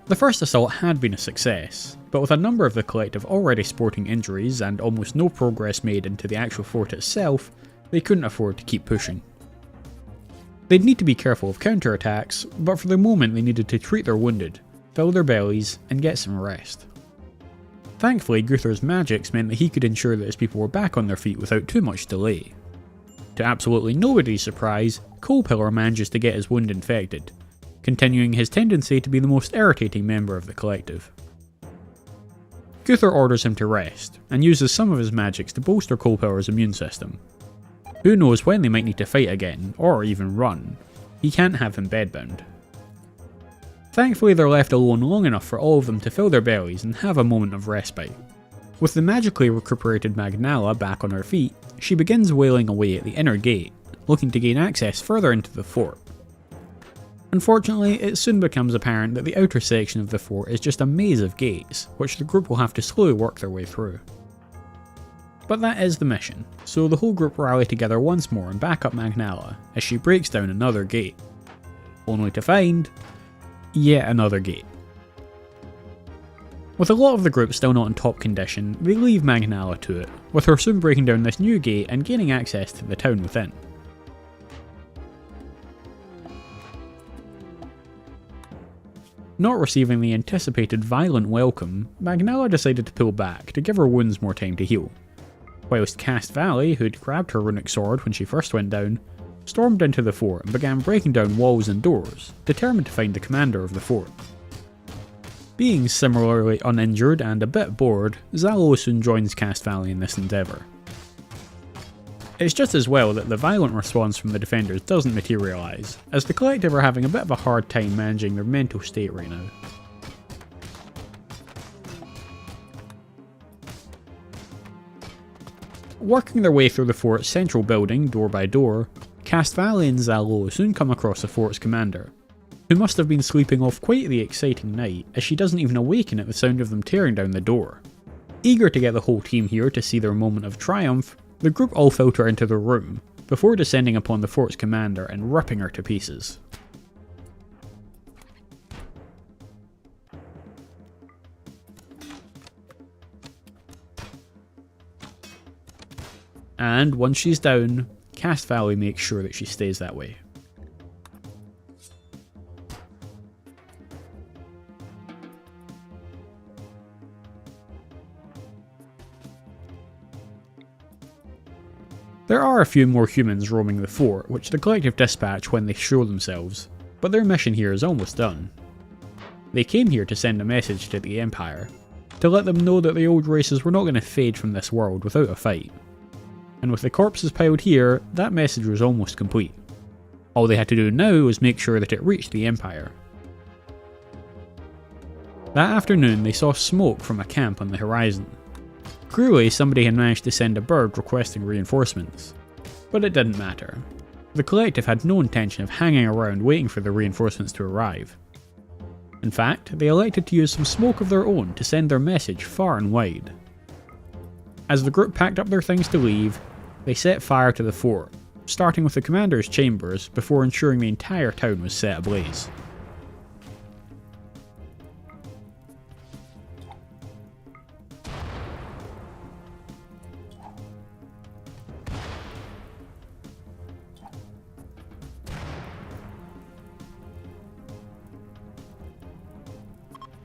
The first assault had been a success, but with a number of the collective already sporting injuries and almost no progress made into the actual fort itself, they couldn't afford to keep pushing. They'd need to be careful of counterattacks, but for the moment they needed to treat their wounded, fill their bellies, and get some rest. Thankfully, Guthor's magics meant that he could ensure that his people were back on their feet without too much delay. To absolutely nobody's surprise, Coalpillar manages to get his wound infected, continuing his tendency to be the most irritating member of the collective. Guthor orders him to rest, and uses some of his magics to bolster Coalpillar's immune system. Who knows when they might need to fight again, or even run. He can't have him bedbound. Thankfully they're left alone long enough for all of them to fill their bellies and have a moment of respite. With the magically recuperated Magnala back on her feet, she begins wailing away at the inner gate, looking to gain access further into the fort. Unfortunately, it soon becomes apparent that the outer section of the fort is just a maze of gates, which the group will have to slowly work their way through. But that is the mission, so the whole group rally together once more and back up Magnala as she breaks down another gate, only to find yet another gate. With a lot of the group still not in top condition, they leave Magnala to it, with her soon breaking down this new gate and gaining access to the town within. Not receiving the anticipated violent welcome, Magnala decided to pull back to give her wounds more time to heal, whilst Cast Valley, who'd grabbed her runic sword when she first went down, stormed into the fort and began breaking down walls and doors, determined to find the commander of the fort. Being similarly uninjured and a bit bored, Zalo soon joins Cast Valley in this endeavour. It's just as well that the violent response from the defenders doesn't materialise, as the collective are having a bit of a hard time managing their mental state right now. Working their way through the fort's central building, door by door, Castvalley and Zalo soon come across the fort's commander, who must have been sleeping off quite the exciting night, as she doesn't even awaken at the sound of them tearing down the door. Eager to get the whole team here to see their moment of triumph, the group all filter into their room, before descending upon the fort's commander and ripping her to pieces. And once she's down, Castvalley makes sure that she stays that way. There are a few more humans roaming the fort, which the collective dispatch when they show themselves, but their mission here is almost done. They came here to send a message to the Empire, to let them know that the old races were not going to fade from this world without a fight. And with the corpses piled here, that message was almost complete. All they had to do now was make sure that it reached the Empire. That afternoon they saw smoke from a camp on the horizon. Clearly somebody had managed to send a bird requesting reinforcements. But it didn't matter. The collective had no intention of hanging around waiting for the reinforcements to arrive. In fact, they elected to use some smoke of their own to send their message far and wide. As the group packed up their things to leave, they set fire to the fort, starting with the commander's chambers before ensuring the entire town was set ablaze.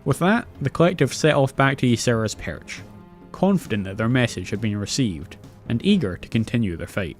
With that, the collective set off back to Ysera's perch, confident that their message had been received, and eager to continue their fight.